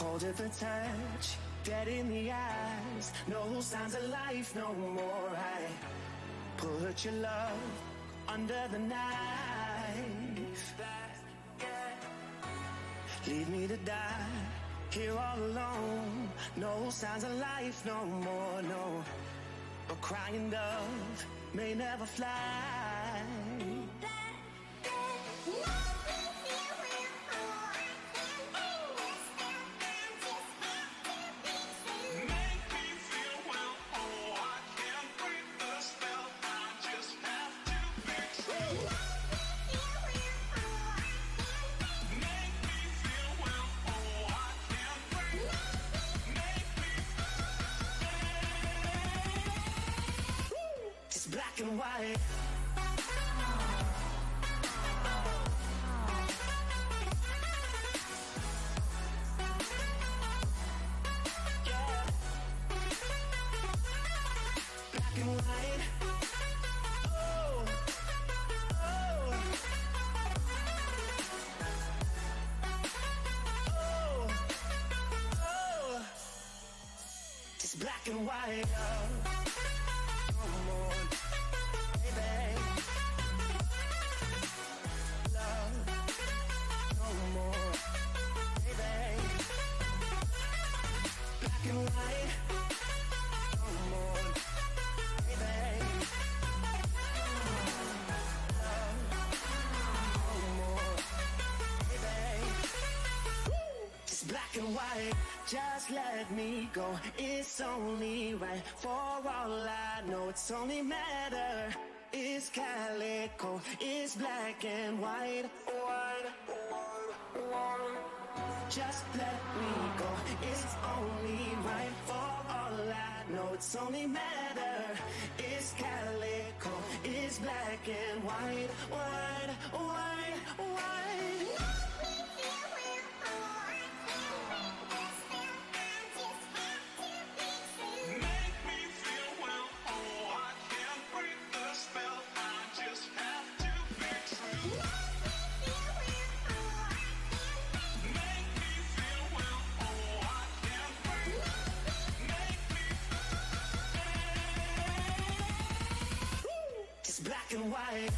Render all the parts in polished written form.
cold at the touch, dead in the eyes, no signs of life no more. I put your love under the knife. Leave me to die here all alone. No signs of life no more, no. A crying dove may never fly. Black and white. Yeah. Black and white. Oh, oh, oh, oh. Just black and white. Come on. Just let me go, it's only right. For all I know, it's only matter. It's calico, it's black and white. Just let me go, it's only right. For all I know, it's only matter. It's calico, it's black and white. White, white, white. Black and white.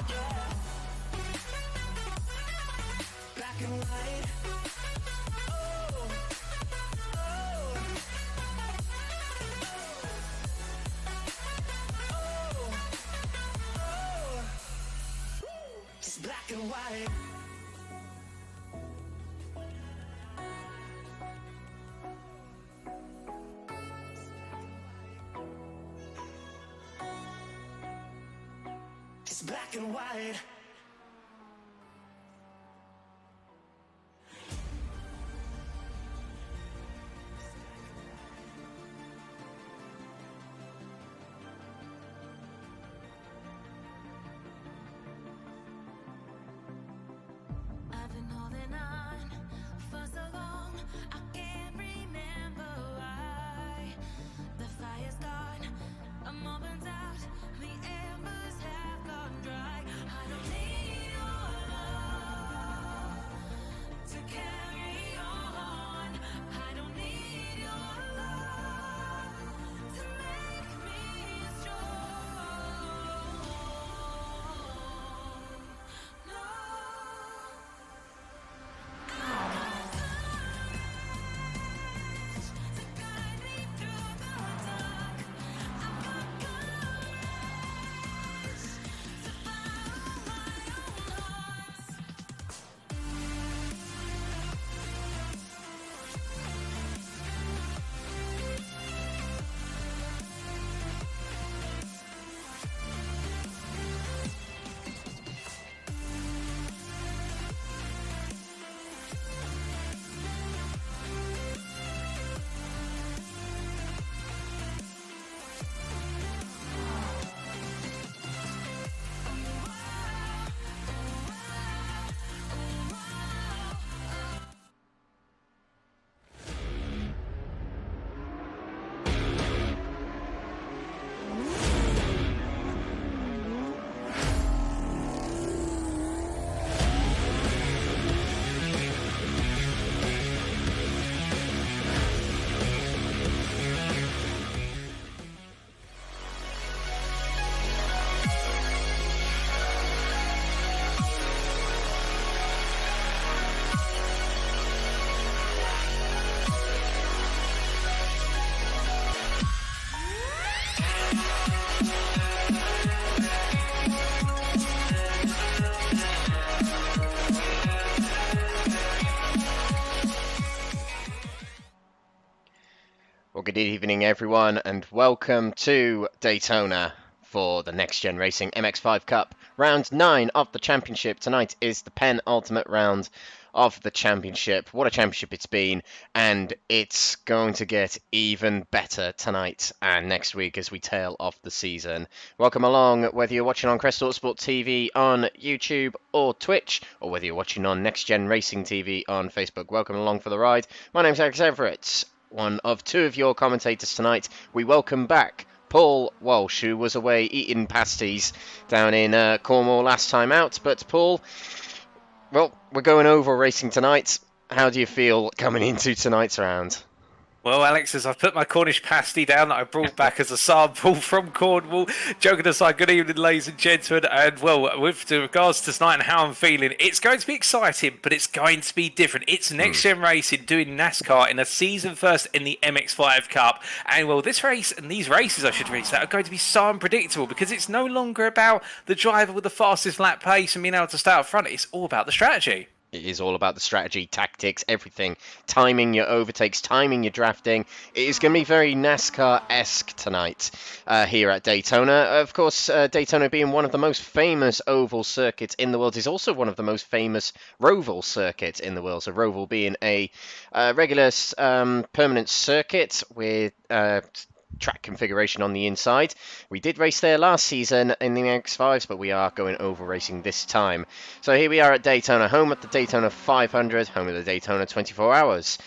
Yeah. Black and white. Oh, oh, oh, oh. Just black and white. Black and white. I've been holding on for so long, I can't remember why. The fire's gone, a moment's out, the embers have gone dry. I don't need your love to carry on. I don't need your love to make me strong. No, I've got courage to guide me through the dark. I've got courage. Well, good evening, everyone, and welcome to Daytona for the Next Gen Racing MX-5 Cup. Round 9 of the championship. Tonight is the penultimate round of the championship. What a championship it's been, and it's going to get even better tonight and next week as we tail off the season. Welcome along, whether you're watching on Crest Autosport TV on YouTube or Twitch, or whether you're watching on Next Gen Racing TV on Facebook. Welcome along for the ride. My name's Alex Everett, one of two of your commentators tonight. We welcome back Paul Walsh, who was away eating pasties down in Cornwall last time out. But Paul, well, we're going over racing tonight. How do you feel coming into tonight's round? Well, Alex, as I've put my Cornish pasty down that I brought back as a sample from Cornwall, joking aside, good evening, ladies and gentlemen, and well, with regards to tonight and how I'm feeling, it's going to be exciting, but it's going to be different. It's Next Gen Racing doing NASCAR in a season first in the MX-5 Cup, and well, this race and these races, I should really say, are going to be so unpredictable because it's no longer about the driver with the fastest lap pace and being able to stay up front. It's all about the strategy. It is all about the strategy, tactics, everything. Timing your overtakes, timing your drafting. It is going to be very NASCAR-esque tonight here at Daytona. Of course, Daytona being one of the most famous oval circuits in the world is also one of the most famous roval circuits in the world. So roval being a regular permanent circuit with track configuration on the inside. We did race there last season in the MX-5s, but we are going over racing this time. So here we are at Daytona, home of the Daytona 500, home of the Daytona 24 Hours,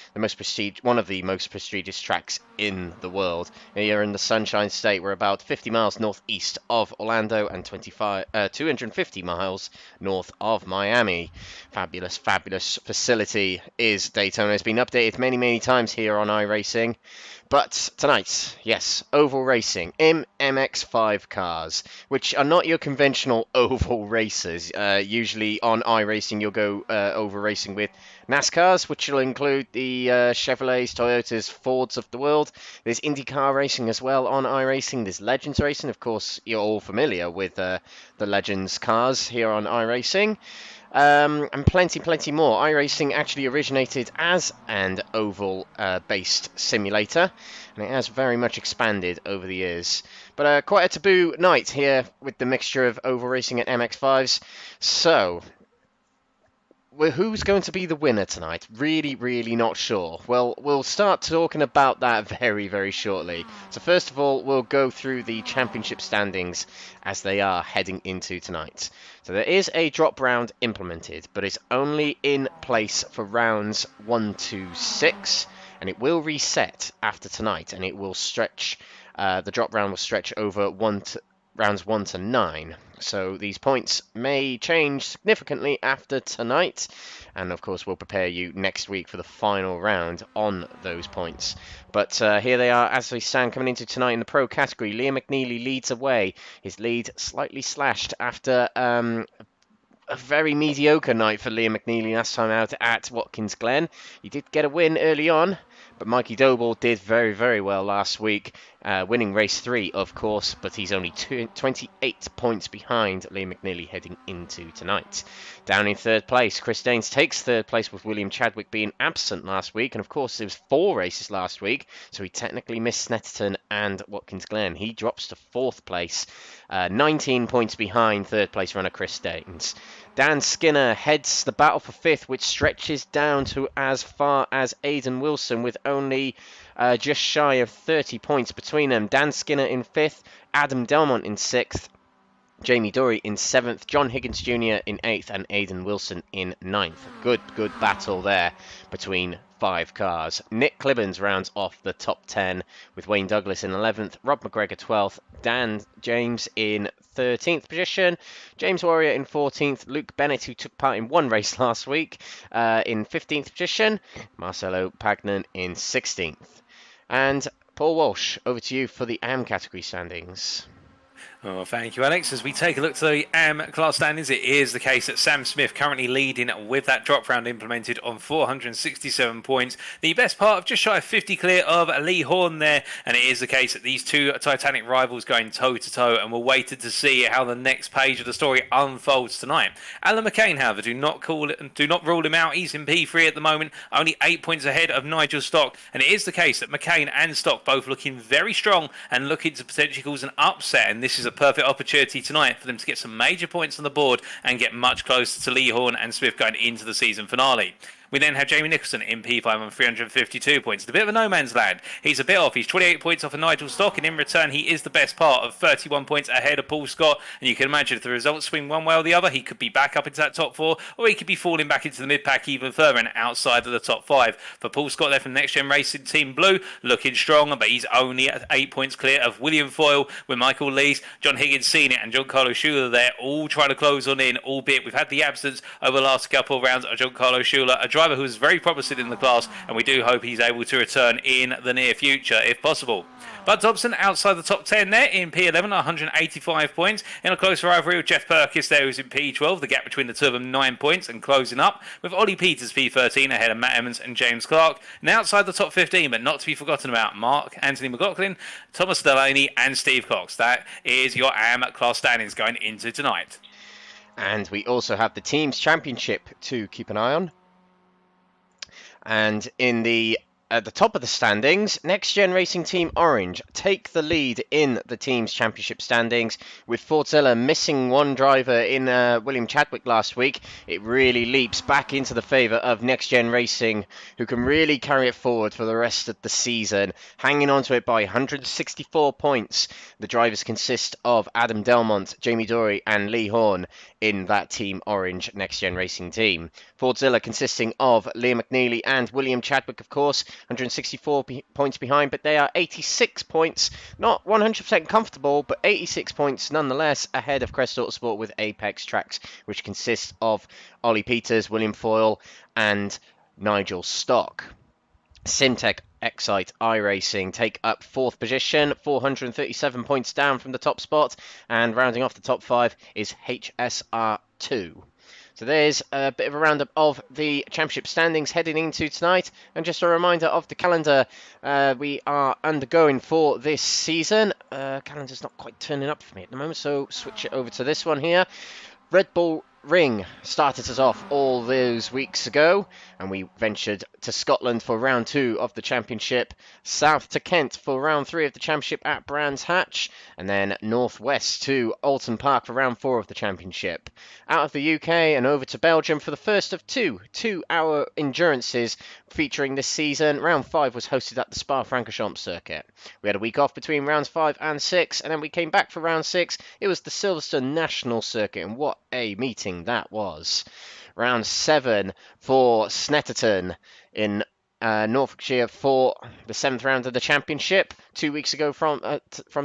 one of the most prestigious tracks in the world. Here in the Sunshine State, we're about 50 miles northeast of Orlando and 250 miles north of Miami. Fabulous, fabulous facility is Daytona. It's been updated many, many times here on iRacing. But tonight, yes, oval racing in MX-5 cars, which are not your conventional oval racers. Usually on iRacing, you'll go oval racing with NASCARs, which will include the Chevrolets, Toyotas, Fords of the world. There's IndyCar racing as well on iRacing. There's Legends racing. Of course, you're all familiar with the Legends cars here on iRacing. And plenty more. iRacing actually originated as an oval-based simulator, and it has very much expanded over the years. But quite a taboo night here with the mixture of oval racing and MX-5s. So, who's going to be the winner tonight? Really not sure. Well, we'll start talking about that very, very shortly. So first of all, we'll go through the championship standings as they are heading into tonight. So there is a drop round implemented, but it's only in place for rounds 1 to 6, and it will reset after tonight, and it will stretch. The drop round will stretch over rounds 1 to 9. So these points may change significantly after tonight, and of course we'll prepare you next week for the final round on those points. But here they are as they stand coming into tonight in the pro category. Liam McNeilly leads away. His lead slightly slashed after a very mediocre night for Liam McNeilly last time out at Watkins Glen. He did get a win early on, but Mikey Doble did very well last week, winning race 3, of course, but he's only 28 points behind Liam McNeilly heading into tonight. Down in third place, Chris Daines takes third place with William Chadwick being absent last week, and of course there was 4 races last week, so he technically missed Snetterton and Watkins Glen. He drops to fourth place, 19 points behind third place runner Chris Daines. Dan Skinner heads the battle for 5th, which stretches down to as far as Aidan Wilson with only just shy of 30 points between them. Dan Skinner in 5th, Adam Delmont in 6th, Jamie Dory in 7th, John Higgins Jr. in 8th, and Aidan Wilson in 9th. Good battle there between 5 cars. Nick Clibbons rounds off the top 10 with Wayne Douglas in 11th, Rob McGregor 12th, Dan James in 13th position, James Warrior in 14th, Luke Bennett, who took part in one race last week, in 15th position, Marcelo Pagnan in 16th. And Paul Walsh, over to you for the AM category standings. Oh, thank you, Alex. As we take a look to the class standings, it is the case that Sam Smith currently leading with that drop round implemented on 467 points. The best part of just shy of 50 clear of Lee Horne there, and it is the case that these two Titanic rivals going toe-to-toe, and we're waiting to see how the next page of the story unfolds tonight. Alan McCain, however, do not rule him out. He's in P3 at the moment, only 8 points ahead of Nigel Stock, and it is the case that McCain and Stock both looking very strong and looking to potentially cause an upset, and this is a perfect opportunity tonight for them to get some major points on the board and get much closer to Lee Horne and Smith going into the season finale. We then have Jamie Nicholson in P5 on 352 points. It's a bit of a no-man's land. He's a bit off. He's 28 points off of Nigel Stock, and in return, he is the best part of 31 points ahead of Paul Scott. And you can imagine if the results swing one way or the other, he could be back up into that top four, or he could be falling back into the mid-pack even further and outside of the top five. For Paul Scott there from Next Gen Racing Team Blue, looking strong, but he's only at 8 points clear of William Foyle, with Michael Lees, John Higgins Sr. and Giancarlo Schuler there, all trying to close on in, albeit we've had the absence over the last couple of rounds of Giancarlo Schuler, a driver who was very promising in the class, and we do hope he's able to return in the near future if possible. Bud Dobson outside the top 10 there in P11, 185 points. In a close rivalry with Jeff Perkis there, who's in P12. The gap between the two of them, 9 points, and closing up with Ollie Peters P13 ahead of Matt Emmons and James Clark. And outside the top 15, but not to be forgotten about, Mark Anthony McLaughlin, Thomas Delaney, and Steve Cox. That is your AM class standings going into tonight. And we also have the Teams Championship to keep an eye on. And at the top of the standings, Next Gen Racing Team Orange take the lead in the Teams Championship standings, with Fortzilla missing one driver in William Chadwick last week. It really leaps back into the favour of Next Gen Racing, who can really carry it forward for the rest of the season, hanging on to it by 164 points. The drivers consist of Adam Delmont, Jamie Dory and Lee Horne in that Team Orange Next Gen Racing team. Fordzilla consisting of Liam McNeilly and William Chadwick, of course, 164 points behind, but they are 86 points, not 100% comfortable, but 86 points nonetheless ahead of Crest Autosport with Apex Tracks, which consists of Ollie Peters, William Foyle and Nigel Stock. Simtech, Excite, iRacing take up 4th position, 437 points down from the top spot, and rounding off the top 5 is HSR2. So there's a bit of a roundup of the championship standings heading into tonight, and just a reminder of the calendar we are undergoing for this season. Calendar's not quite turning up for me at the moment, so switch it over to this one here. Red Bull Ring started us off all those weeks ago, and we ventured to Scotland for round 2 of the championship, south to Kent for round 3 of the championship at Brands Hatch, and then northwest to Alton Park for round 4 of the championship. Out of the UK and over to Belgium for the first of 2-hour endurances featuring this season. Round 5 was hosted at the Spa-Francorchamps circuit. We had a week off between rounds 5 and 6, and then we came back for round 6. It was the Silverstone National Circuit, and what a meeting that was. Round 7 for Snetterton in Norfolkshire for the 7th round of the championship. 2 weeks ago from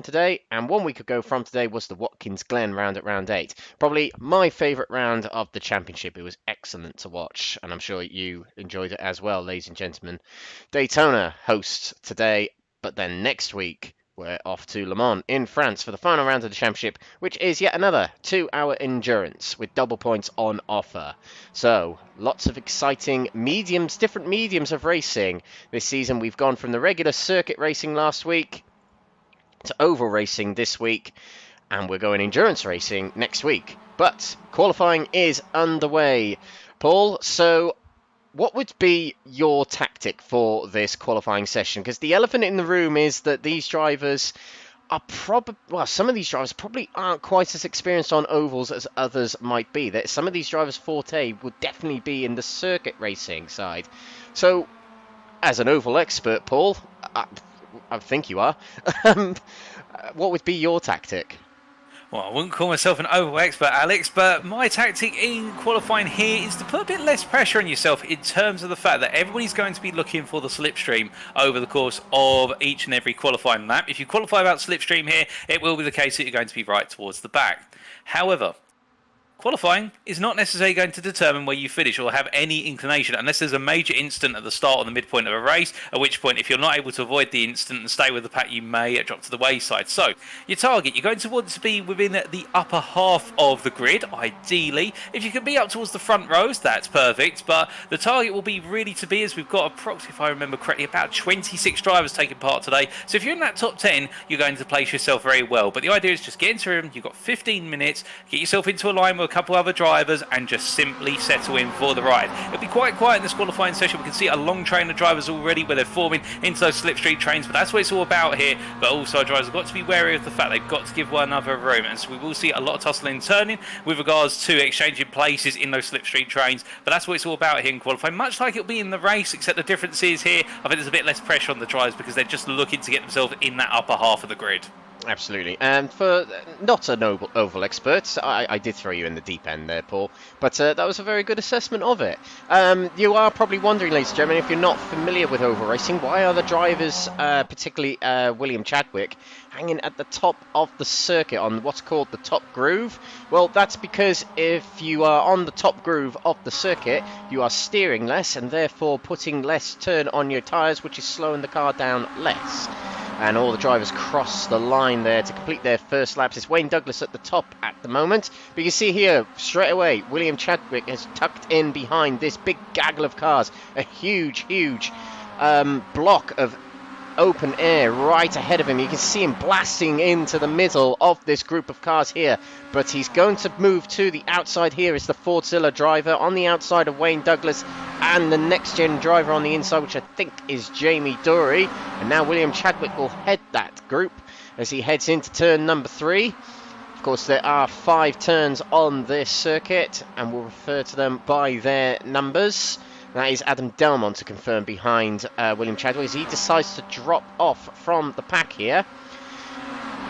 today, and 1 week ago from today was the Watkins Glen round at round 8. Probably my favourite round of the championship. It was excellent to watch, and I'm sure you enjoyed it as well, ladies and gentlemen. Daytona hosts today, but then next week we're off to Le Mans in France for the final round of the championship, which is yet another 2-hour endurance with double points on offer. So, lots of exciting different mediums of racing this season. We've gone from the regular circuit racing last week to oval racing this week, and we're going endurance racing next week. But qualifying is underway. Paul, so what would be your tactic for this qualifying session? Because the elephant in the room is that these drivers are some of these drivers probably aren't quite as experienced on ovals as others might be. That some of these drivers' forte would definitely be in the circuit racing side. So, as an oval expert, Paul, I think you are, what would be your tactic? Well, I wouldn't call myself an oval expert, Alex, but my tactic in qualifying here is to put a bit less pressure on yourself in terms of the fact that everybody's going to be looking for the slipstream over the course of each and every qualifying lap. If you qualify without slipstream here, it will be the case that you're going to be right towards the back. However, Qualifying is not necessarily going to determine where you finish or have any inclination unless there's a major incident at the start or the midpoint of a race, at which point if you're not able to avoid the incident and stay with the pack, you may drop to the wayside. So your target, you're going to want to be within the upper half of the grid, ideally. If you can be up towards the front rows, that's perfect, but the target will be really to be, as we've got approximately, if I remember correctly, about 26 drivers taking part today. So if you're in that top 10, you're going to place yourself very well. But the idea is just get into them, you've got 15 minutes, get yourself into a line with a couple other drivers and just simply settle in for the ride. It'll be quite quiet in this qualifying session. We can see a long train of drivers already where they're forming into those slipstream trains, but that's what it's all about here. But also drivers have got to be wary of the fact they've got to give one another room, and so we will see a lot of tussling and turning with regards to exchanging places in those slipstream trains. But that's what it's all about here in qualifying, much like it'll be in the race, except the difference is here I think there's a bit less pressure on the drivers because they're just looking to get themselves in that upper half of the grid. Absolutely. And for not an oval expert, I did throw you in the deep end there, Paul, but that was a very good assessment of it. You are probably wondering, ladies and gentlemen, if you're not familiar with oval racing, why are the drivers, particularly William Chadwick, hanging at the top of the circuit on what's called the top groove? Well, that's because if you are on the top groove of the circuit, you are steering less and therefore putting less turn on your tyres, which is slowing the car down less. And all the drivers cross the line there to complete their first laps. It's Wayne Douglas at the top at the moment. But you can see here, straight away, William Chadwick has tucked in behind this big gaggle of cars. A huge block of open air right ahead of him. You can see him blasting into the middle of this group of cars here. But he's going to move to the outside. Here is the Fordzilla driver on the outside of Wayne Douglas, and the next-gen driver on the inside, which I think is Jamie Dury. And now William Chadwick will head that group as he heads into turn number 3. Of course, there are 5 turns on this circuit, and we'll refer to them by their numbers. That is Adam Delmont to confirm behind William Chadwick as he decides to drop off from the pack here.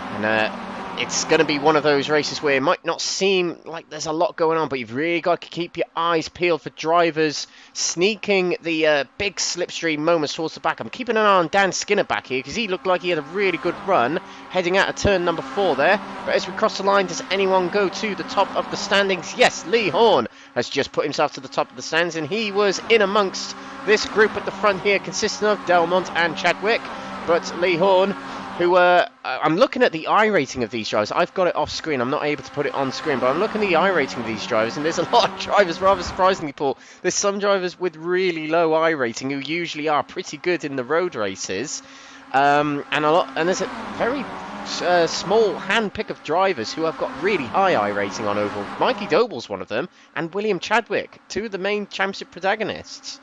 And it's going to be one of those races where it might not seem like there's a lot going on, but you've really got to keep your eyes peeled for drivers sneaking the big slipstream moments towards the back. I'm keeping an eye on Dan Skinner back here because he looked like he had a really good run heading out of turn number 4 there. But as we cross the line, does anyone go to the top of the standings? Yes, Lee Horne has just put himself to the top of the stands, and he was in amongst this group at the front here, consisting of Delmont and Chadwick. But Lee Horne, who I'm looking at the iRating of these drivers. I've got it off screen. I'm not able to put it on screen, but I'm looking at the iRating of these drivers, and there's a lot of drivers, rather surprisingly, Paul. There's some drivers with really low iRating who usually are pretty good in the road races, and there's a very small handpick of drivers who have got really high iRating on oval. Mikey Doble's one of them, and William Chadwick, 2 of the main championship protagonists.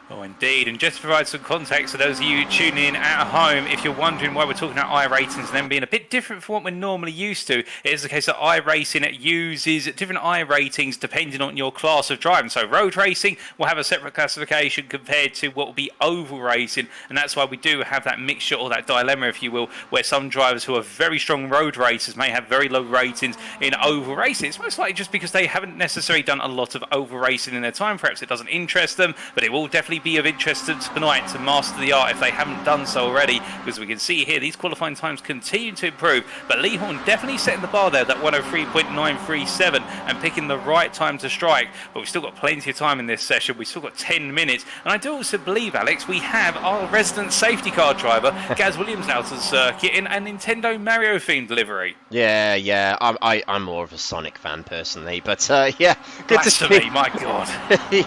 Oh, indeed. And just to provide some context for those of you tuning in at home, if you're wondering why we're talking about iRatings and them being a bit different from what we're normally used to, it is the case that iRacing uses different iRatings depending on your class of driving. So road racing will have a separate classification compared to what will be oval racing, and that's why we do have that mixture, or that dilemma, if you will, where some drivers who are very strong road racers may have very low ratings in oval racing. It's most likely just because they haven't necessarily done a lot of oval racing in their time. Perhaps it doesn't interest them, but it will definitely be of interest to them tonight to master the art if they haven't done so already, because we can see here these qualifying times continue to improve. But Lee Horne definitely setting the bar there, that 103.937, and picking the right time to strike. But we've still got plenty of time in this session. We've still got 10 minutes, and I do also believe, Alex, we have our resident safety car driver Gaz Williams out to the circuit in a Nintendo Mario themed delivery. Yeah, I'm more of a Sonic fan personally, but yeah, good to see. My God.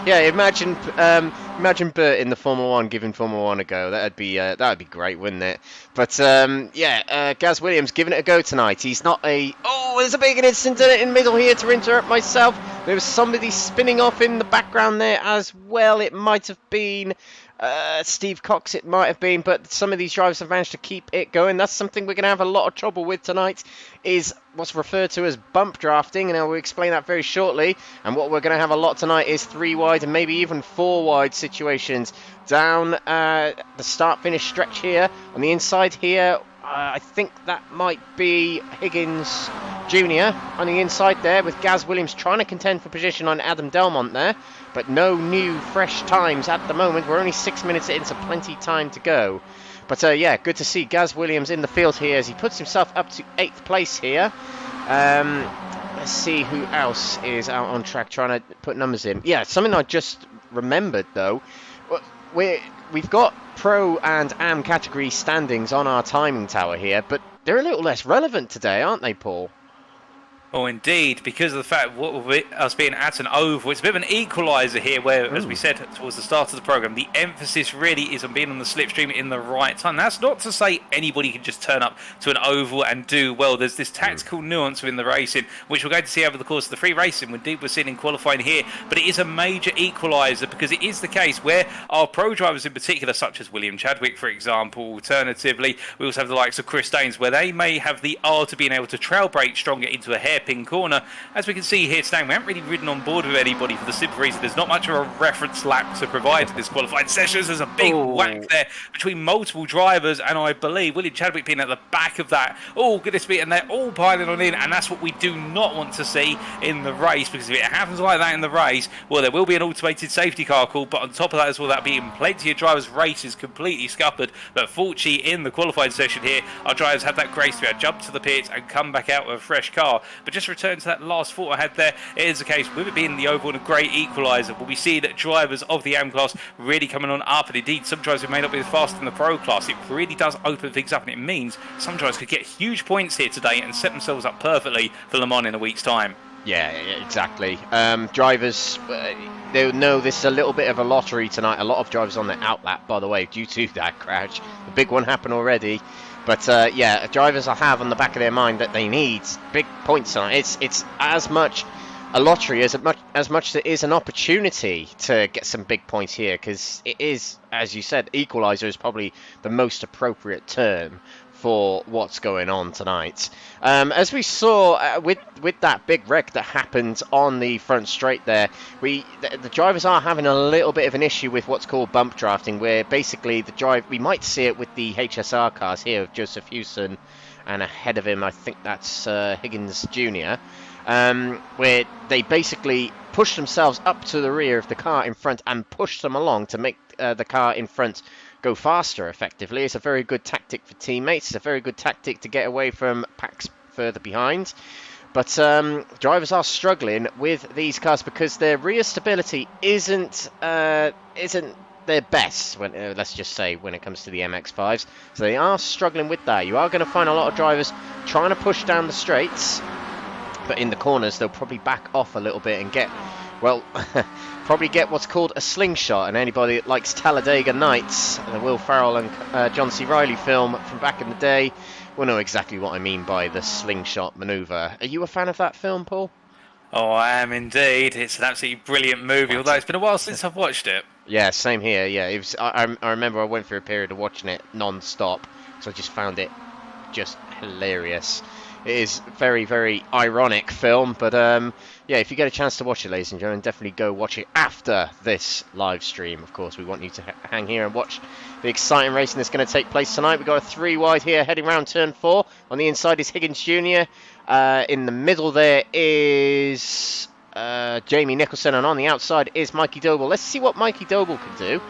Yeah, imagine Bert in the Formula 1 giving Formula 1 a go. That'd be great, wouldn't it? But Gaz Williams giving it a go tonight. He's not there's a big incident in the middle here to interrupt myself. There was somebody spinning off in the background there as well. It might have been Steve Cox, it might have been, but some of these drivers have managed to keep it going. That's something we're going to have a lot of trouble with tonight, is what's referred to as bump drafting, and I will explain that very shortly. And what we're going to have a lot tonight is 3 wide and maybe even 4 wide situations down the start-finish stretch here. On the inside here, I think that might be Higgins Jr. on the inside there, with Gaz Williams trying to contend for position on Adam Delmont there, but no new fresh times at the moment. We're only 6 minutes in, so plenty time to go. But yeah, good to see Gaz Williams in the field here as he puts himself up to 8th place here. There's let's see who else is out on track trying to put numbers in. Yeah, something I just remembered though. We've got Pro and Am category standings on our timing tower here, but they're a little less relevant today, aren't they, Paul? Oh, indeed, because of the fact us being at an oval, it's a bit of an equaliser here where, as we said towards the start of the programme, the emphasis really is on being on the slipstream in the right time. That's not to say anybody can just turn up to an oval and do well. There's this tactical nuance within the racing, which we're going to see over the course of the free racing. Indeed, we're seeing in qualifying here, but it is a major equaliser because it is the case where our pro drivers in particular, such as William Chadwick, for example, alternatively, we also have the likes of Chris Daines, where they may have the art of being able to trail brake stronger into a hairpin corner. As we can see here today, we haven't really ridden on board with anybody for the simple reason there's not much of a reference lap to provide to this qualifying session. There's a big whack there between multiple drivers, and I believe William Chadwick being at the back of that. Oh, goodness me, and they're all piling on in, and that's what we do not want to see in the race, because if it happens like that in the race, well, there will be an automated safety car call, but on top of that as well, that being plenty of drivers' races completely scuppered. But fortunately, in the qualifying session here, our drivers have that grace to be able to jump to the pits and come back out with a fresh car. But just return to that last thought I had there, it is the case with it being the oval and a great equaliser. We'll be seeing that drivers of the AM class really coming on up, and indeed some drivers who may not be as fast in the pro class. It really does open things up, and it means some drivers could get huge points here today and set themselves up perfectly for Le Mans in a week's time. Yeah, exactly. Drivers, they'll know this is a little bit of a lottery tonight. A lot of drivers on their outlap, by the way, due to that crash. The big one happened already. But yeah, drivers will have on the back of their mind that they need big points tonight. It's as much a lottery as much as it is an opportunity to get some big points here, because it is, as you said, equaliser is probably the most appropriate term for what's going on tonight. As we saw with that big wreck that happened on the front straight there, the drivers are having a little bit of an issue with what's called bump drafting, where basically we might see it with the HSR cars here of Joseph Hewson, and ahead of him I think that's Higgins Jr., where they basically push themselves up to the rear of the car in front and push them along to make the car in front go faster effectively. It's a very good tactic for teammates. It's a very good tactic to get away from packs further behind. But drivers are struggling with these cars because their rear stability isn't their best, let's just say, when it comes to the MX-5s. So they are struggling with that. You are going to find a lot of drivers trying to push down the straights, but in the corners they'll probably back off a little bit and get, well, probably get what's called a slingshot. And anybody that likes Talladega Nights, the Will Ferrell and John C. Reilly film from back in the day, will know exactly what I mean by the slingshot manoeuvre. Are you a fan of that film, Paul? Oh, I am indeed. It's an absolutely brilliant movie, although it's been a while since I've watched it. Yeah, same here. Yeah, it was. I remember I went through a period of watching it non-stop, so I just found it just hilarious. It is very, very ironic film, but yeah, if you get a chance to watch it, ladies and gentlemen, definitely go watch it after this live stream. Of course, we want you to hang here and watch the exciting racing that's going to take place tonight. We've got a 3 wide here heading round turn 4. On the inside is Higgins Jr. In the middle there is Jamie Nicholson, and on the outside is Mikey Doble. Let's see what Mikey Doble can do.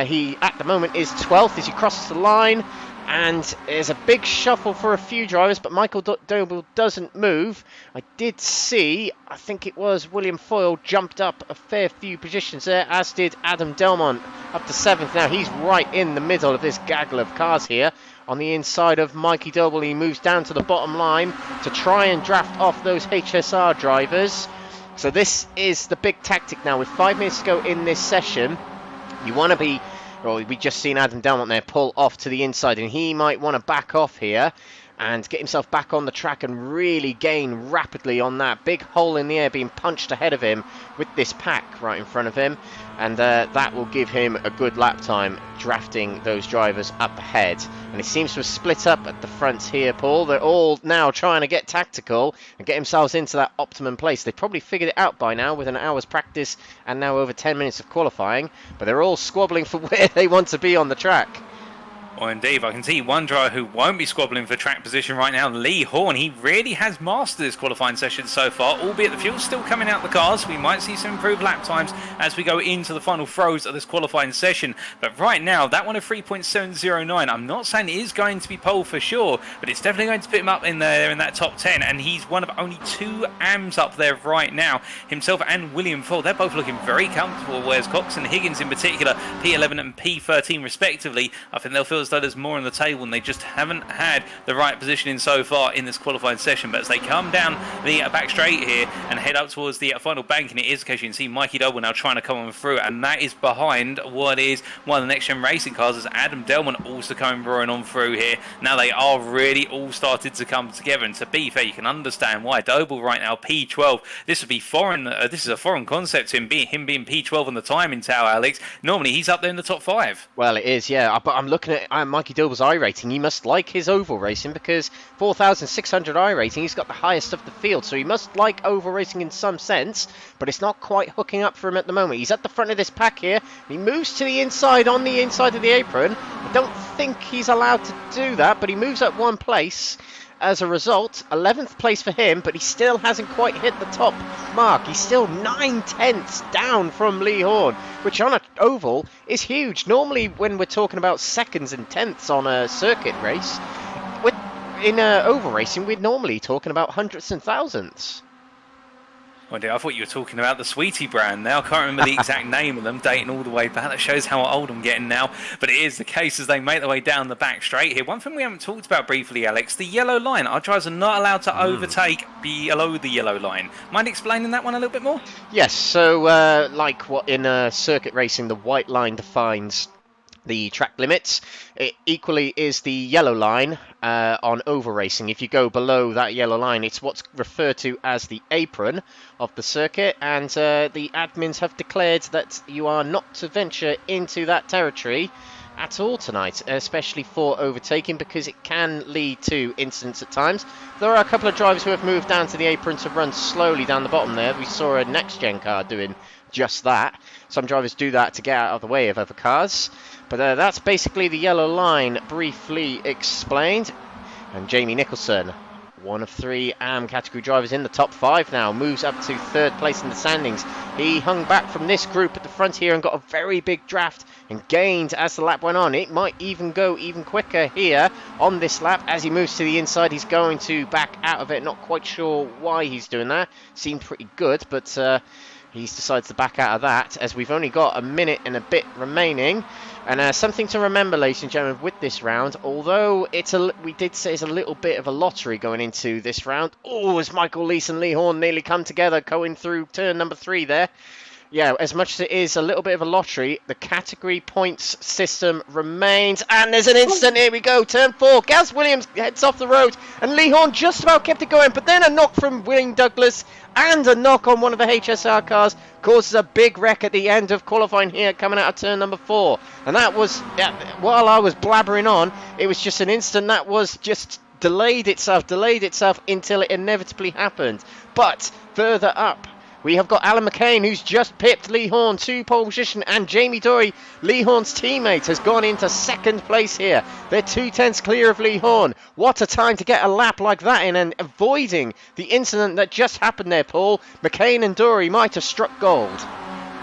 He, at the moment, is 12th as he crosses the line. And there's a big shuffle for a few drivers, but Michael Doble doesn't move. I did see, I think it was William Foyle jumped up a fair few positions there, as did Adam Delmont up to 7th. Now he's right in the middle of this gaggle of cars here. On the inside of Mikey Doble, he moves down to the bottom line to try and draft off those HSR drivers. So this is the big tactic now. With 5 minutes to go in this session, you want to be... Well, we just seen Adam Delmont there pull off to the inside, and he might want to back off here and get himself back on the track and really gain rapidly on that big hole in the air being punched ahead of him with this pack right in front of him, and that will give him a good lap time drafting those drivers up ahead. And it seems to have split up at the front here, Paul. They're all now trying to get tactical and get themselves into that optimum place. They probably figured it out by now with an hour's practice and now over 10 minutes of qualifying, but they're all squabbling for where they want to be on the track. Well, indeed, I can see one driver who won't be squabbling for track position right now, Lee Horne. He really has mastered this qualifying session so far, albeit the fuel's still coming out the cars. We might see some improved lap times as we go into the final throws of this qualifying session. But right now, that one of 3.709, I'm not saying it is going to be pole for sure, but it's definitely going to put him up in there in that top 10. And he's one of only 2 AMs up there right now. Himself and William Ford, they're both looking very comfortable, whereas Cox and Higgins in particular, P11 and P13 respectively, I think they'll feel as though there's more on the table and they just haven't had the right positioning so far in this qualifying session. But as they come down the back straight here and head up towards the final bank, and it is the case you can see Mikey Doble now trying to come on through, and that is behind what is one of the next-gen racing cars, as Adam Delman also coming roaring on through here. Now they are really all started to come together, and to be fair, you can understand why. Doble right now P12, this would be foreign, this is a foreign concept to him being P12 on the timing tower, Alex. Normally he's up there in the top 5. Well, it is, yeah, but I'm looking at Mikey Doble's iRating. He must like his oval racing, because 4,600 iRating, he's got the highest of the field, so he must like oval racing in some sense, but it's not quite hooking up for him at the moment. He's at the front of this pack here. He moves to the inside, on the inside of the apron. I don't think he's allowed to do that, but he moves up 1 place. As a result, 11th place for him, but he still hasn't quite hit the top mark. He's still 9/10 down from Lee Horne, which on an oval is huge. Normally, when we're talking about seconds and tenths on a circuit race, in oval racing, we're normally talking about hundreds and thousands. Oh dear, I thought you were talking about the Sweetie brand now. I can't remember the exact name of them, dating all the way back. That shows how old I'm getting now. But it is the case as they make their way down the back straight here. One thing we haven't talked about briefly, Alex, the yellow line. Our drivers are not allowed to overtake below the yellow line. Mind explaining that one a little bit more? Yes, so like what in circuit racing, the white line defines the track limits. It equally is the yellow line on oval racing. If you go below that yellow line, it's what's referred to as the apron of the circuit, and the admins have declared that you are not to venture into that territory at all tonight, especially for overtaking, because it can lead to incidents at times. There are a couple of drivers who have moved down to the apron to run slowly down the bottom there. We saw a next-gen car doing just that. Some drivers do that to get out of the way of other cars. But that's basically the yellow line briefly explained. And Jamie Nicholson, one of 3 AM category drivers in the top 5 now, moves up to 3rd place in the standings. He hung back from this group at the front here and got a very big draft and gained as the lap went on. It might even go even quicker here on this lap. As he moves to the inside, he's going to back out of it. Not quite sure why he's doing that. Seemed pretty good, but he's decided to back out of that, as we've only got a minute and a bit remaining. And something to remember, ladies and gentlemen, with this round, although we did say it's a little bit of a lottery going into this round. Oh, as Michael Lees and Lee Horne nearly come together going through turn number 3 there. Yeah, as much as it is a little bit of a lottery, the category points system remains. And there's an instant, here we go, turn 4. Gaz Williams heads off the road, and Lee Horne just about kept it going, but then a knock from William Douglas and a knock on one of the HSR cars causes a big wreck at the end of qualifying here, coming out of turn number 4. And that was, while I was blabbering on, it was just an instant that was just delayed itself until it inevitably happened. But further up, we have got Alan McCain, who's just pipped Lee Horne to pole position, and Jamie Dory, Lee Horne's teammate, has gone into 2nd place here. They're 2/10 clear of Lee Horne. What a time to get a lap like that in, and avoiding the incident that just happened there, Paul. McCain and Dory might have struck gold.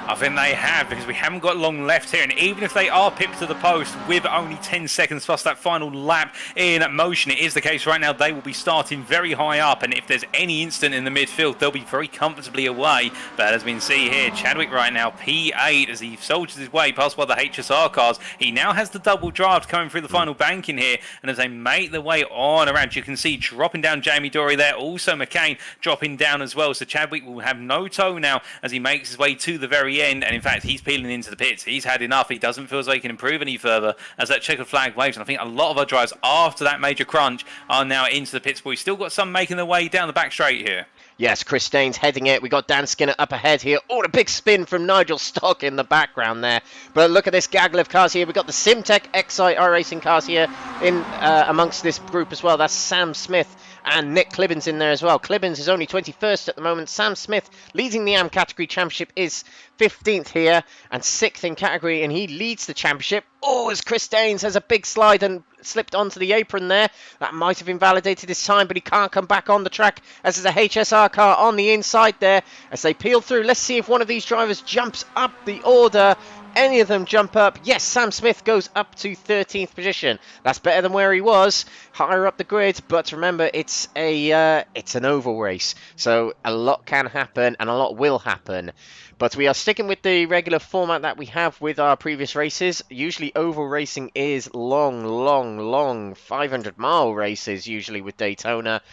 I think they have, because we haven't got long left here, and even if they are pipped to the post with only 10 seconds plus that final lap in motion, it is the case right now they will be starting very high up, and if there's any instant in the midfield, they'll be very comfortably away. But as we can see here, Chadwick right now P8 as he soldiers his way past one of the HSR cars. He now has the double draft coming through the final bank in here, and as they make their way on around, you can see dropping down Jamie Dory there, also McCain dropping down as well. So Chadwick will have no toe now as he makes his way to the very end, and in fact he's peeling into the pits. He's had enough. He doesn't feel as though he can improve any further as that checkered flag waves, and I think a lot of our drivers after that major crunch are now into the pits, but we've still got some making their way down the back straight here. Yes, Chris Staines heading it. We got Dan Skinner up ahead here. Oh, a big spin from Nigel Stock in the background there. But look at this gaggle of cars here. We've got the Simtech XI iRacing cars here in amongst this group as well. That's Sam Smith and Nick Clibbins in there as well. Clibbins is only 21st at the moment. Sam Smith, leading the AM category championship, is 15th here and 6th in category, and he leads the championship Oh, as Chris Danes has a big slide and slipped onto the apron there. That might have invalidated his time, but he can't come back on the track as there's a HSR car on the inside there. As they peel through, let's see if one of these drivers jumps up the order. Any of them jump up. Yes, Sam Smith goes up to 13th position. That's better than where he was, higher up the grid. But remember, it's an oval race, so a lot can happen and a lot will happen. But we are sticking with the regular format that we have with our previous races. Usually oval racing is long 500-mile races, usually with Daytona,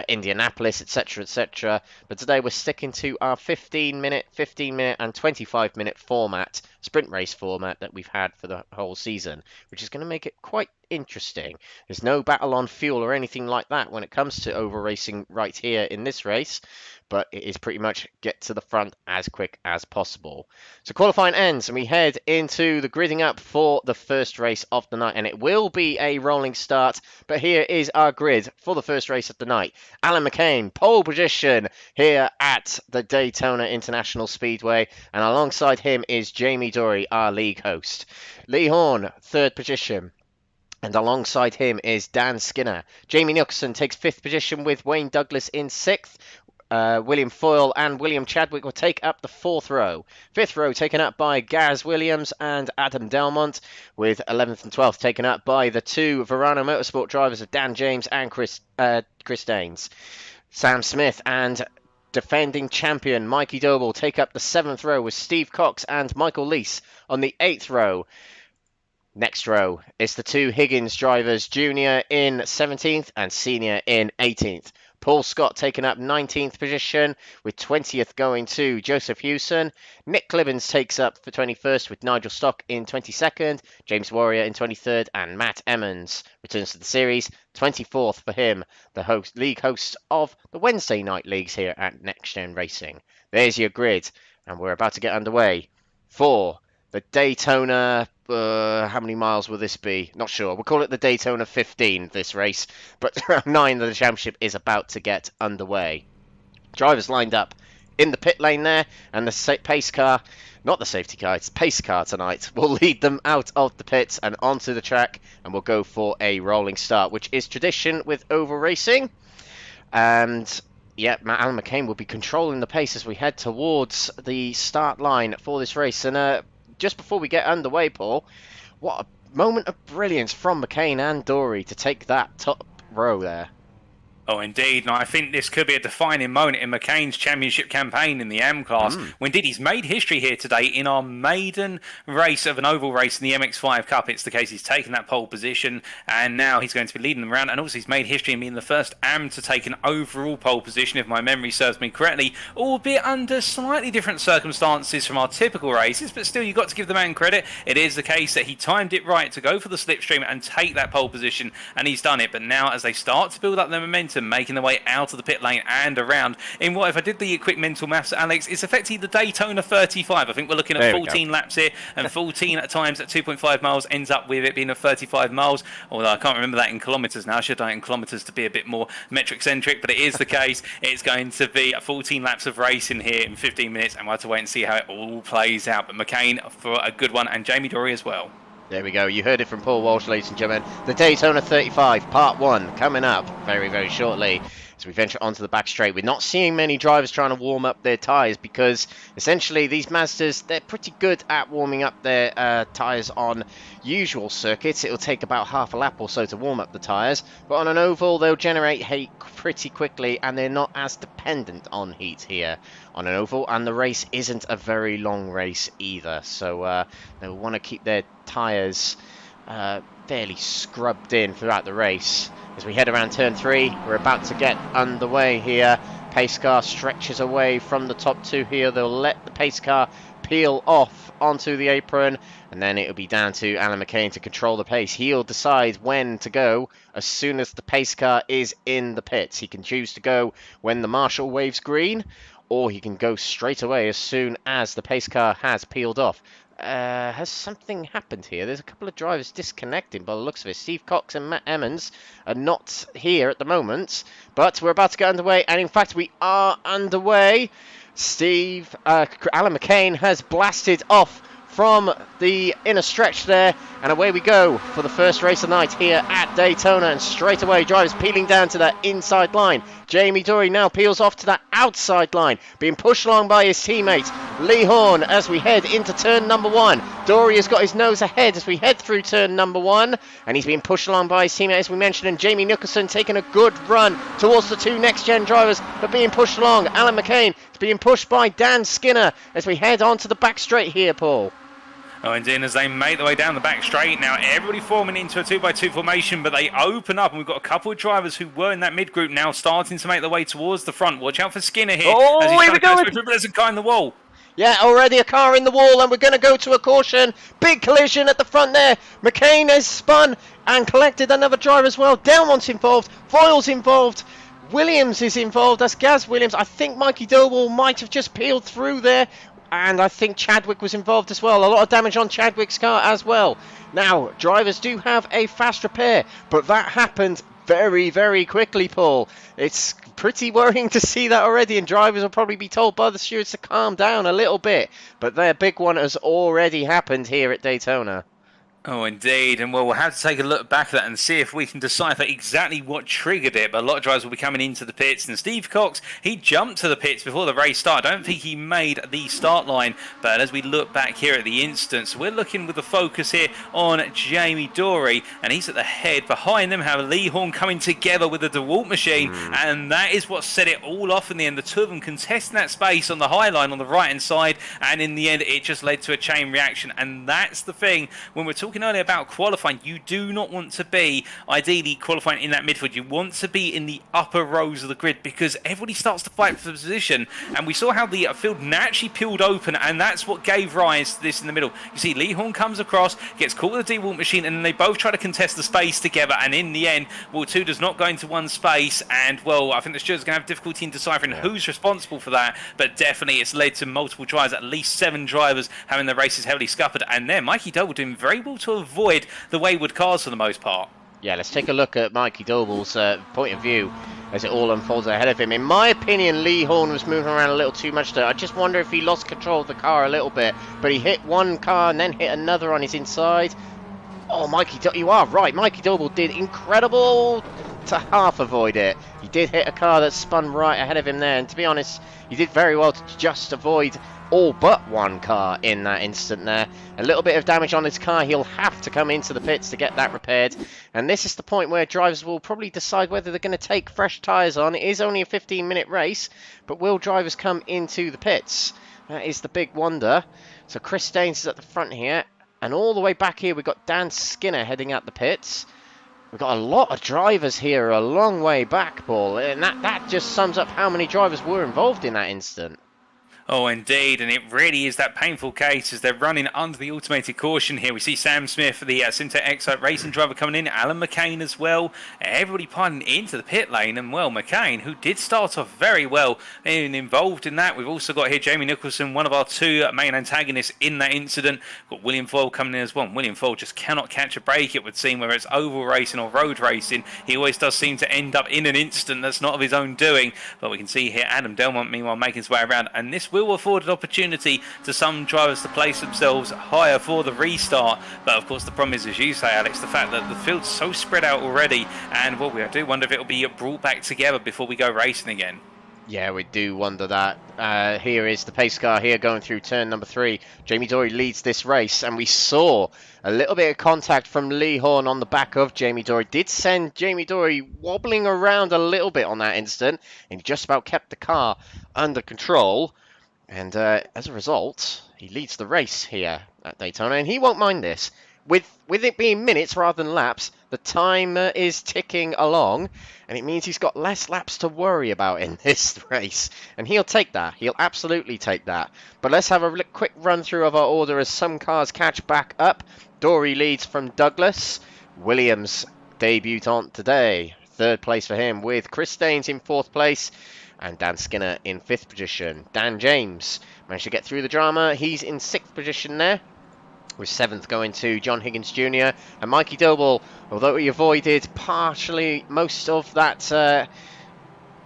Indianapolis, etc, etc. But today we're sticking to our 15-minute, and 25-minute format, sprint race format that we've had for the whole season, which is going to make it quite interesting. There's no battle on fuel or anything like that when it comes to oval racing right here in this race, but it is pretty much get to the front as quick as possible. So qualifying ends and we head into the gridding up for the first race of the night, and it will be a rolling start, but here is our grid for the first race of the night. Alan McCain, pole position here at the Daytona International Speedway, and alongside him is Jamie Dory, our league host. Lee Horne, third position. And alongside him is Dan Skinner. Jamie Nicholson takes 5th position with Wayne Douglas in 6th. William Foyle and William Chadwick will take up the 4th row. 5th row taken up by Gaz Williams and Adam Delmont, with 11th and 12th taken up by the 2 Verano Motorsport drivers of Dan James and Chris Danes. Sam Smith and defending champion Mikey Doble take up the 7th row, with Steve Cox and Michael Leese on the 8th row. Next row is the 2 Higgins drivers, Junior in 17th and Senior in 18th. Paul Scott taking up 19th position, with 20th going to Joseph Hewson. Nick Clibbins takes up for 21st, with Nigel Stock in 22nd, James Warrior in 23rd, and Matt Emmons returns to the series, 24th for him, the league host of the Wednesday night leagues here at NXTGEN Racing. There's your grid, and we're about to get underway for the Daytona, how many miles will this be? Not sure. We'll call it the Daytona 15, this race. But round 9 of the championship is about to get underway. Drivers lined up in the pit lane there, and the pace car, not the safety car, it's pace car tonight, will lead them out of the pits and onto the track, and we'll go for a rolling start, which is tradition with oval racing. And yeah, Alan McCain will be controlling the pace as we head towards the start line for this race. And just before we get underway, Paul, what a moment of brilliance from McCain and Dory to take that top row there. Oh, indeed. Now, I think this could be a defining moment in McCain's championship campaign in the AM class. When indeed he's made history here today in our maiden race of an oval race in the MX-5 Cup. It's the case he's taken that pole position, and now he's going to be leading them around. And also he's made history in being the first AM to take an overall pole position, if my memory serves me correctly, albeit under slightly different circumstances from our typical races. But still, you've got to give the man credit. It is the case that he timed it right to go for the slipstream and take that pole position, and he's done it. But now, as they start to build up their momentum, making their way out of the pit lane and around in what, if I did the quick mental maths, Alex, it's effectively the Daytona 35. I think we're looking at 14 laps here, and 14 at times at 2.5 miles ends up with it being a 35 miles. Although I can't remember that in kilometres now. I should have done it in kilometres to be a bit more metric centric, but it is the case. It's going to be 14 laps of racing here in 15 minutes, and we'll have to wait and see how it all plays out. But McCain for a good one, and Jamie Dory as well. There we go. You heard it from Paul Walsh, ladies and gentlemen. The Daytona 35, Part 1, coming up very, very shortly. As we venture onto the back straight, we're not seeing many drivers trying to warm up their tyres, because essentially these Mazdas, they're pretty good at warming up their tyres on usual circuits. It'll take about half a lap or so to warm up the tyres, but on an oval they'll generate heat pretty quickly, and they're not as dependent on heat here on an oval, and the race isn't a very long race either, so they'll want to keep their tyres fairly scrubbed in throughout the race. As we head around turn 3, we're about to get underway here. Pace car stretches away from the top 2 here. They'll let the pace car peel off onto the apron, and then it'll be down to Alan McCain to control the pace. He'll decide when to go as soon as the pace car is in the pits. He can choose to go when the marshal waves green, or he can go straight away as soon as the pace car has peeled off. Has something happened here? There's a couple of drivers disconnecting by the looks of it. Steve Cox and Matt Emmons are not here at the moment, but we're about to get underway, and in fact we are underway. Alan McCain has blasted off from the inner stretch there, and away we go for the first race of the night here at Daytona. And straight away, drivers peeling down to that inside line. Jamie Dory now peels off to that outside line, being pushed along by his teammate Lee Horne as we head into turn number 1. Dory has got his nose ahead as we head through turn number 1, and he's being pushed along by his teammate, as we mentioned, and Jamie Nicholson taking a good run towards the 2 next-gen drivers, but being pushed along. Alan McCain is being pushed by Dan Skinner as we head onto the back straight here, Paul. Oh, indeed, as they make their way down the back straight. Now, everybody forming into a 2x2 formation, but they open up, and we've got a couple of drivers who were in that mid group now starting to make their way towards the front. Watch out for Skinner here. Oh, as he's here we go. There's a guy in the wall. Yeah, already a car in the wall, and we're going to go to a caution. Big collision at the front there. McCain has spun and collected another driver as well. Delmont's involved. Voil's involved. Williams is involved. That's Gaz Williams. I think Mikey Doble might have just peeled through there. And I think Chadwick was involved as well. A lot of damage on Chadwick's car as well. Now, drivers do have a fast repair, but that happened very, very quickly, Paul. It's pretty worrying to see that already, and drivers will probably be told by the stewards to calm down a little bit. But their big one has already happened here at Daytona. Oh, indeed. And well, we'll have to take a look back at that and see if we can decipher exactly what triggered it. But a lot of drivers will be coming into the pits. And Steve Cox, he jumped to the pits before the race started. I don't think he made the start line. But as we look back here at the instance, we're looking with the focus here on Jamie Dory. And he's at the head. Behind them have Lee Horne coming together with the DeWalt machine. And that is what set it all off in the end. The two of them contesting that space on the high line on the right-hand side. And in the end, it just led to a chain reaction. And that's the thing. When we're talking earlier about qualifying, you do not want to be ideally qualifying in that midfield. You want to be in the upper rows of the grid because everybody starts to fight for the position, and we saw how the field naturally peeled open, and that's what gave rise to this in the middle. You see Lee Horne comes across, gets caught with the DeWalt machine, and then they both try to contest the space together, and in the end, well, two does not go into one space, and well, I think the stewards are going to have difficulty in deciphering who's responsible for that, but definitely it's led to multiple drivers, at least 7 drivers having their races heavily scuppered, and then Mikey Doble doing very well to avoid the wayward cars for the most part. Yeah, let's take a look at Mikey Doble's point of view as it all unfolds ahead of him. In my opinion, Lee Horne was moving around a little too much there. I just wonder if he lost control of the car a little bit, but he hit one car and then hit another on his inside. Oh, you are right. Mikey Doble did incredible to half avoid it. He did hit a car that spun right ahead of him there, and to be honest, he did very well to just avoid all but one car in that instant there. A little bit of damage on his car. He'll have to come into the pits to get that repaired. And this is the point where drivers will probably decide whether they're going to take fresh tyres on. It is only a 15-minute race, but will drivers come into the pits? That is the big wonder. So Chris Staines is at the front here. And all the way back here, we've got Dan Skinner heading out the pits. We've got a lot of drivers here a long way back, Paul. And that just sums up how many drivers were involved in that instant. Oh, indeed, and it really is that painful case as they're running under the automated caution here. We see Sam Smith, the Simtek Excite racing driver, coming in, Alan McCain as well. Everybody piling into the pit lane, and well, McCain, who did start off very well and involved in that. We've also got here Jamie Nicholson, one of our 2 main antagonists in that incident. We've got William Foyle coming in as well. William Foyle just cannot catch a break, it would seem, whether it's oval racing or road racing. He always does seem to end up in an incident that's not of his own doing. But we can see here Adam Delmont, meanwhile, making his way around, and this will afford an opportunity to some drivers to place themselves higher for the restart. But of course the problem is, as you say, Alex, the fact that the field's so spread out already, and well, we do wonder if it'll be brought back together before we go racing again. Yeah, we do wonder that. Here is the pace car here going through turn number 3. Jamie Dory leads this race, and we saw a little bit of contact from Lee Horne on the back of Jamie Dory. Did send Jamie Dory wobbling around a little bit on that instant, and he just about kept the car under control. And as a result, he leads the race here at Daytona, and he won't mind this. With it being minutes rather than laps, the time is ticking along, and it means he's got less laps to worry about in this race. And he'll take that. He'll absolutely take that. But let's have a quick run through of our order as some cars catch back up. Dory leads from Douglas. Williams debutant today. 3rd place for him, with Chris Staines in 4th place. And Dan Skinner in 5th position. Dan James managed to get through the drama. He's in 6th position there, with 7th going to John Higgins Jr. And Mikey Doble, although he avoided partially most of that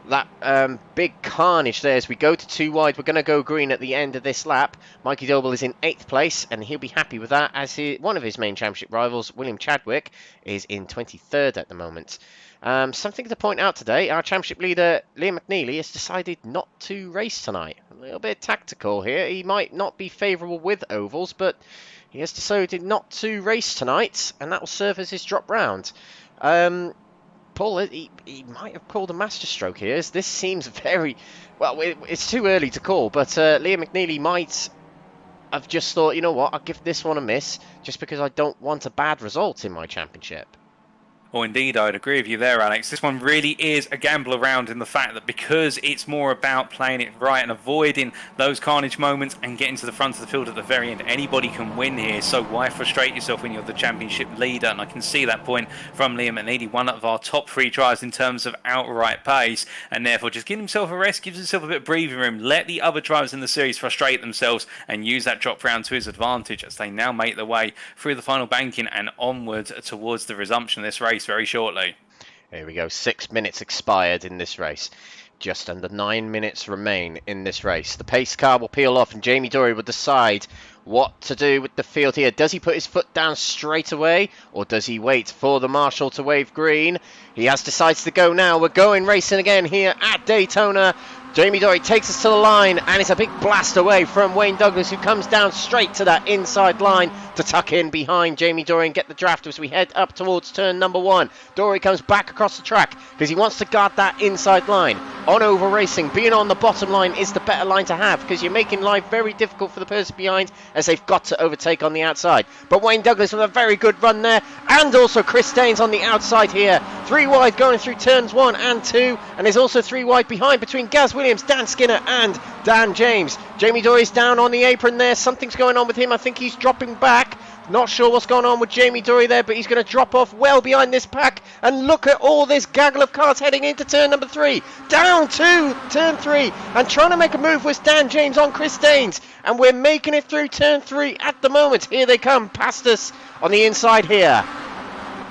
that big carnage there as we go to 2 wide. We're going to go green at the end of this lap. Mikey Doble is in 8th place, and he'll be happy with that, as one of his main championship rivals, William Chadwick, is in 23rd at the moment. Something to point out today, our championship leader, Liam McNeilly, has decided not to race tonight. A little bit tactical here. He might not be favourable with ovals, but he has decided not to race tonight, and that will serve as his drop round. Paul, he might have called a masterstroke here, as this seems very... Well, it's too early to call, but Liam McNeilly might have just thought, you know what, I'll give this one a miss, just because I don't want a bad result in my championship. Well, indeed, I'd agree with you there, Alex. This one really is a gamble around in the fact that because it's more about playing it right and avoiding those carnage moments and getting to the front of the field at the very end, anybody can win here. So why frustrate yourself when you're the championship leader? And I can see that point from Liam McNeilly, one of our top 3 drivers in terms of outright pace, and therefore just give himself a rest, gives himself a bit of breathing room, let the other drivers in the series frustrate themselves and use that drop round to his advantage as they now make their way through the final banking and onwards towards the resumption of this race very shortly. Here we go, 6 minutes expired in this race. Just under 9 minutes remain in this race. The pace car will peel off and Jamie Dory will decide what to do with the field here. Does he put his foot down straight away, or does he wait for the marshal to wave green? He has decided to go now. We're going racing again here at Daytona. Jamie Dory takes us to the line, and it's a big blast away from Wayne Douglas, who comes down straight to that inside line to tuck in behind Jamie Dory and get the draft as we head up towards turn number 1. Dory comes back across the track because he wants to guard that inside line. On over racing, being on the bottom line is the better line to have, because you're making life very difficult for the person behind as they've got to overtake on the outside. But Wayne Douglas with a very good run there, and also Chris Daines on the outside here. 3 wide going through turns 1 and 2, and there's also 3 wide behind between Gaz Williams, Dan Skinner and Dan James. Jamie Dory's down on the apron there. Something's going on with him. I think he's dropping back. Not sure what's going on with Jamie Dory there, but he's going to drop off well behind this pack. And look at all this gaggle of cars heading into turn number 3. Down to turn 3. And trying to make a move was Dan James on Chris Daines. And we're making it through turn 3 at the moment. Here they come past us on the inside here.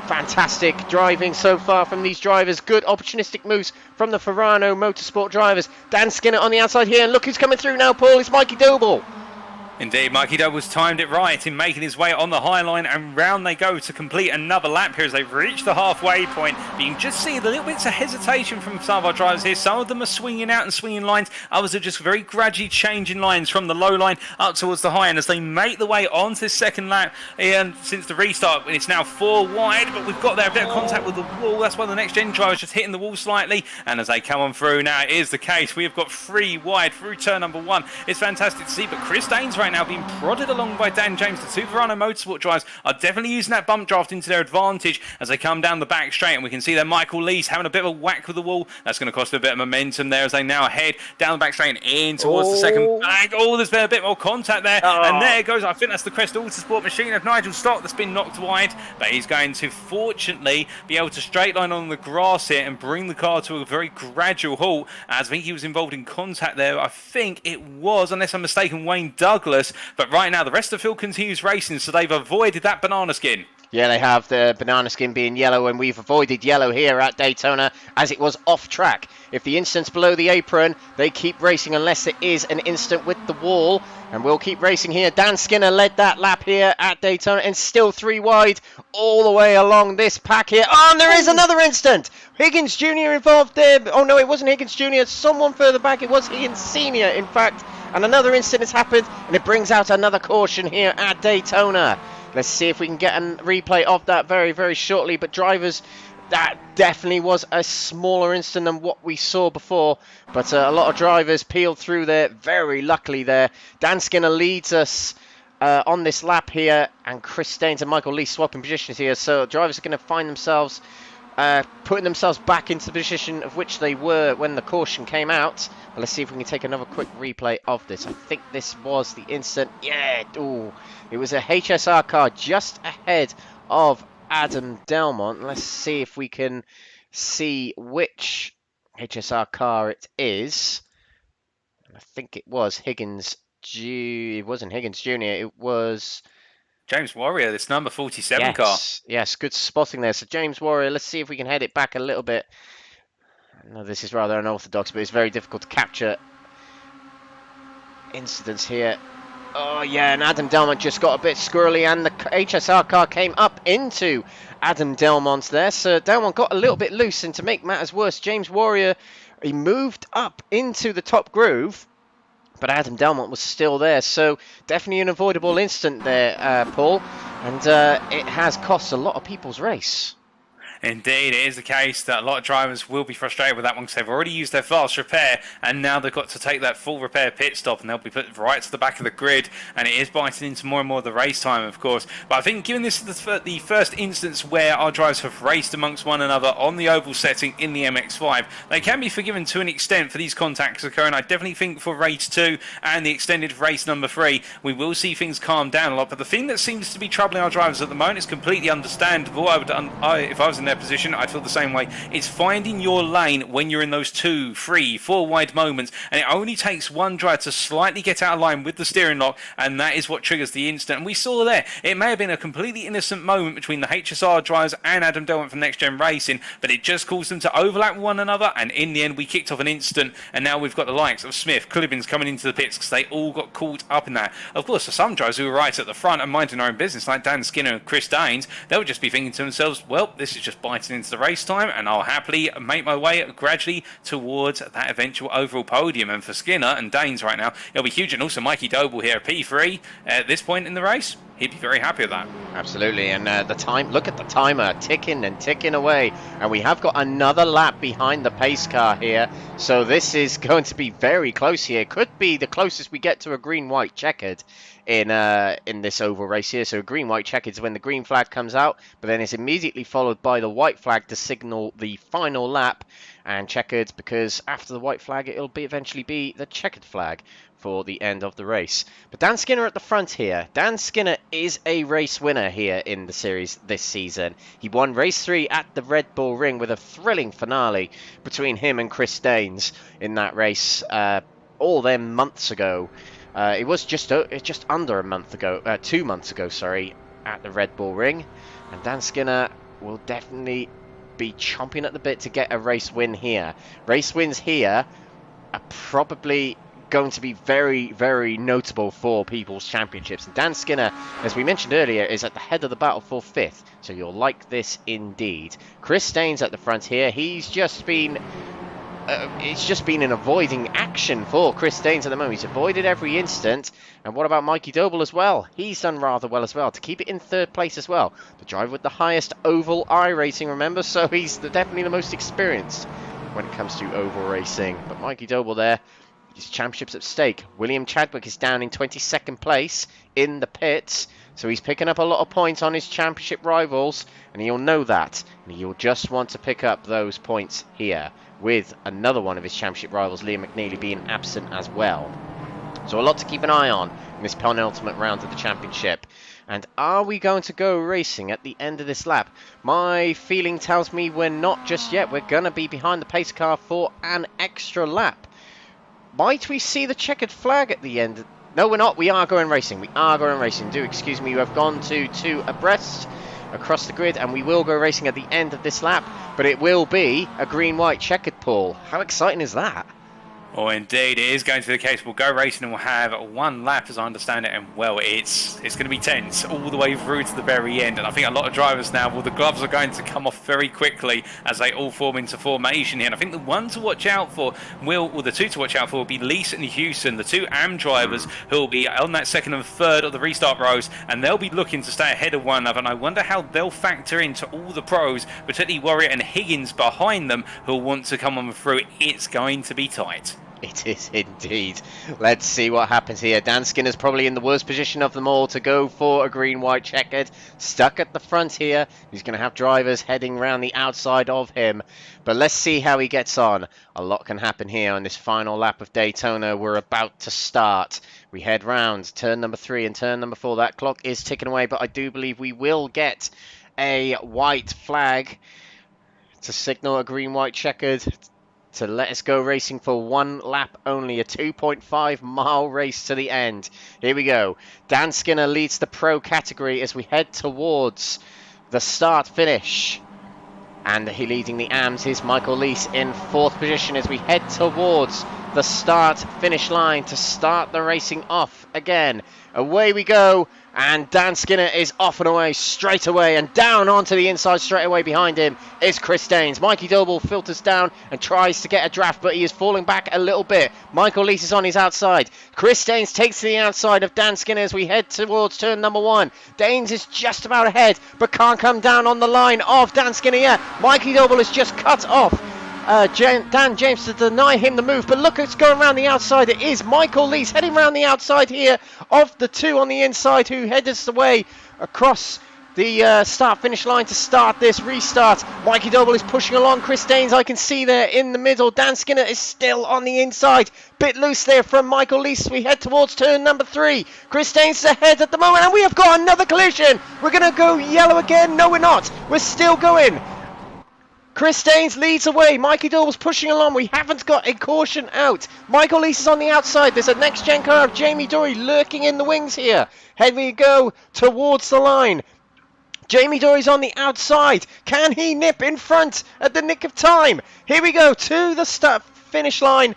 Fantastic driving so far from these drivers. Good opportunistic moves from the Ferrano Motorsport drivers. Dan Skinner on the outside here. And look who's coming through now, Paul. It's Mikey Doble. Indeed, Mikey Doble's timed it right in making his way on the high line, and round they go to complete another lap here as they've reached the halfway point. But you can just see the little bits of hesitation from some of our drivers here. Some of them are swinging out and swinging lines. Others are just very gradually changing lines from the low line up towards the high end as they make the way onto this second lap. And since the restart, it's now 4 wide, but we've got there a bit of contact with the wall. That's why the next gen driver's just hitting the wall slightly. And as they come on through now, it is the case. We've got 3 wide through turn number 1. It's fantastic to see, but Chris Daines right now being prodded along by Dan James. The 2 Verano Motorsport drivers are definitely using that bump draft into their advantage as they come down the back straight, and we can see there Michael Lees having a bit of a whack with the wall. That's going to cost a bit of momentum there as they now head down the back straight and in towards the second bank. Oh, there's been a bit more contact there, and there goes, I think that's the Crest Autosport machine of Nigel Stott that's been knocked wide, but he's going to fortunately be able to straight line on the grass here and bring the car to a very gradual halt, as I think he was involved in contact there. I think it was, unless I'm mistaken, Wayne Douglas. But right now, the rest of the field continues racing, so they've avoided that banana skin. Yeah, they have, the banana skin being yellow, and we've avoided yellow here at Daytona as it was off track. If the instant's below the apron, they keep racing unless it is an instant with the wall. And we'll keep racing here. Dan Skinner led that lap here at Daytona, and still 3 wide all the way along this pack here. Oh, and there is another instant. Higgins Jr. involved there. Oh, no, it wasn't Higgins Jr. Someone further back. It was Higgins Sr., in fact. And another instant has happened, and it brings out another caution here at Daytona. Let's see if we can get a replay of that very, very shortly. But drivers, that definitely was a smaller instant than what we saw before. But a lot of drivers peeled through there, very luckily there. Dan Skinner leads us on this lap here, and Chris Daines and Michael Lee swapping positions here. So drivers are going to find themselves putting themselves back into the position of which they were when the caution came out. But let's see if we can take another quick replay of this. I think this was the instant. Yeah, ooh, it was a HSR car just ahead of Adam Delmont. Let's see if we can see which HSR car it is. I think it was Higgins. It wasn't Higgins Jr. It was James Warrior, this number 47 car. Yes, good spotting there. So James Warrior, let's see if we can head it back a little bit. No, this is rather unorthodox, but it's very difficult to capture incidents here. Oh yeah, and Adam Delmont just got a bit squirrely, and the HSR car came up into Adam Delmont there. So Delmont got a little bit loose, and to make matters worse, James Warrior, he moved up into the top groove, but Adam Delmont was still there. So definitely an avoidable incident there, Paul, and it has cost a lot of people's race. Indeed, it is the case that a lot of drivers will be frustrated with that one because they've already used their fast repair and now they've got to take that full repair pit stop and they'll be put right to the back of the grid, and it is biting into more and more of the race time, of course. But I think given this is the first instance where our drivers have raced amongst one another on the oval setting in the MX-5, they can be forgiven to an extent for these contacts occurring. I definitely think for race 2 and the extended race number 3, we will see things calm down a lot. But the thing that seems to be troubling our drivers at the moment is completely understandable. If I was in their position, I'd feel the same way. It's finding your lane when you're in those 2, 3, 4 wide moments, and it only takes one driver to slightly get out of line with the steering lock, and that is what triggers the incident. And we saw there, it may have been a completely innocent moment between the HSR drivers and Adam Delmont from Next Gen Racing, but it just caused them to overlap one another, and in the end we kicked off an incident, and now we've got the likes of Smith, Clibbins coming into the pits because they all got caught up in that. Of course, for some drivers who were right at the front and minding their own business, like Dan Skinner and Chris Daines, they'll just be thinking to themselves, well, this is just biting into the race time and I'll happily make my way gradually towards that eventual overall podium. And for Skinner and Daines right now, it'll be huge. And also Mikey Doble here, P3 at this point in the race, he'd be very happy with that. Absolutely. And the time, look at the timer ticking and ticking away, and we have got another lap behind the pace car here, so this is going to be very close here. Could be the closest we get to a green-white checkered in this oval race here. So green-white checkered is when the green flag comes out, but then it's immediately followed by the white flag to signal the final lap, and checkered because after the white flag it'll eventually be the checkered flag for the end of the race. But Dan Skinner at the front here. Dan Skinner is a race winner here in the series this season. He won race 3 at the Red Bull Ring with a thrilling finale between him and Chris Daines in that race all them months ago. It was just under a month ago, 2 months ago, sorry, at the Red Bull Ring. And Dan Skinner will definitely be chomping at the bit to get a race win here. Race wins here are probably going to be very, very notable for People's Championships. And Dan Skinner, as we mentioned earlier, is at the head of the battle for 5th. So you'll like this indeed. Chris Daines at the front here. He's just been... it's just been an avoiding action for Chris Daines at the moment. He's avoided every instant. And what about Mikey Doble as well? He's done rather well as well to keep it in 3rd place as well. The driver with the highest oval iRacing, remember? So he's definitely the most experienced when it comes to oval racing. But Mikey Doble there, his championships at stake. William Chadwick is down in 22nd place in the pits. So he's picking up a lot of points on his championship rivals. And he'll know that. And he'll just want to pick up those points here, with another one of his championship rivals, Liam McNeilly, being absent as well. So a lot to keep an eye on in this penultimate round of the championship. And are we going to go racing at the end of this lap? My feeling tells me we're not just yet. We're going to be behind the pace car for an extra lap. Might we see the checkered flag at the end? No, we're not. We are going racing. We are going racing. Do excuse me. We have gone to 2 abreast across the grid, and we will go racing at the end of this lap, but it will be a green-white checkered, Paul. How exciting is that? Oh, indeed, it is going to be the case. We'll go racing and we'll have 1 lap, as I understand it, and well, it's going to be tense all the way through to the very end. And I think a lot of drivers now, well, the gloves are going to come off very quickly as they all form into formation here. And I think the one to watch out for the 2 to watch out for will be Lease and Houston, the 2 AM drivers who will be on that 2nd and 3rd of the restart rows, and they'll be looking to stay ahead of one another. And I wonder how they'll factor into all the pros, particularly Warrior and Higgins behind them, who'll want to come on through. It's going to be tight. It is indeed. Let's see what happens here. Dan Skinner's probably in the worst position of them all to go for a green-white checkered. Stuck at the front here. He's going to have drivers heading around the outside of him. But let's see how he gets on. A lot can happen here on this final lap of Daytona. We're about to start. We head round turn number 3 and turn number 4. That clock is ticking away, but I do believe we will get a white flag to signal a green-white checkered to let us go racing for 1 lap only, a 2.5 mile race to the end. Here we go. Dan Skinner leads the pro category as we head towards the start finish. And he leading the AMs is Michael Lees in 4th position as we head towards the start-finish line to start the racing off again. Away we go, and Dan Skinner is off and away straight away, and down onto the inside straight away behind him is Chris Daines. Mikey Doble filters down and tries to get a draft, but he is falling back a little bit. Michael Lees is on his outside. Chris Daines takes to the outside of Dan Skinner as we head towards turn number 1. Daines is just about ahead, but can't come down on the line of Dan Skinner yet. Mikey Doble has just cut off Dan James to deny him the move, but look what's going around the outside. It is Michael Lees heading around the outside here of the 2 on the inside who heads the way across the start-finish line to start this restart. Mikey Doble is pushing along. Chris Daines I can see there in the middle. Dan Skinner is still on the inside. Bit loose there from Michael Lees. We head towards turn number 3. Chris Daines is ahead at the moment, and we have got another collision. We're going to go yellow again. No, we're not. We're still going. Chris Daines leads away. Mikey Doble's pushing along. We haven't got a caution out. Michael Lees is on the outside. There's a next-gen car of Jamie Dory lurking in the wings here. Here we go towards the line. Jamie Dory's on the outside. Can he nip in front at the nick of time? Here we go to the finish line.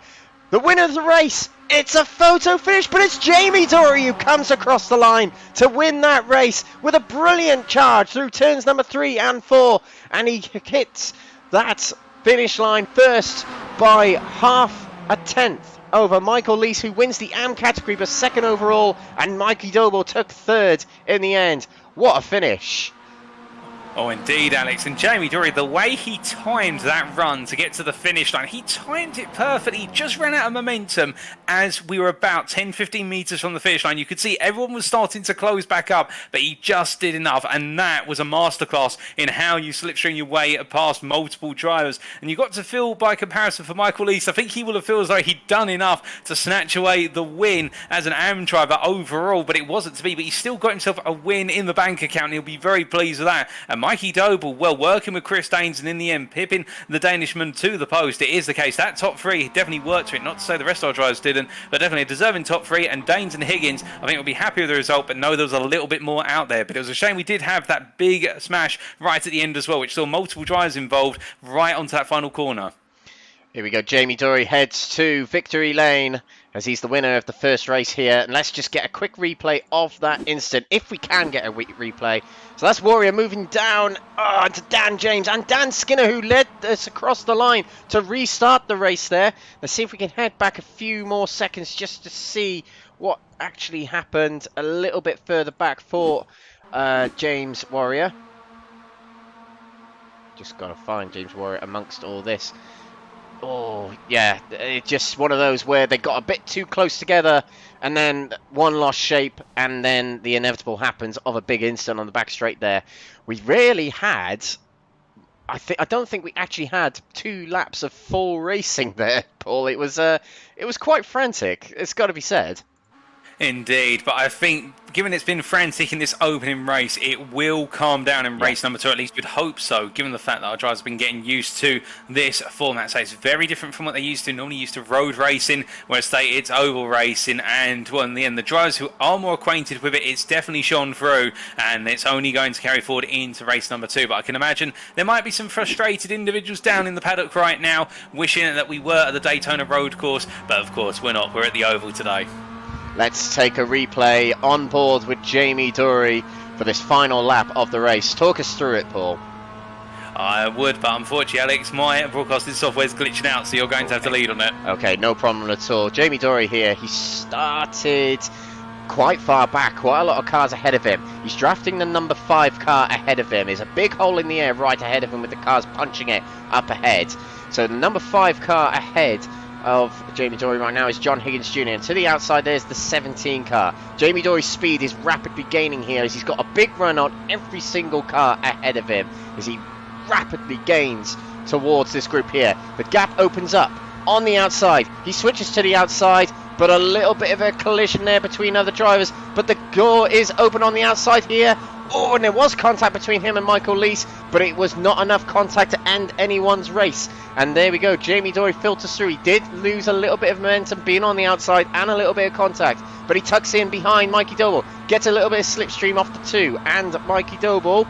The winner of the race. It's a photo finish, but it's Jamie Dory who comes across the line to win that race with a brilliant charge through turns number 3 and 4. And he hits that finish line first by half a tenth over Michael Lees, who wins the AM category but 2nd overall, and Mikey Doble took 3rd in the end. What a finish. Oh, indeed, Alex. And Jamie Dory, the way he timed that run to get to the finish line, he timed it perfectly. He just ran out of momentum as we were about 10-15 metres from the finish line. You could see everyone was starting to close back up, but he just did enough. And that was a masterclass in how you slipstream your way past multiple drivers. And you got to feel, by comparison, for Michael Lees, I think he will have felt as though he'd done enough to snatch away the win as an AM driver overall, but it wasn't to be. But he still got himself a win in the bank account, and he'll be very pleased with that. And Mikey Doble, well, working with Chris Daines, and in the end pipping the Danishman to the post. It is the case. That top 3 definitely worked for it. Not to say the rest of our drivers didn't, but definitely a deserving top 3. And Daines and Higgins, I think, will be happy with the result, but no, there was a little bit more out there. But it was a shame we did have that big smash right at the end as well, which saw multiple drivers involved right onto that final corner. Here we go. Jamie Dory heads to victory lane as he's the winner of the first race here. And let's just get a quick replay of that instant, if we can get a replay. So that's Warrior moving down to Dan James and Dan Skinner, who led us across the line to restart the race there. Let's see if we can head back a few more seconds just to see what actually happened a little bit further back for James Warrior. Just got to find James Warrior amongst all this. Oh, yeah, it's just one of those where they got a bit too close together and then one lost shape, and then the inevitable happens of a big instant on the back straight there. We rarely had, I don't think we actually had 2 laps of full racing there, Paul. It was quite frantic, it's got to be said. Indeed, but I think given it's been frantic in this opening race, it will calm down in race number 2, at least we'd hope so, given the fact that our drivers have been getting used to this format. So it's very different from what they used to, normally used to road racing, whereas today it's oval racing, and well, in the end, the drivers who are more acquainted with it, it's definitely shone through, and it's only going to carry forward into race number 2. But I can imagine there might be some frustrated individuals down in the paddock right now, wishing that we were at the Daytona road course, but of course we're not, we're at the oval today. Let's take a replay on board with Jamie Dory for this final lap of the race. Talk us through it, Paul. I would, but unfortunately, Alex, my broadcasting software is glitching out, so you're going to have to lead on it. Okay, no problem at all. Jamie Dory here, he started quite far back, quite a lot of cars ahead of him. He's drafting the number 5 car ahead of him. There's a big hole in the air right ahead of him with the cars punching it up ahead. So the number 5 car ahead of Jamie Dory right now is John Higgins Jr. And to the outside there's the 17 car. Jamie Dory's speed is rapidly gaining here as he's got a big run on every single car ahead of him as he rapidly gains towards this group here. The gap opens up on the outside. He switches to the outside, but a little bit of a collision there between other drivers, but the door is open on the outside here. Oh, and there was contact between him and Michael Lees, but it was not enough contact to end anyone's race. And there we go, Jamie Dory filters through. He did lose a little bit of momentum being on the outside and a little bit of contact, but he tucks in behind Mikey Doble, gets a little bit of slipstream off the 2 and Mikey Doble.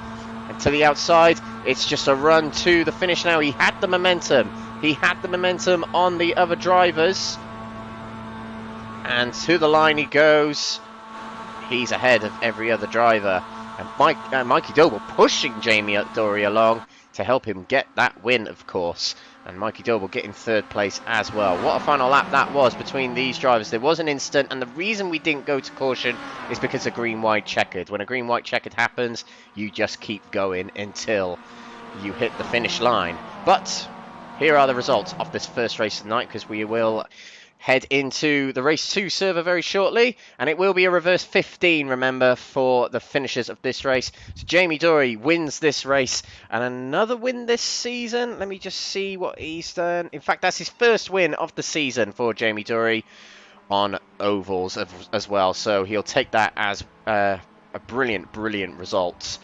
And to the outside, It's just a run to the finish now. He had the momentum. He had the momentum on the other drivers. And to the line he goes. He's ahead of every other driver. And Mikey Doble pushing Jamie Dory along to help him get that win, of course. And Mikey Doble getting third place as well. What a final lap that was between these drivers. There was an incident, and the reason we didn't go to caution is because of green-white checkered. When a green-white checkered happens, you just keep going until you hit the finish line. But here are the results of this first race of the night, because we will head into the race 2 server very shortly, and it will be a reverse 15, remember, for the finishers of this race. So Jamie Dory wins this race, and another win this season. Let me just see what he's done. In fact, that's his first win of the season for Jamie Dory on ovals as well, so he'll take that as a brilliant result.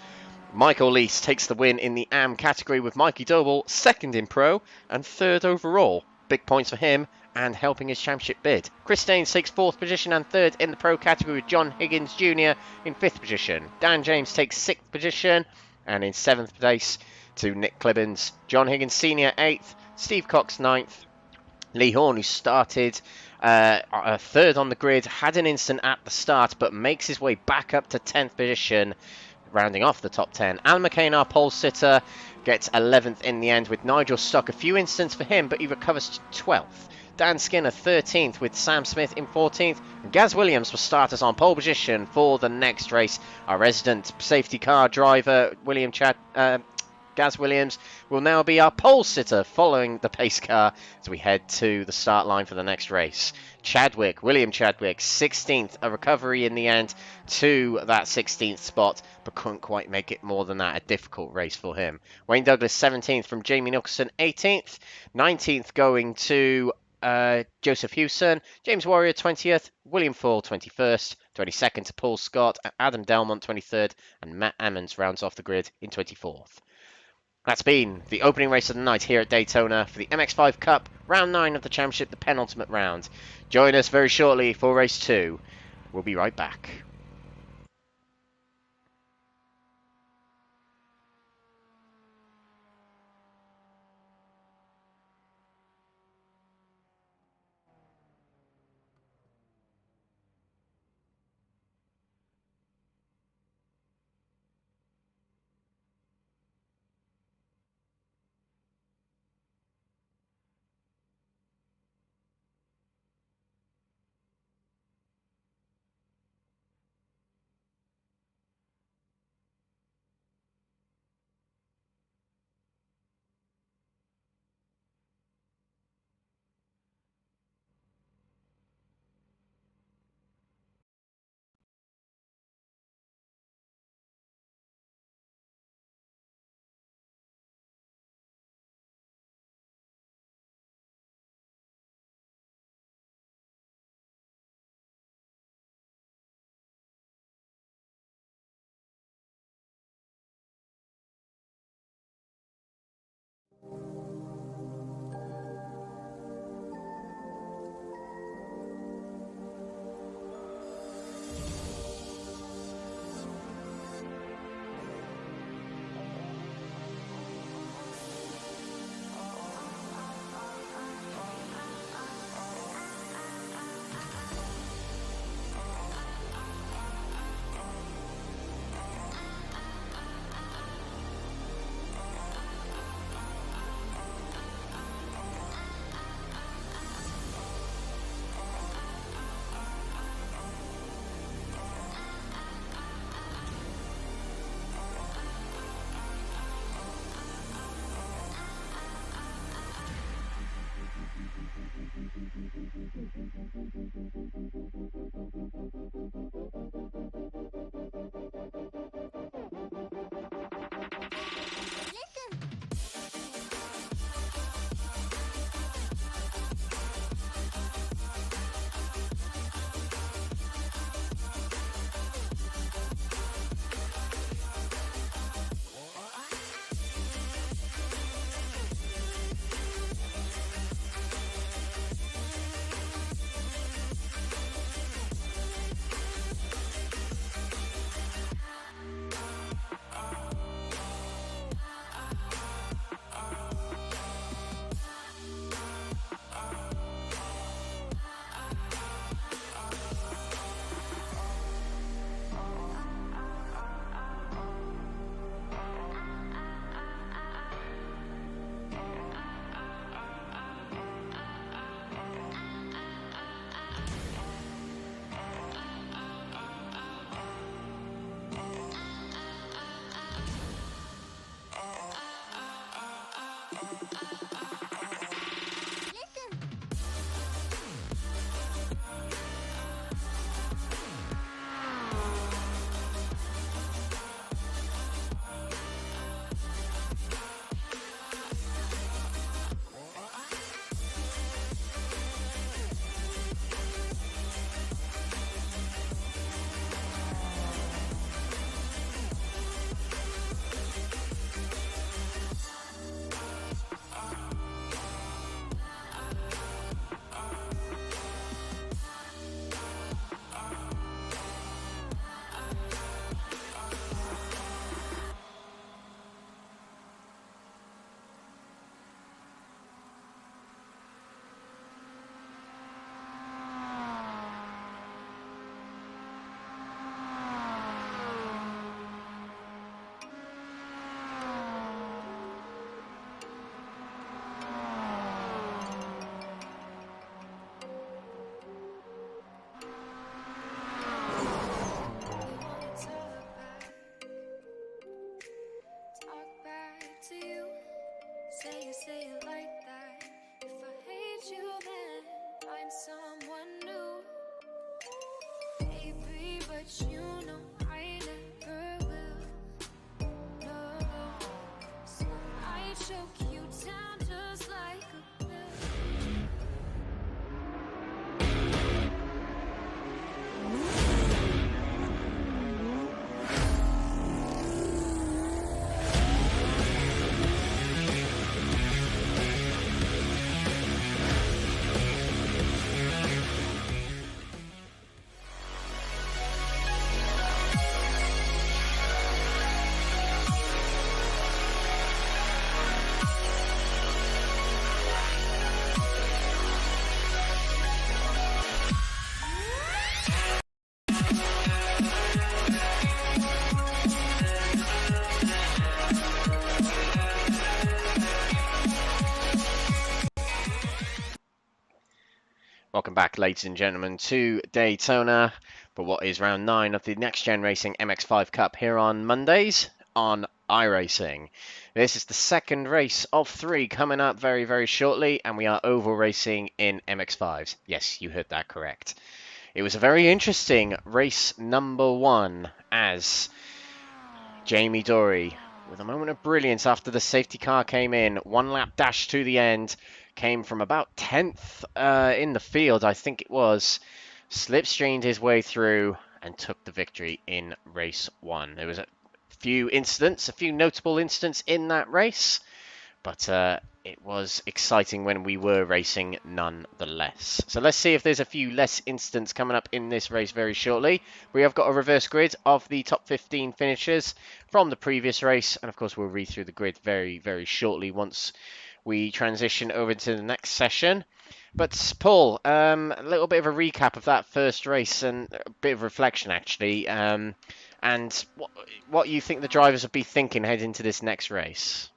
Michael Leese takes the win in the AM category, with Mikey Doble second in Pro and third overall. Big points for him and helping his championship bid. Chris Staines takes 4th position and 3rd in the Pro category, with John Higgins Jr. in 5th position. Dan James takes 6th position, and in 7th place to Nick Clibbins. John Higgins Sr. 8th, Steve Cox 9th. Lee Horne, who started 3rd on the grid, had an incident at the start, but makes his way back up to 10th position, rounding off the top 10. Alan McCain, our pole sitter, gets 11th in the end, with Nigel Stock. A few incidents for him, but he recovers to 12th. Dan Skinner 13th, with Sam Smith in 14th. And Gaz Williams will start us on pole position for the next race. Our resident safety car driver, Gaz Williams, will now be our pole sitter following the pace car as we head to the start line for the next race. William Chadwick, 16th, a recovery in the end to that 16th spot, but couldn't quite make it more than that. A difficult race for him. Wayne Douglas, 17th, from Jamie Nicholson, 18th. 19th going to Joseph Hewson. James Warrior, 20th. William Fall, 21st. 22nd to Paul Scott. Adam Delmont, 23rd. And Matt Ammons rounds off the grid in 24th. That's been the opening race of the night here at Daytona for the MX-5 Cup, round 9 of the championship, the penultimate round. Join us very shortly for race 2. We'll be right back. back, ladies and gentlemen, to Daytona for what is round 9 of the Next Gen Racing MX-5 Cup here on Mondays on iRacing. This is the second race of 3 coming up very, very shortly, and we are oval racing in MX-5s. Yes, you heard that correct. It was a very interesting race number 1 as Jamie Dory, with a moment of brilliance after the safety car came in, 1 lap dash to the end, came from about 10th in the field, I think it was, slipstreamed his way through and took the victory in race 1. There was a few notable incidents in that race, but it was exciting when we were racing nonetheless. So let's see if there's a few less incidents coming up in this race very shortly. We have got a reverse grid of the top 15 finishers from the previous race, and of course we'll read through the grid very, very shortly once we transition over to the next session. But Paul, a little bit of a recap of that first race and a bit of reflection actually, and what you think the drivers will be thinking heading into this next race.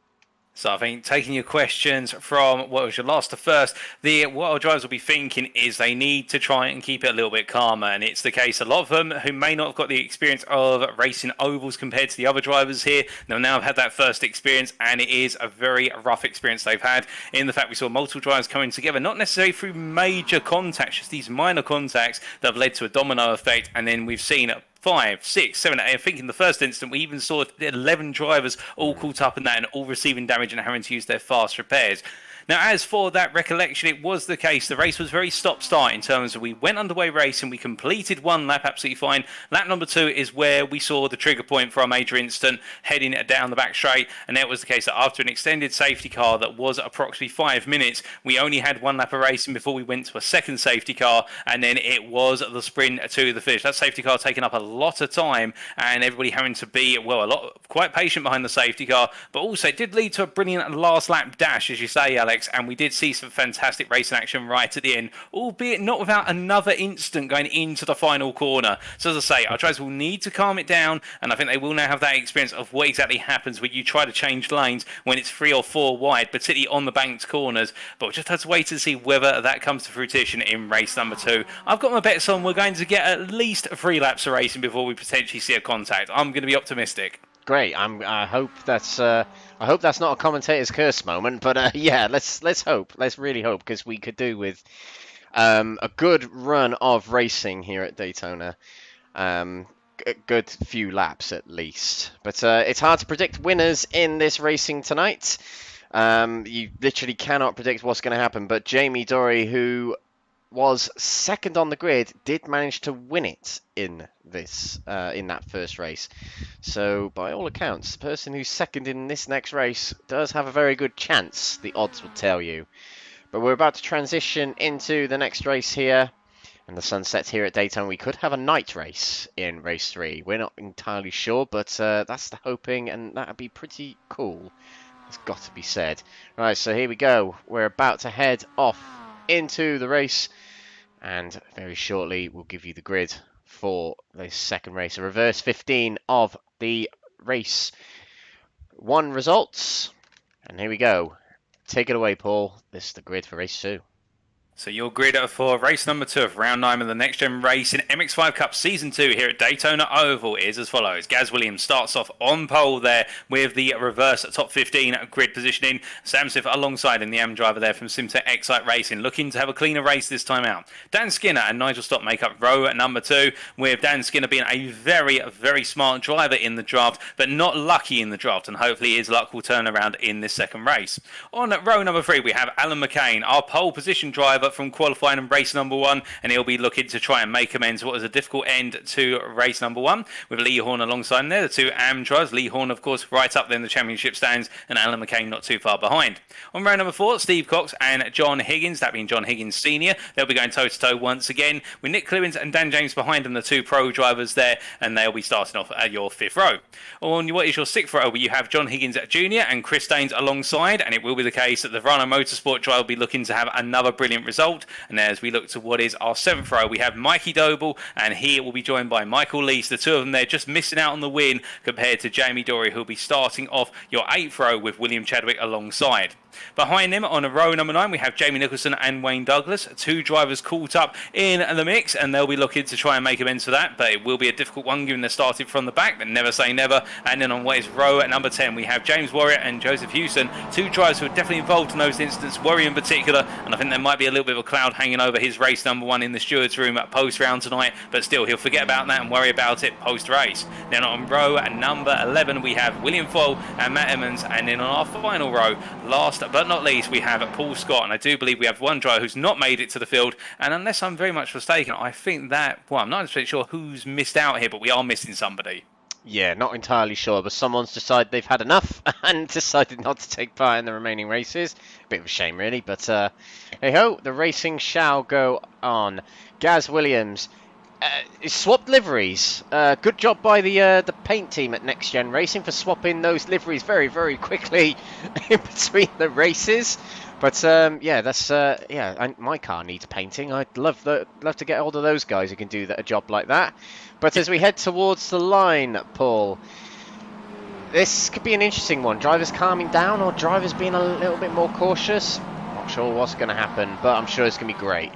So I think taking your questions from what was your last to first, what our drivers will be thinking is they need to try and keep it a little bit calmer. And it's the case, a lot of them who may not have got the experience of racing ovals compared to the other drivers here, they'll now have had that first experience, and it is a very rough experience they've had in the fact we saw multiple drivers coming together, not necessarily through major contacts, just these minor contacts that have led to a domino effect. And then we've seen 5, 6, 7, 8. I think in the first instant we even saw 11 drivers all caught up in that and all receiving damage and having to use their fast repairs. Now, as for that recollection, it was the case. The race was very stop-start in terms of we went underway racing, we completed 1 lap absolutely fine. Lap number 2 is where we saw the trigger point for a major incident heading down the back straight, and it was the case that after an extended safety car that was approximately 5 minutes, we only had 1 lap of racing before we went to a second safety car, and then it was the sprint to the finish. That safety car taking up a lot of time, and everybody having to be, quite patient behind the safety car, but also it did lead to a brilliant last lap dash, as you say, Alex, and we did see some fantastic racing action right at the end, albeit not without another incident going into the final corner. So as I say, our drivers will need to calm it down, and I think they will now have that experience of what exactly happens when you try to change lanes when it's 3 or 4 wide, particularly on the banked corners. But we'll just have to wait to see whether that comes to fruition in race number 2. I've got my bets on we're going to get at least 3 laps of racing before we potentially see a contact. I'm going to be optimistic. Great. I hope that's not a commentator's curse moment, but yeah, let's hope. Let's really hope, because we could do with a good run of racing here at Daytona. A good few laps at least. But it's hard to predict winners in this racing tonight. You literally cannot predict what's going to happen. But Jamie Dory, who was second on the grid, did manage to win it in that first race. So by all accounts, the person who's second in this next race does have a very good chance, the odds will tell you. But we're about to transition into the next race here, and the sun sets here at Daytona. We could have a night race in race 3. We're not entirely sure, but that's the hoping, and that'd be pretty cool. It's got to be said. Right, so here we go. We're about to head off into the race, and very shortly we'll give you the grid for the second race, a reverse 15 of the race 1 results. And here we go. Take it away, Paul. This is the grid for race 2. So your grid for race number 2 of round 9 of the Next Gen Racing MX-5 Cup Season 2 here at Daytona Oval is as follows. Gaz Williams starts off on pole there with the reverse top 15 grid positioning. Sam Smith alongside him, the AM driver there from Simtech Excite Racing, looking to have a cleaner race this time out. Dan Skinner and Nigel Stott make up row number 2, with Dan Skinner being a very, very smart driver in the draft, but not lucky in the draft, and hopefully his luck will turn around in this second race. On row number 3, we have Alan McCain, our pole position driver from qualifying and race number 1, and he'll be looking to try and make amends what was a difficult end to race number 1, with Lee Horne alongside him there, the 2 AM drivers. Lee Horne, of course, right up there in the championship stands, and Alan McCain not too far behind. On row number 4, Steve Cox and John Higgins, that being John Higgins Senior, they'll be going toe-to-toe once again, with Nick Clewins and Dan James behind them, the 2 pro drivers there, and they'll be starting off at your 5th row. On what is your 6th row, where you have John Higgins Jr. and Chris Daines alongside, and it will be the case that the Verano Motorsport driver will be looking to have another brilliant result. And as we look to what is our 7th row, we have Mikey Doble, and he will be joined by Michael Lees. The 2 of them there just missing out on the win compared to Jamie Dory, who'll be starting off your 8th row with William Chadwick alongside. Behind them on row number 9, we have Jamie Nicholson and Wayne Douglas. 2 drivers caught up in the mix, and they'll be looking to try and make amends for that, but it will be a difficult one given they started from the back, but never say never. And then on what is row at number 10, we have James Warrior and Joseph Hewson. 2 drivers who are definitely involved in those incidents, Warrior in particular, and I think there might be a little bit of a cloud hanging over his race number 1 in the stewards room at post-round tonight, but still, he'll forget about that and worry about it post-race. Then on row at number 11, we have William Foyle and Matt Emmons, and then on our final row, last but not least, we have Paul Scott, and I do believe we have one driver who's not made it to the field, and unless I'm very much mistaken, I think that, well, I'm not especially sure who's missed out here, but we are missing somebody. Yeah, not entirely sure, but someone's decided they've had enough and decided not to take part in the remaining races. Bit of a shame, really, but hey-ho, the racing shall go on. Gaz Williams swapped liveries. Good job by the paint team at NXTGEN Racing for swapping those liveries very, very quickly in between the races. But yeah, that's my car needs painting. I'd love to get hold of those guys who can do a job like that. But as we head towards the line, Paul, this could be an interesting one. Drivers calming down or drivers being a little bit more cautious. Not sure what's going to happen, but I'm sure it's going to be great.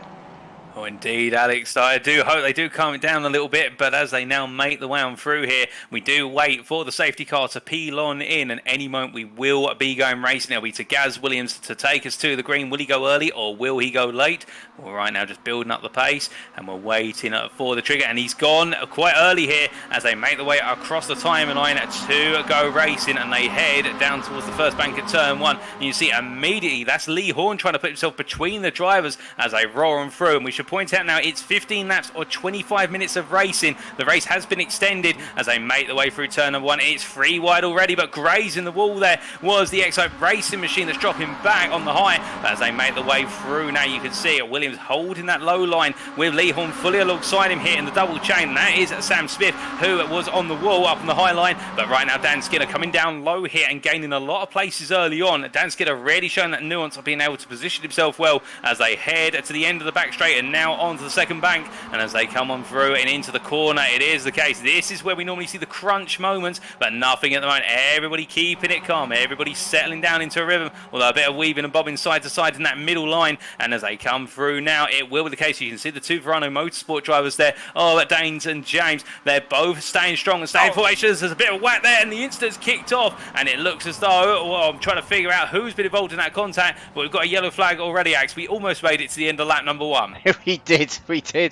Oh, indeed, Alex. I do hope they do calm it down a little bit, but as they now make the way on through here, we do wait for the safety car to peel on in, and any moment we will be going racing. It'll be to Gaz Williams to take us to the green. Will he go early or will he go late? We're right now just building up the pace, and we're waiting for the trigger, and he's gone quite early here as they make the way across the timeline to go racing, and they head down towards the first bank at turn 1. And you see immediately that's Lee Horne trying to put himself between the drivers as they roar on through, and we should point out now it's 15 laps or 25 minutes of racing. The race has been extended as they make the way through turn number 1. It's 3 wide already, but grazing the wall there was the X-Type racing machine that's dropping back on the high. But as they make the way through now, you can see it. Williams holding that low line with Lee Horne fully alongside him here in the double chain. And that is Sam Smith, who was on the wall up on the high line. But right now Dan Skinner coming down low here and gaining a lot of places early on. Dan Skinner really showing that nuance of being able to position himself well as they head to the end of the back straight and now onto the second bank. And as they come on through and into the corner, it is the case. This is where we normally see the crunch moments, but nothing at the moment. Everybody keeping it calm, everybody settling down into a rhythm, although a bit of weaving and bobbing side to side in that middle line. And as they come through now, it will be the case. You can see the 2 Verano Motorsport drivers there. Oh, Danes and James, they're both staying strong and staying formations. There's a bit of whack there, and the instant's kicked off, and it looks as though, well, I'm trying to figure out who's been involved in that contact, but we've got a yellow flag already, Axe. We almost made it to the end of lap number 1. We did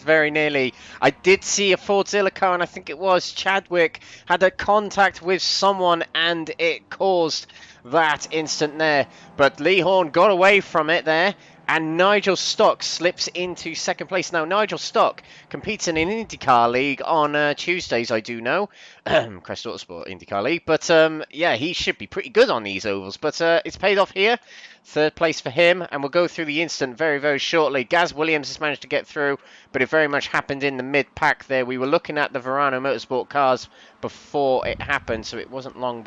very nearly. I did see a Fordzilla car, and I think it was Chadwick had a contact with someone, and it caused that instant there. But Lee Horne got away from it there, and Nigel Stock slips into second place. Now, Nigel Stock competes in an IndyCar League on Tuesdays, I do know. Crest Autosport IndyCar League. But, yeah, he should be pretty good on these ovals. But it's paid off here. Third place for him, and we'll go through the instant very, very shortly. Gaz Williams has managed to get through, but it very much happened in the mid-pack there. We were looking at the Verano Motorsport cars before it happened, so it wasn't long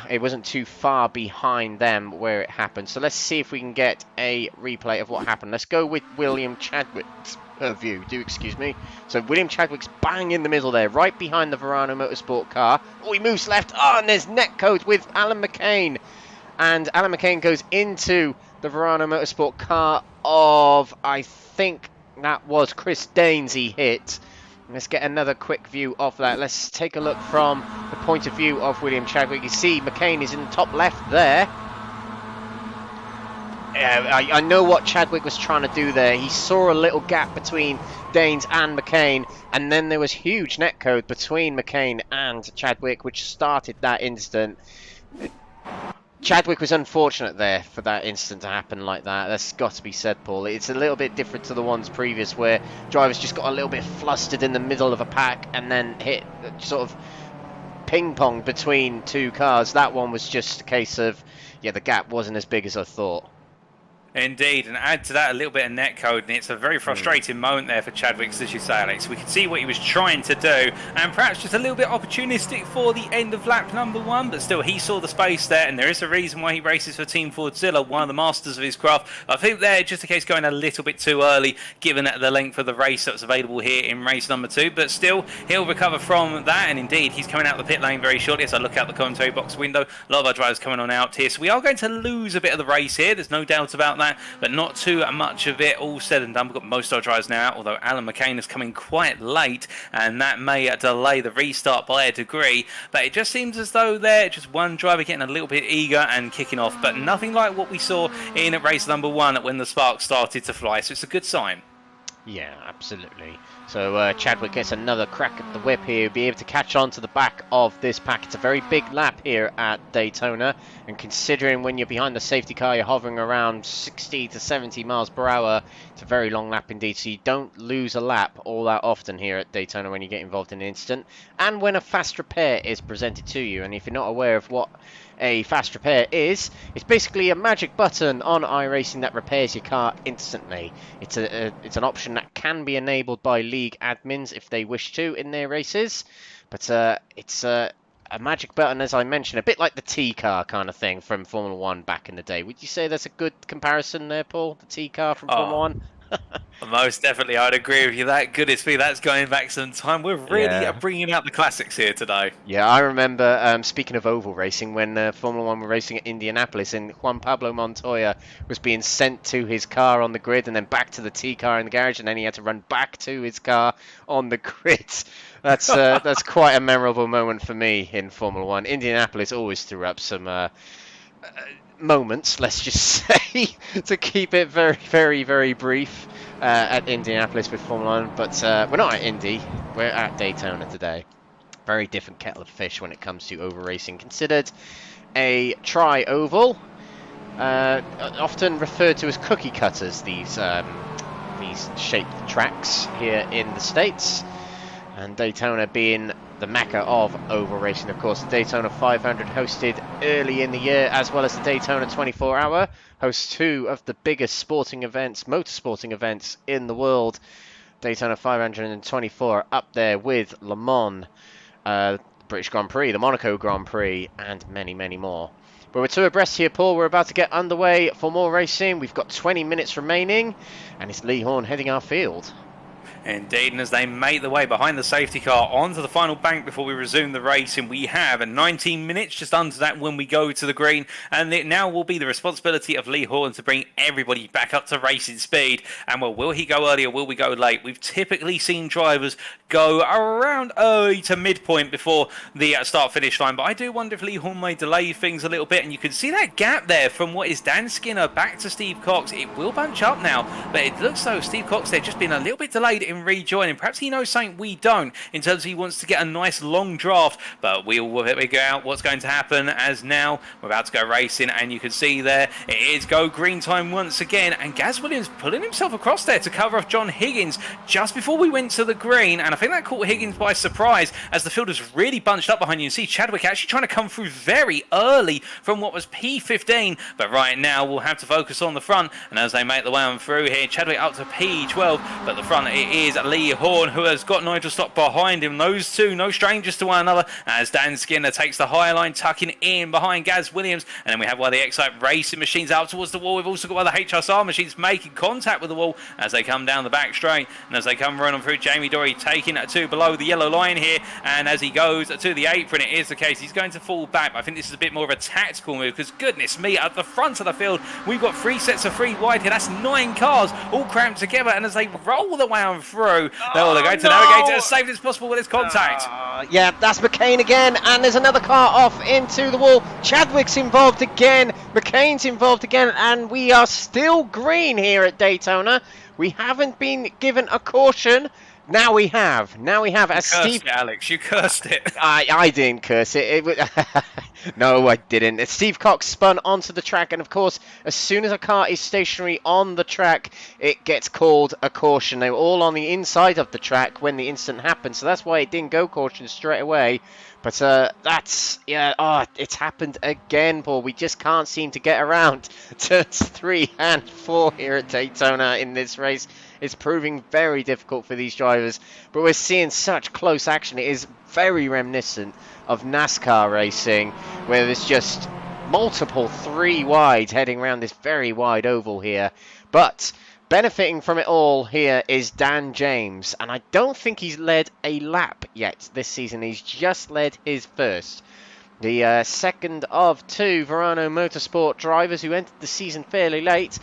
it wasn't too far behind them where it happened. So let's see if we can get a replay of what happened. Let's go with William Chadwick's view. Excuse me. So William Chadwick's bang in the middle there, right behind the Verano Motorsport car. Oh, he moves left. Oh, and there's netcode with Alan McCain. And Alan McCain goes into the Verano Motorsport car of, I think that was Chris Danes he hit. Let's get another quick view of that. Let's take a look from the point of view of William Chadwick. You see McCain is in the top left there. I know what Chadwick was trying to do there. He saw a little gap between Danes and McCain, and then there was huge netcode between McCain and Chadwick, which started that instant. Chadwick was unfortunate there for that instant to happen like that. That's got to be said, Paul. It's a little bit different to the ones previous where drivers just got a little bit flustered in the middle of a pack and then hit sort of ping-pong between 2 cars. That one was just a case of, yeah, the gap wasn't as big as I thought. Indeed, and add to that a little bit of netcode, and it's a very frustrating moment there for Chadwick, as you say, Alex. We could see what he was trying to do, and perhaps just a little bit opportunistic for the end of lap number 1, but still he saw the space there, and there is a reason why he races for Team Fordzilla, one of the masters of his craft. I think there, just in case, going a little bit too early, given the length of the race that was available here in race number 2, but still, he'll recover from that, and indeed, he's coming out the pit lane very shortly. As I look out the commentary box window, a lot of our drivers coming on out here, so we are going to lose a bit of the race here, there's no doubt about that, but not too much of it. All said and done, we've got most of our drivers now out, although Alan McCain is coming quite late, and that may delay the restart by a degree, but it just seems as though they're just one driver getting a little bit eager and kicking off, but nothing like what we saw in race number 1 when the sparks started to fly, so it's a good sign. Yeah, absolutely. So Chadwick gets another crack at the whip here. He'll be able to catch on to the back of this pack. It's a very big lap here at Daytona, and considering when you're behind the safety car, you're hovering around 60 to 70 miles per hour. It's a very long lap indeed, so you don't lose a lap all that often here at Daytona when you get involved in an incident, and when a fast repair is presented to you. And if you're not aware of what a fast repair is, it's basically a magic button on iRacing that repairs your car instantly. It's an option that can be enabled by league admins if they wish to in their races, but it's a magic button, as I mentioned, a bit like the T car kind of thing from Formula 1 back in the day. Would you say that's a good comparison there, Paul? The T car from Formula 1? Most definitely, I'd agree with you. That goodness me, that's going back some time. We're really bringing out the classics here today. Yeah, I remember, speaking of oval racing, when Formula 1 were racing at Indianapolis and Juan Pablo Montoya was being sent to his car on the grid and then back to the T car in the garage, and then he had to run back to his car on the grid. That's quite a memorable moment for me in Formula 1. Indianapolis always threw up some moments, let's just say, to keep it very, very, very brief at Indianapolis with Formula 1. But we're not at Indy, we're at Daytona today. Very different kettle of fish when it comes to oval racing. Considered a tri-oval, often referred to as cookie cutters, these shaped tracks here in the States. And Daytona being the mecca of oval racing, of course. The Daytona 500 hosted early in the year, as well as the Daytona 24-hour, hosts two of the biggest sporting events, motorsporting events in the world. Daytona 500 and 24 up there with Le Mans, British Grand Prix, the Monaco Grand Prix, and many, many more. But we're two abreast here, Paul. We're about to get underway for more racing. We've got 20 minutes remaining, and it's Lee Horne heading our field. Indeed, and as they make their way behind the safety car onto the final bank before we resume the race, and we have 19 minutes just under that when we go to the green, and it now will be the responsibility of Lee Horne to bring everybody back up to racing speed. And well, will he go early or will we go late? We've typically seen drivers go around early to midpoint before the start-finish line, but I do wonder if Lee Horne may delay things a little bit, and you can see that gap there from what is Dan Skinner back to Steve Cox. It will bunch up now, but it looks though Steve Cox there just been a little bit delayed in rejoining. Perhaps he knows something we don't in terms of he wants to get a nice long draft, but we'll figure out what's going to happen as now we're about to go racing, and you can see there it is go green time once again, and Gaz Williams pulling himself across there to cover off John Higgins just before we went to the green, and I think that caught Higgins by surprise as the field was really bunched up behind you. You see Chadwick actually trying to come through very early from what was P15, but right now we'll have to focus on the front, and as they make the way on through here, Chadwick up to P12, but the front it is Lee Horne, who has got Nigel Stock behind him. Those two, no strangers to one another, as Dan Skinner takes the high line, tucking in behind Gaz Williams. And then we have one of the Excite Racing machines out towards the wall. We've also got one of the HSR machines making contact with the wall as they come down the back straight. And as they come running through, Jamie Dory taking to below the yellow line here. And as he goes to the apron, it is the case. He's going to fall back. I think this is a bit more of a tactical move because, goodness me, at the front of the field, we've got 3 sets of 3 wide here. That's 9 cars all cramped together. And as they roll the way on through, they're going to navigate it as safe as possible with this contact. Yeah, that's McCain again, and there's another car off into the wall. Chadwick's involved again, McCain's involved again, and we are still green here at Daytona. We haven't been given a caution. Now we have. As Steve, it, Alex, you cursed it. I didn't curse it. No, I didn't. Steve Cox spun onto the track, and of course, as soon as a car is stationary on the track, it gets called a caution. They were all on the inside of the track when the incident happened, so that's why it didn't go caution straight away. But it's happened again, Paul. We just can't seem to get around turns 3 and 4 here at Daytona in this race. It's proving very difficult for these drivers, but we're seeing such close action. It is very reminiscent of NASCAR racing, where there's just multiple 3 wides heading around this very wide oval here. But benefiting from it all here is Dan James, and I don't think he's led a lap yet this season. He's just led his first. The second of 2 Verano Motorsport drivers who entered the season fairly late.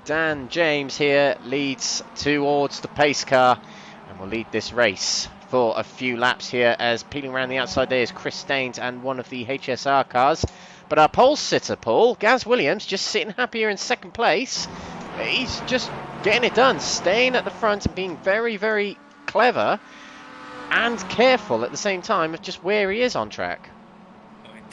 Dan James here leads towards the pace car and will lead this race for a few laps here, as peeling around the outside there is Chris Staines and one of the HSR cars. But our pole sitter, Paul, Gaz Williams, just sitting happy here in second place. He's just getting it done, staying at the front and being very, very clever and careful at the same time of just where he is on track.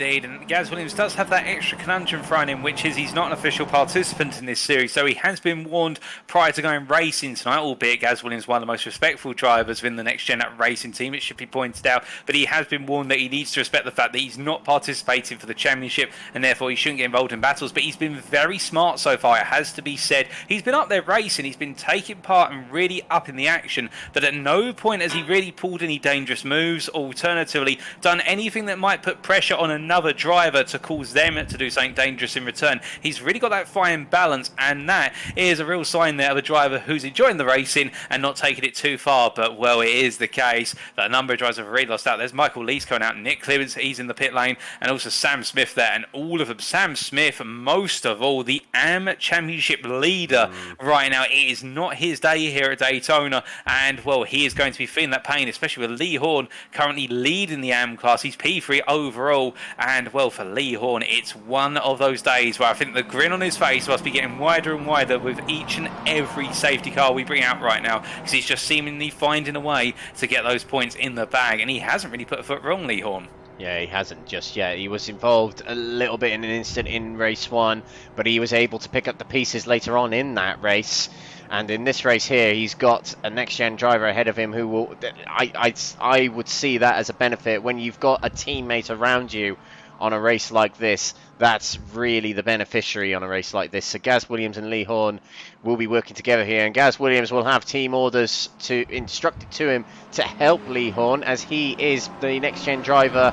Indeed, and Gaz Williams does have that extra conundrum thrown in, which is he's not an official participant in this series, so he has been warned prior to going racing tonight, albeit Gaz Williams one of the most respectful drivers within the NXTGEN racing team, it should be pointed out, but he has been warned that he needs to respect the fact that he's not participating for the championship, and therefore he shouldn't get involved in battles. But he's been very smart so far, it has to be said. He's been up there racing, he's been taking part and really up in the action, but at no point has he really pulled any dangerous moves, or alternatively done anything that might put pressure on another driver to cause them to do something dangerous in return. He's really got that fine balance, and that is a real sign there of a driver who's enjoying the racing and not taking it too far. But, well, it is the case that a number of drivers have already lost out. There's Michael Lees going out, Nick Clemens, he's in the pit lane, and also Sam Smith there, and all of them. Sam Smith, most of all, the AM Championship leader right now. It is not his day here at Daytona, and, well, he is going to be feeling that pain, especially with Lee Horne currently leading the AM class. He's P3 overall, and, well, for Lee Horne, it's one of those days where I think the grin on his face must be getting wider and wider with each and every safety car we bring out right now, because he's just seemingly finding a way to get those points in the bag, and he hasn't really put a foot wrong, Lee Horne. Yeah, he hasn't just yet. He was involved a little bit in an incident in race 1, but he was able to pick up the pieces later on in that race. And in this race here, he's got a next-gen driver ahead of him who will... I would see that as a benefit. When you've got a teammate around you on a race like this, that's really the beneficiary on a race like this. So Gaz Williams and Lee Horne will be working together here, and Gaz Williams will have team orders instructed to him to help Lee Horne, as he is the next-gen driver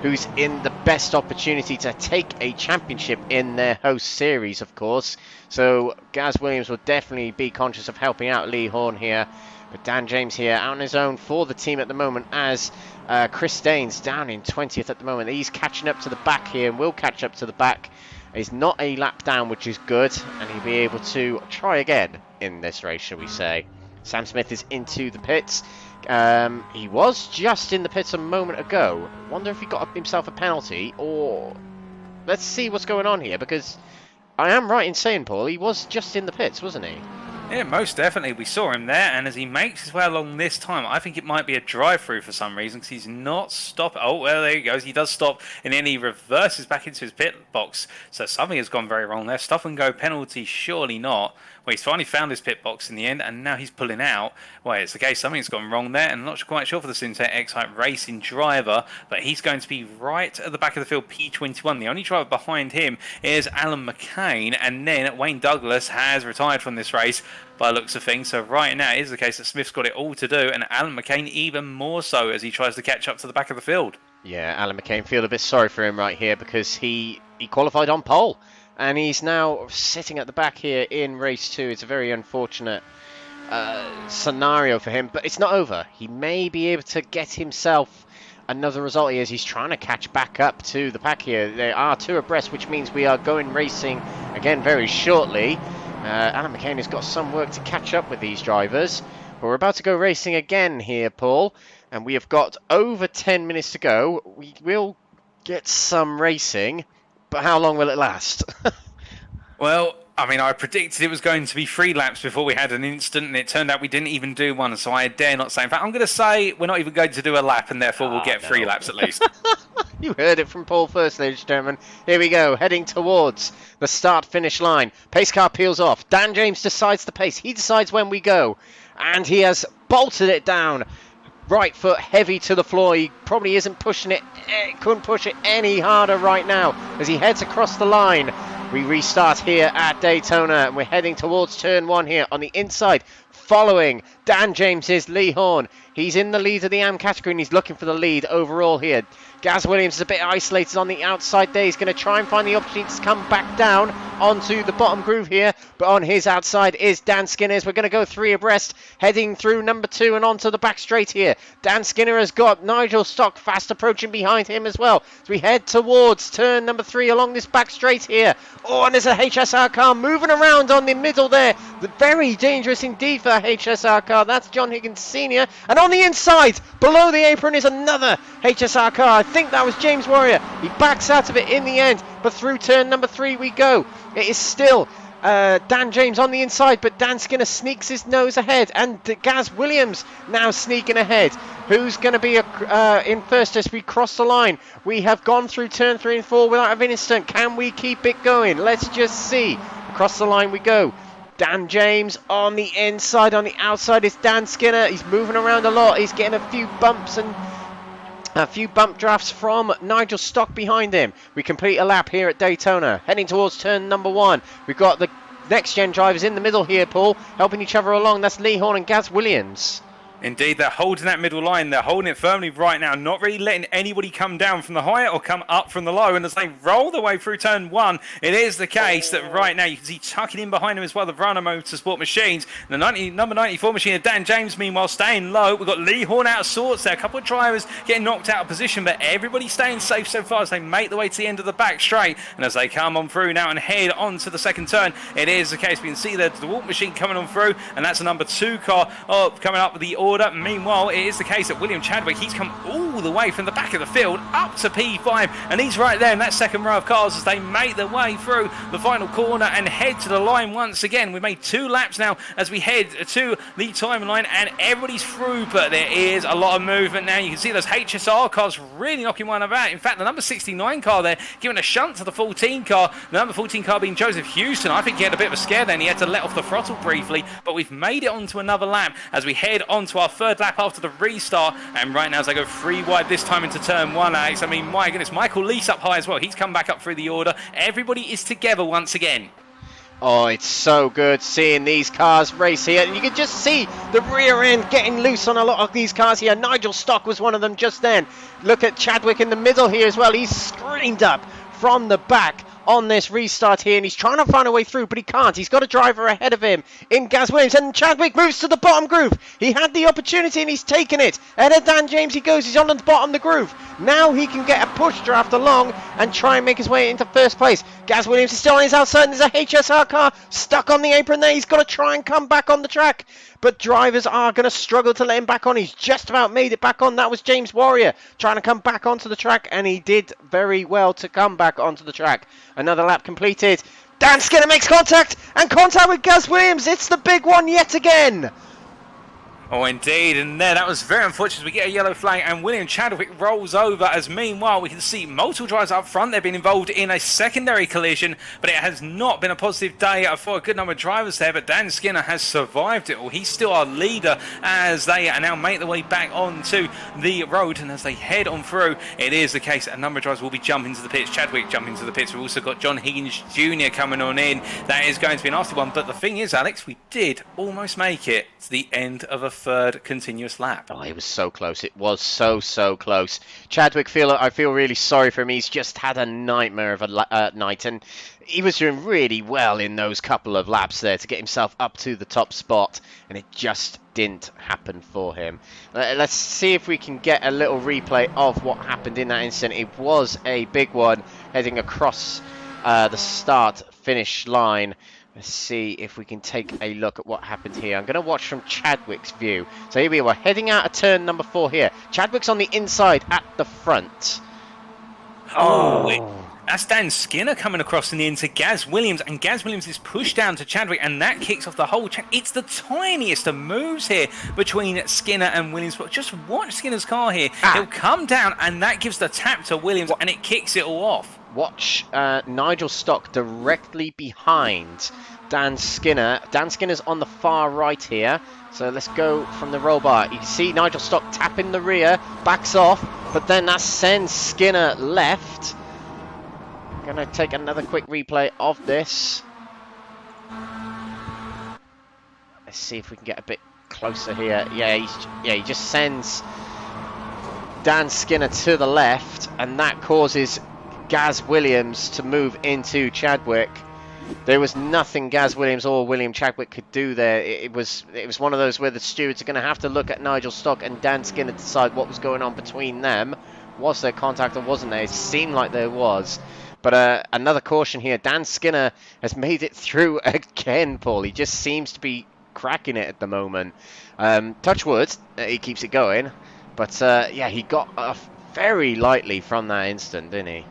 who's in the best opportunity to take a championship in their host series, of course. So Gaz Williams will definitely be conscious of helping out Lee Horne here. But Dan James here out on his own for the team at the moment, as Chris Staines down in 20th at the moment. He's catching up to the back here and will catch up to the back. He's not a lap down, which is good, and he'll be able to try again in this race, shall we say. Sam Smith is into the pits. He was just in the pits a moment ago. Wonder if he got himself a penalty, or... Let's see what's going on here, because I am right in saying, Paul, he was just in the pits, wasn't he? Yeah, most definitely. We saw him there, and as he makes his way along this time, I think it might be a drive-through for some reason, because he's not stopping. Oh, well, there he goes. He does stop, and then he reverses back into his pit box. So something has gone very wrong there. Stop and go penalty, surely not. Well, he's finally found his pit box in the end, and now he's pulling out. Well, it's the case something's gone wrong there, and I'm not quite sure for the Syntec X-Hype Racing driver, but he's going to be right at the back of the field, P21. The only driver behind him is Alan McCain, and then Wayne Douglas has retired from this race by the looks of things. So right now it is the case that Smith's got it all to do, and Alan McCain even more so as he tries to catch up to the back of the field. Yeah, Alan McCain, feel a bit sorry for him right here, because he qualified on pole, and he's now sitting at the back here in race 2. It's a very unfortunate scenario for him, but it's not over. He may be able to get himself another result here as he's trying to catch back up to the pack here. They are 2 abreast, which means we are going racing again very shortly. Alan McCain has got some work to catch up with these drivers, but we're about to go racing again here, Paul, and we have got over 10 minutes to go. We will get some racing, but how long will it last? Well, I mean, I predicted it was going to be 3 laps before we had an incident, and it turned out we didn't even do one, so I dare not say. In fact, I'm going to say we're not even going to do a lap, and therefore we'll get 3 laps at least. You heard it from Paul first, ladies and gentlemen. Here we go, heading towards the start-finish line. Pace car peels off. Dan James decides the pace. He decides when we go. And he has bolted it down. Right foot heavy to the floor. He probably isn't pushing it. Couldn't push it any harder right now as he heads across the line. We restart here at Daytona, and we're heading towards turn 1 here on the inside. Following Dan James is Lee Horne. He's in the lead of the AM category and he's looking for the lead overall here. Gaz Williams is a bit isolated on the outside there. He's going to try and find the opportunity to come back down onto the bottom groove here. But on his outside is Dan Skinner. We're going to go 3 abreast, heading through number 2 and onto the back straight here. Dan Skinner has got Nigel Stock fast approaching behind him as well. So we head towards turn number 3 along this back straight here. Oh, and there's a HSR car moving around on the middle there. Very dangerous indeed for a HSR car. That's John Higgins Sr. And on the inside, below the apron, is another HSR car. I think that was James Warrior. He backs out of it in the end, but through turn number 3 we go. It is still Dan James on the inside, but Dan Skinner sneaks his nose ahead, and Gaz Williams now sneaking ahead. Who's going to be in first as we cross the line? We have gone through turn 3 and 4 without an incident. Can we keep it going? Let's just see. Across the line we go. Dan James on the inside. On the outside is Dan Skinner. He's moving around a lot. He's getting a few bumps and a few bump drafts from Nigel Stock behind him. We complete a lap here at Daytona, heading towards turn number 1. We've got the next gen drivers in the middle here, Paul, helping each other along. That's Lee Horne and Gaz Williams. Indeed, they're holding that middle line. They're holding it firmly right now, not really letting anybody come down from the high or come up from the low. And as they roll their way through turn 1, it is the case that right now you can see tucking in behind them as well the Runner Motorsport machines. And the number 94 machine of Dan James, meanwhile, staying low. We've got Lee Horne out of sorts there. A couple of drivers getting knocked out of position, but everybody's staying safe so far as they make their way to the end of the back straight. And as they come on through now and head on to the second turn, it is the case. We can see the DeWalt machine coming on through, and that's a number 2 car coming up with the order. Meanwhile, it is the case that William Chadwick, he's come all the way from the back of the field up to P5, and he's right there in that second row of cars as they make their way through the final corner and head to the line once again. We've made 2 laps now as we head to the timeline, and everybody's through, but there is a lot of movement now. You can see those HSR cars really knocking one about. In fact, the number 69 car there giving a shunt to the 14 car. The number 14 car being Joseph Houston. I think he had a bit of a scare then. He had to let off the throttle briefly, but we've made it onto another lap as we head on to our third lap after the restart. And right now as I go 3 wide this time into turn 1, Alex, I mean, my goodness, Michael Lease up high as well. He's come back up through the order. Everybody is together once again. Oh, it's so good seeing these cars race here. And you can just see the rear end getting loose on a lot of these cars here. Nigel Stock was one of them just then. Look at Chadwick in the middle here as well. He's screened up from the back on this restart here, and he's trying to find a way through, but he can't. He's got a driver ahead of him in Gaz Williams, and Chadwick moves to the bottom groove. He had the opportunity and he's taken it. Ahead of Dan James he goes. He's on the bottom of the groove. Now he can get a push draft along and try and make his way into first place. Gaz Williams is still on his outside, and there's a HSR car stuck on the apron there. He's got to try and come back on the track, but drivers are going to struggle to let him back on. He's just about made it back on. That was James Warrior trying to come back onto the track, and he did very well to come back onto the track. Another lap completed. Dan Skinner makes contact, and contact with Gaz Williams. It's the big one yet again. Oh, indeed, and there, that was very unfortunate. We get a yellow flag, and William Chadwick rolls over, as meanwhile we can see multiple drivers up front. They've been involved in a secondary collision, but it has not been a positive day for a good number of drivers there, but Dan Skinner has survived it all. He's still our leader as they now make their way back onto the road, and as they head on through, it is the case that a number of drivers will be jumping to the pits. Chadwick jumping to the pits. We've also got John Higgins Jr. coming on in. That is going to be an nasty one, but the thing is, Alex, we did almost make it to the end of a third continuous lap. Oh, it was so close. It was so close. Chadwick, I feel really sorry for him. He's just had a nightmare of a night, and he was doing really well in those couple of laps there to get himself up to the top spot, and it just didn't happen for him. Let's see if we can get a little replay of what happened in that incident. It was a big one heading across the start-finish line. Let's see if we can take a look at what happened here. I'm going to watch from Chadwick's view. So here we are, heading out of turn number 4 here. Chadwick's on the inside at the front. Oh, That's Dan Skinner coming across in the into Gaz Williams, and Gaz Williams is pushed down to Chadwick, and that kicks off the whole It's the tiniest of moves here between Skinner and Williams, but just watch Skinner's car here. He'll come down, and that gives the tap to Williams, and it kicks it all off. Watch Nigel Stock directly behind Dan Skinner. Dan Skinner's on the far right here. So let's go from the roll bar. You can see Nigel Stock tapping the rear, backs off, but then that sends Skinner left. I'm going to take another quick replay of this. Let's see if we can get a bit closer here. Yeah, he just sends Dan Skinner to the left, and that causes Gaz Williams to move into Chadwick. There was nothing Gaz Williams or William Chadwick could do there. It was one of those where the stewards are going to have to look at Nigel Stock and Dan Skinner to decide what was going on between them. Was there contact or wasn't there? It seemed like there was. But another caution here. Dan Skinner has made it through again, Paul. He just seems to be cracking it at the moment. Touch wood, he keeps it going. But yeah, he got off very lightly from that instant, didn't he?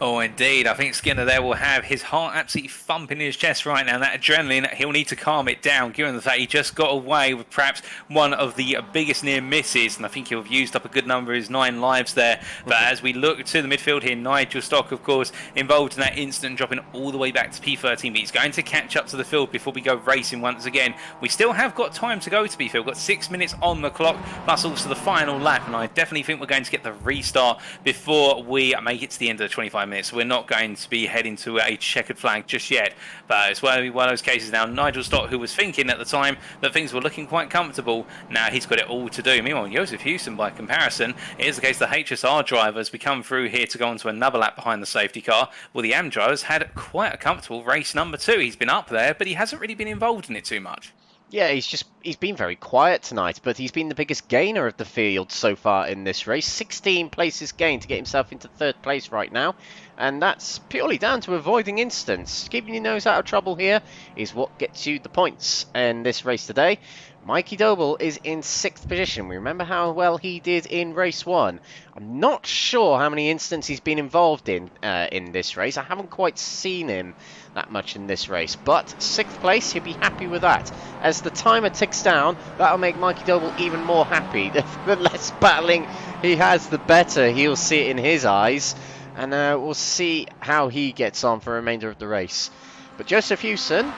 Oh, indeed. I think Skinner there will have his heart absolutely thumping in his chest right now. That adrenaline, he'll need to calm it down, given the fact he just got away with perhaps one of the biggest near misses. And I think he'll have used up a good number of his 9 lives there. But as we look to the midfield here, Nigel Stock, of course, involved in that incident, dropping all the way back to P13. But he's going to catch up to the field before we go racing once again. We still have got time to go to be fair. We've got 6 minutes on the clock, plus also the final lap. And I definitely think we're going to get the restart before we make it to the end of the 25 minutes. So we're not going to be heading to a checkered flag just yet. But it's one of those cases now. Nigel Stott, who was thinking at the time that things were looking quite comfortable, now he's got it all to do. Meanwhile, Joseph Houston, by comparison, it is the case the HSR drivers, we come through here to go onto another lap behind the safety car. Well, the AM drivers had quite a comfortable race number 2. He's been up there, but he hasn't really been involved in it too much. Yeah, he's been very quiet tonight, but he's been the biggest gainer of the field so far in this race. 16 places gained to get himself into 3rd place right now, and that's purely down to avoiding incidents. Keeping your nose out of trouble here is what gets you the points in this race today. Mikey Doble is in 6th position. We remember how well he did in race 1. I'm not sure how many incidents he's been involved in this race. I haven't quite seen him that much in this race, but 6th place, he'll be happy with that. As the timer ticks down, that'll make Mikey Doble even more happy. The less battling he has, the better he'll see it in his eyes, and we'll see how he gets on for the remainder of the race. But Joseph Houston,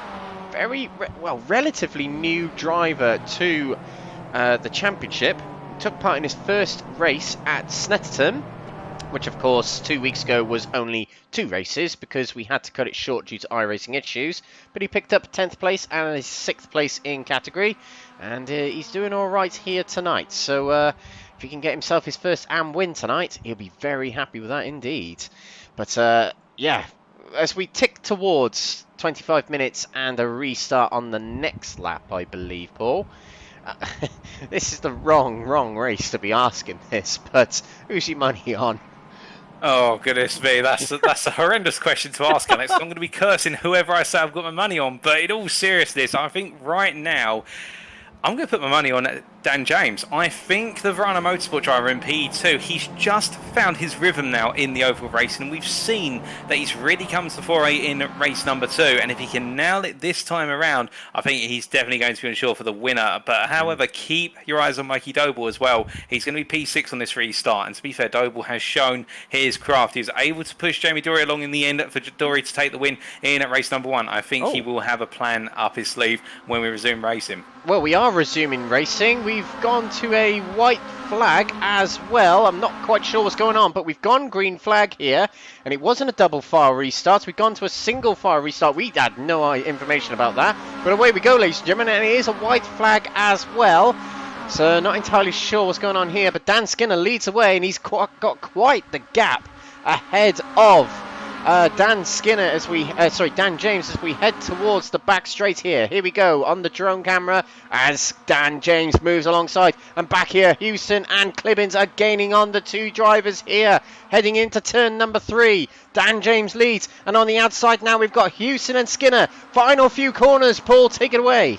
relatively new driver to the championship, took part in his first race at Snetterton, which of course 2 weeks ago was only 2 races because we had to cut it short due to iRacing issues. But he picked up 10th place and his 6th place in category, and he's doing all right here tonight. So if he can get himself his first AM win tonight, he'll be very happy with that indeed. But yeah, as we tick towards 25 minutes and a restart on the next lap, I believe, Paul. This is the wrong race to be asking this, but who's your money on? Oh, goodness me, that's a horrendous question to ask, Alex. I'm going to be cursing whoever I say I've got my money on, but in all seriousness, I think right now I'm going to put my money on Dan James. I think the Verano Motorsport driver in P2, he's just found his rhythm now in the oval race, and we've seen that he's really come to the foray in race number 2, and if he can nail it this time around, I think he's definitely going to be insured for the winner. But however, keep your eyes on Mikey Doble as well. He's going to be P6 on this restart, and to be fair, Doble has shown his craft. He was able to push Jamie Dory along in the end for Dory to take the win in race number 1. I think he will have a plan up his sleeve when we resume racing. Well, we are resuming racing. We've gone to a white flag as well. I'm not quite sure what's going on, but we've gone green flag here, and it wasn't a double file restart. We've gone to a single file restart. We had no information about that, but away we go, ladies and gentlemen, and it is a white flag as well. So not entirely sure what's going on here, but Dan Skinner leads away, and he's got quite the gap ahead of Dan James as we head towards the back straight here. Here we go on the drone camera as Dan James moves alongside, and back here Houston and Clibbins are gaining on the 2 drivers here heading into turn number 3. Dan James leads, and on the outside now we've got Houston and Skinner. Final few corners, Paul, take it away.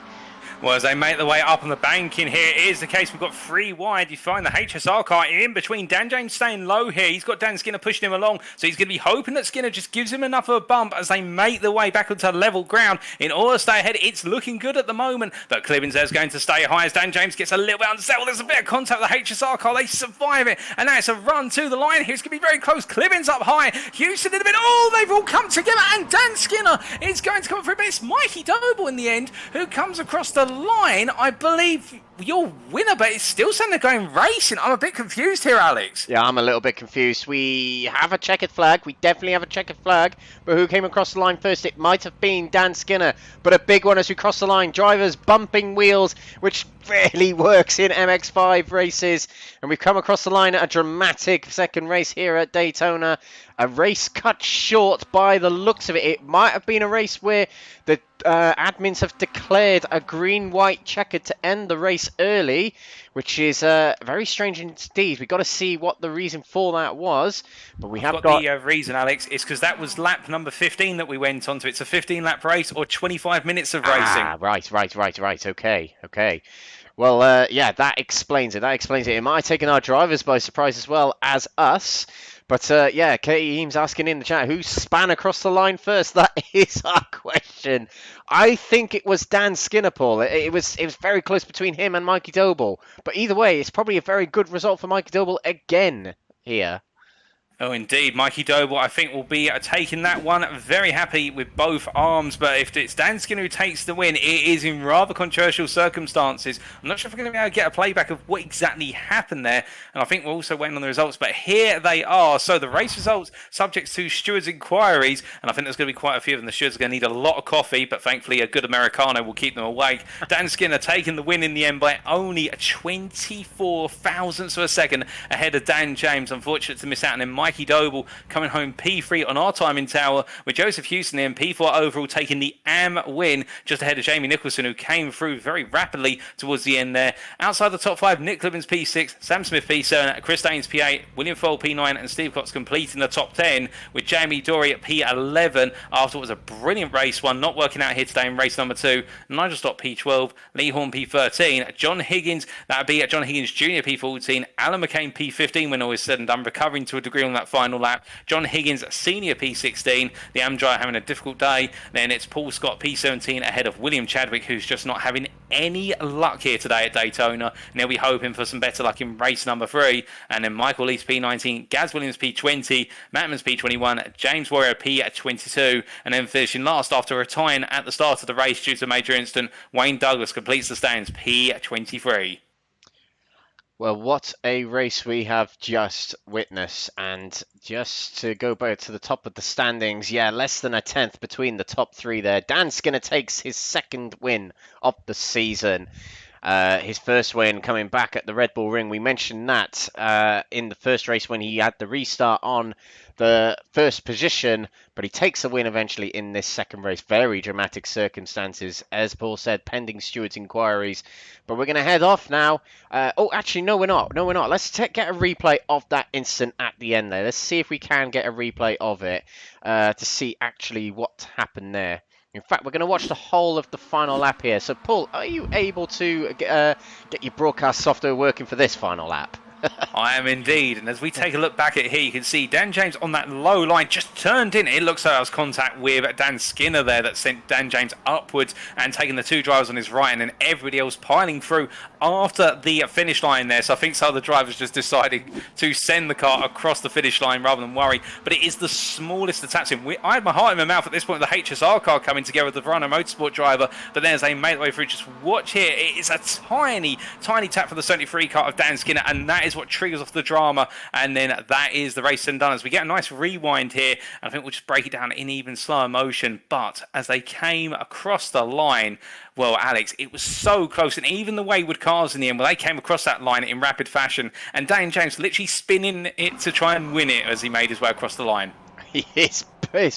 Well, as they make their way up on the bank in here, it is the case. We've got 3 wide. You find the HSR car in between. Dan James staying low here. He's got Dan Skinner pushing him along, so he's going to be hoping that Skinner just gives him enough of a bump as they make their way back onto level ground. In order to stay ahead, it's looking good at the moment, but Clibbins there's going to stay high as Dan James gets a little bit unsettled. There's a bit of contact with the HSR car. They survive it, and now it's a run to the line here. It's going to be very close. Clibbins up high. Houston in a bit. Oh, they've all come together, and Dan Skinner is going to come through, but it's Mikey Doble in the end who comes across the line. I believe your winner, but it's still saying they're going racing. I'm a bit confused here, Alex. Yeah, I'm a little bit confused. We have a checkered flag. We definitely have a checkered flag. But who came across the line first? It might have been Dan Skinner, but a big one as we cross the line. Drivers bumping wheels, which rarely works in MX-5 races. And we've come across the line at a dramatic second race here at Daytona. A race cut short by the looks of it. It might have been a race where the admins have declared a green-white checker to end the race early, which is very strange indeed. We've got to see what the reason for that was. But we have got the reason, Alex. It's because that was lap number 15 that we went on to. It's a 15-lap race or 25 minutes of racing. Ah, right. Okay. Well, yeah, that explains it. It might have taken our drivers by surprise as well as us. But, yeah, Katie Eames asking in the chat, who span across the line first? That is our question. I think it was Dan Skinner, Paul. It was very close between him and Mikey Doble. But either way, it's probably a very good result for Mikey Doble again here. Oh, indeed. Mikey Doble, I think, will be taking that one. Very happy with both arms. But if it's Dan Skinner who takes the win, it is in rather controversial circumstances. I'm not sure if we're going to be able to get a playback of what exactly happened there. And I think we're also waiting on the results. But here they are. So the race results subject to stewards' inquiries. And I think there's going to be quite a few of them. The stewards are going to need a lot of coffee. But thankfully, a good Americano will keep them awake. Dan Skinner taking the win in the end by only 24 thousandths of a second ahead of Dan James. Unfortunate to miss out on him. Mikey Doble coming home P3 on our time in tower, with Joseph Houston in P4 overall taking the AM win just ahead of Jamie Nicholson, who came through very rapidly towards the end there. Outside the top 5, Nick Clibbins P6, Sam Smith P7, Chris Daines P8, William Fole P9 and Steve Cox completing the top 10, with Jamie Dory at P11 after what was a brilliant race one, not working out here today in race number 2. Nigel Stott P12, Lee Horne P13, John Higgins, that would be John Higgins Jr. P14, Alan McCain P15 when all is said and done, recovering to a degree on that final lap. John Higgins Senior P16, the Amdrive having a difficult day. Then it's Paul Scott P17 ahead of William Chadwick, who's just not having any luck here today at Daytona. And they'll be hoping for some better luck in race number 3. And then Michael Lees P19, Gaz Williams P20, Matt Emmons P21, James Warrior P22, and then finishing last after retiring at the start of the race due to a major incident, Wayne Douglas completes the stands P23. Well, what a race we have just witnessed. And just to go back to the top of the standings, yeah, less than a tenth between the top 3 there. Dan Skinner takes his second win of the season. His first win coming back at the Red Bull Ring. We mentioned that in the first race when he had the restart on the first position, but he takes a win eventually in this second race. Very dramatic circumstances, as Paul said, pending stewards' inquiries. But we're going to head off now. Oh, actually, no, we're not. Let's get a replay of that incident at the end there. Let's see if we can get a replay of it to see actually what happened there. In fact, we're going to watch the whole of the final lap here. So, Paul, are you able to get your broadcast software working for this final lap? I am indeed, and as we take a look back at here, you can see Dan James on that low line just turned in. It looks like there was contact with Dan Skinner there that sent Dan James upwards and taking the 2 drivers on his right, and then everybody else piling through after the finish line there. So I think some of the drivers just decided to send the car across the finish line rather than worry. But it is the smallest attach. I had my heart in my mouth at this point with the HSR car coming together with the Verano Motorsport driver, but then as they made their way through, just watch here, it is a tiny tap for the 73 car of Dan Skinner, and that is what triggers off the drama, and then that is the race and done. As we get a nice rewind here, and I think we'll just break it down in even slower motion. But as they came across the line, well, Alex, it was so close, and even the wayward cars in the end, well, they came across that line in rapid fashion, and Dan James literally spinning it to try and win it as he made his way across the line. His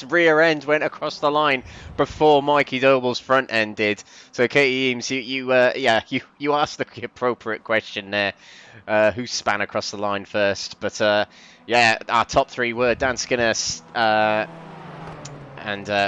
rear end went across the line before Mikey Doble's front end did. So, Katie Eames, you asked the appropriate question there. Who span across the line first? But yeah, our top 3 were Dan Skinner and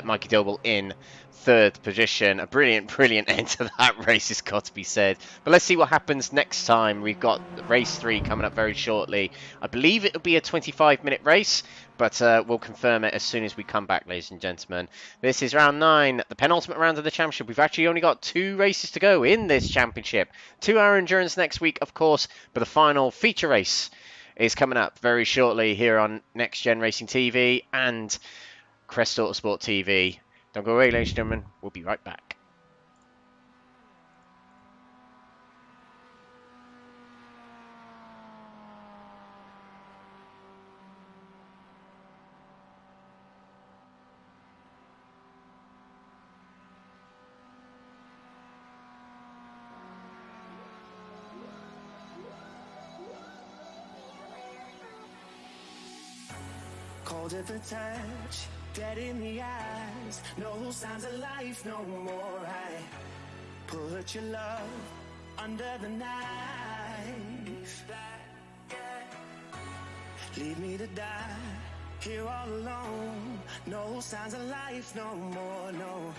Mikey Doble in third position. A brilliant, brilliant end to that race, has got to be said. But let's see what happens next time. We've got race 3 coming up very shortly. I believe it'll be a 25-minute race, but we'll confirm it as soon as we come back, ladies and gentlemen. This is round 9, the penultimate round of the championship. We've actually only got 2 races to go in this championship. 2-hour endurance next week, of course, but the final feature race is coming up very shortly here on Next Gen Racing TV and Crest Autosport TV. Don't go away, ladies and gentlemen. We'll be right back. Cold at the touch, dead in the eyes, no signs of life no more. I put your love under the knife. Leave me to die here all alone. No signs of life no more, no.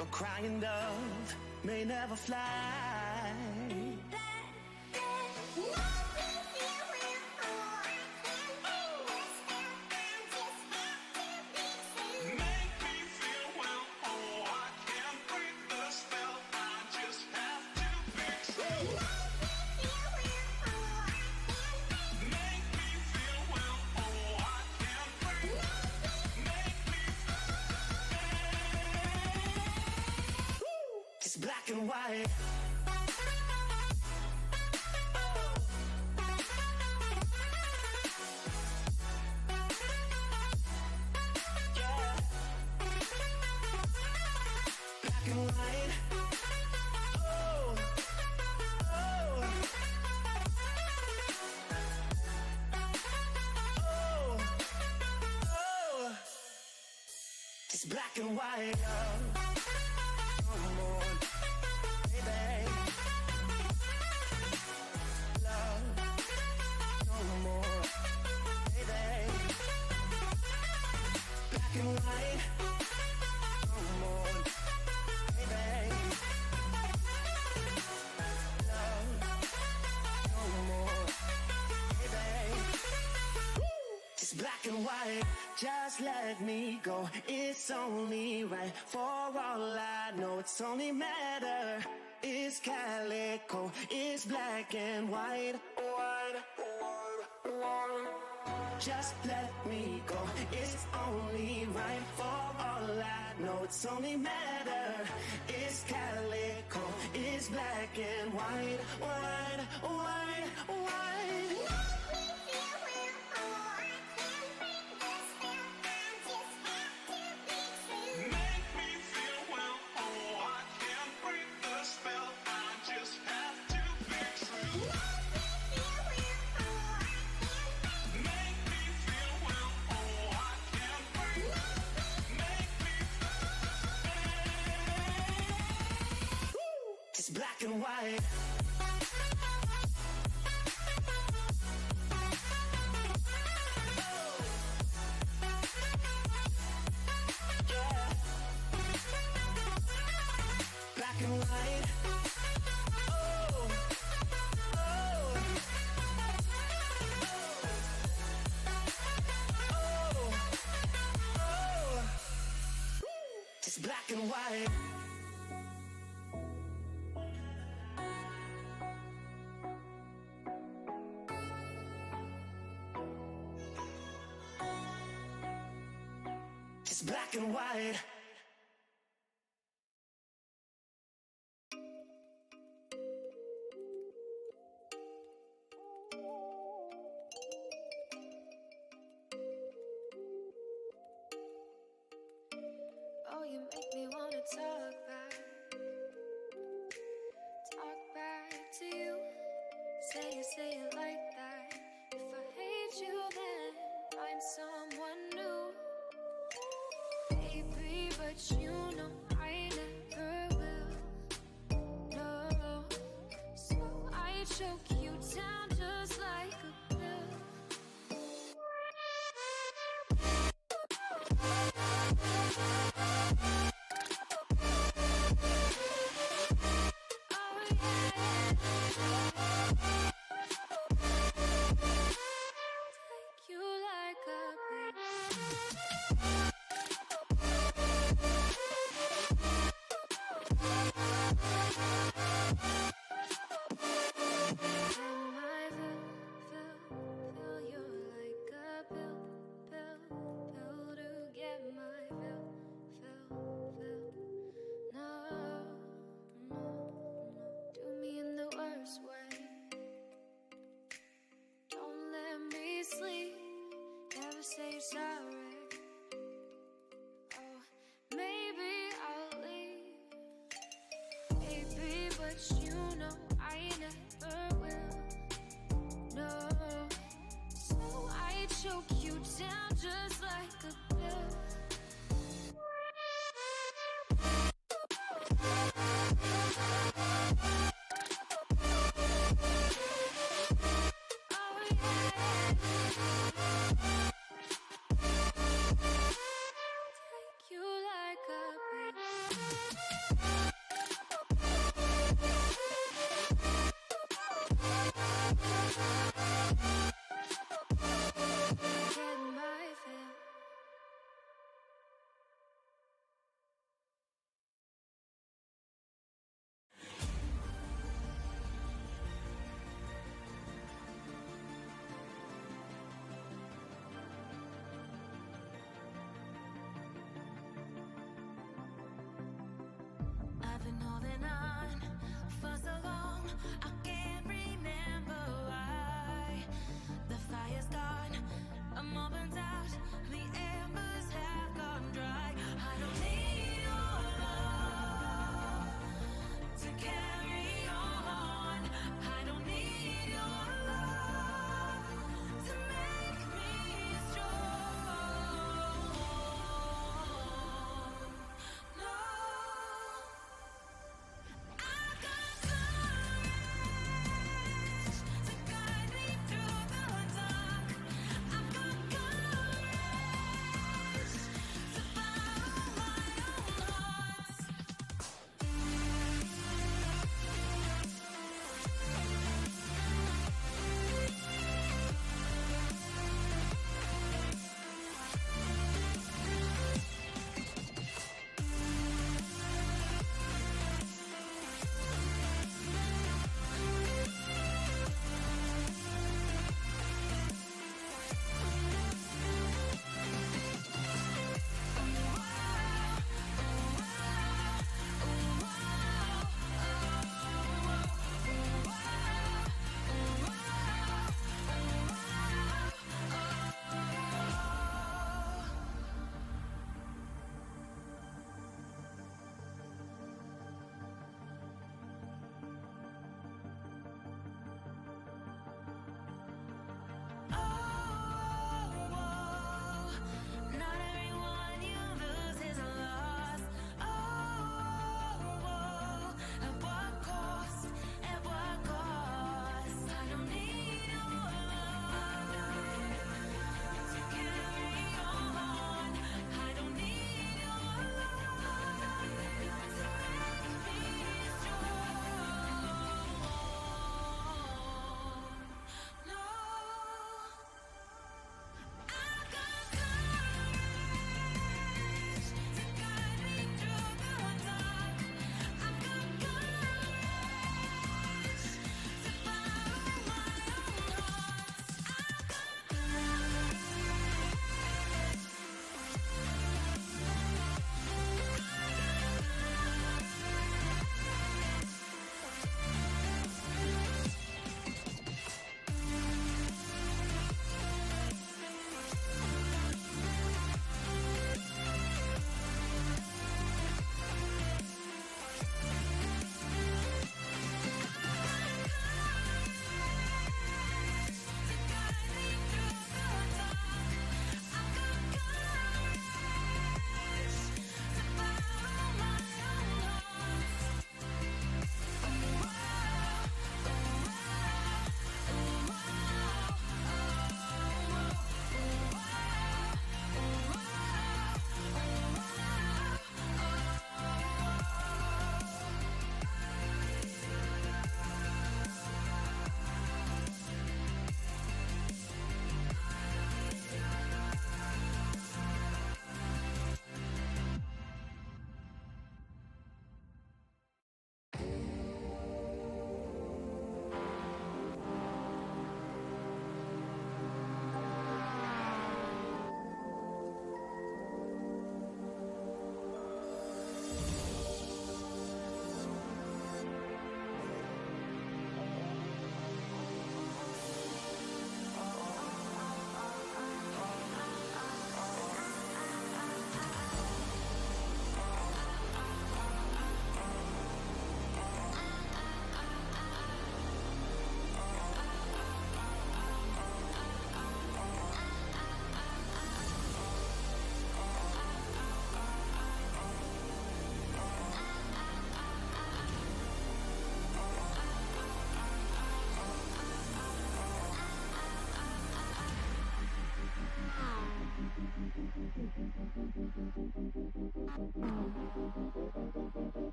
A crying dove may never fly. It's black and white. Yeah. Black and white. Oh. Oh. Oh. Oh. It's black and white. Black and white, just let me go. It's only right. For all I know, it's only matter. It's calico, it's black and white. White, white, white. Just let me go. It's only right. For all I know, it's only matter. It's calico, it's black and white. White, white, white. It's black and white. Yeah. Black and white. Oh. Oh. Oh. Oh. It's black and white. It's black and white. Oh, you make me wanna talk back to you. Say it like that. If I hate you, then find someone new. Baby, but you know I never will. No, so I choke you down just like a pill. just like a pill. Oh yeah. Take you like a pill. Getting my fill.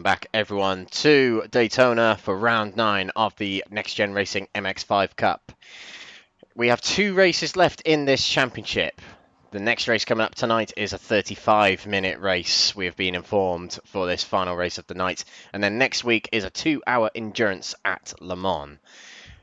back, everyone, to Daytona for round 9 of the Next Gen Racing MX-5 Cup. We have 2 races left in this championship. The next race coming up tonight is a 35-minute race, we have been informed, for this final race of the night. And then next week is a 2-hour endurance at Le Mans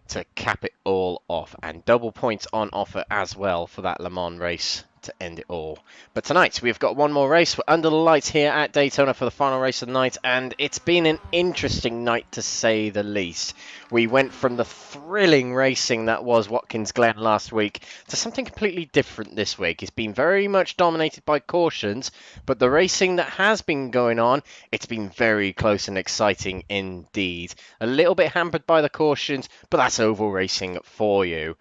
to cap it all off. And double points on offer as well for that Le Mans race to end it all. But tonight we've got one more race. We're under the lights here at Daytona for the final race of the night, and it's been an interesting night to say the least. We went from the thrilling racing that was Watkins Glen last week to something completely different this week. It's been very much dominated by cautions, but the racing that has been going on, it's been very close and exciting indeed. A little bit hampered by the cautions, but that's oval racing for you.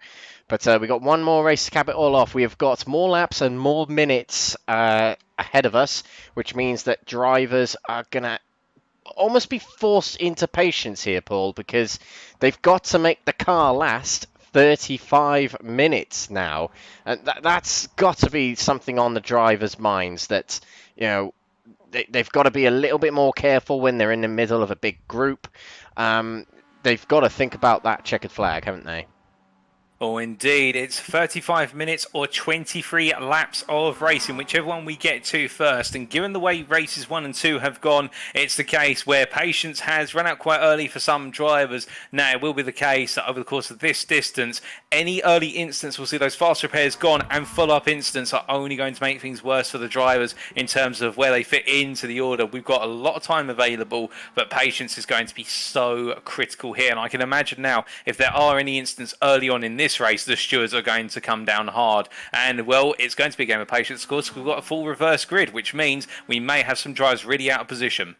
But we got one more race to cap it all off. We have got more laps and more minutes ahead of us, which means that drivers are going to almost be forced into patience here, Paul, because they've got to make the car last 35 minutes now. And that's got to be something on the drivers' minds that, you know, they've got to be a little bit more careful when they're in the middle of a big group. They've got to think about that checkered flag, haven't they? Oh, indeed. It's 35 minutes or 23 laps of racing, whichever one we get to first. And given the way races 1 and 2 have gone, it's the case where patience has run out quite early for some drivers. Now, it will be the case that over the course of this distance, any early instance will see those fast repairs gone, and follow-up instance are only going to make things worse for the drivers in terms of where they fit into the order. We've got a lot of time available, but patience is going to be so critical here. And I can imagine now, if there are any instances early on in this race, the stewards are going to come down hard. And, well, it's going to be a game of patience, of course. We've got a full reverse grid, which means we may have some drivers really out of position.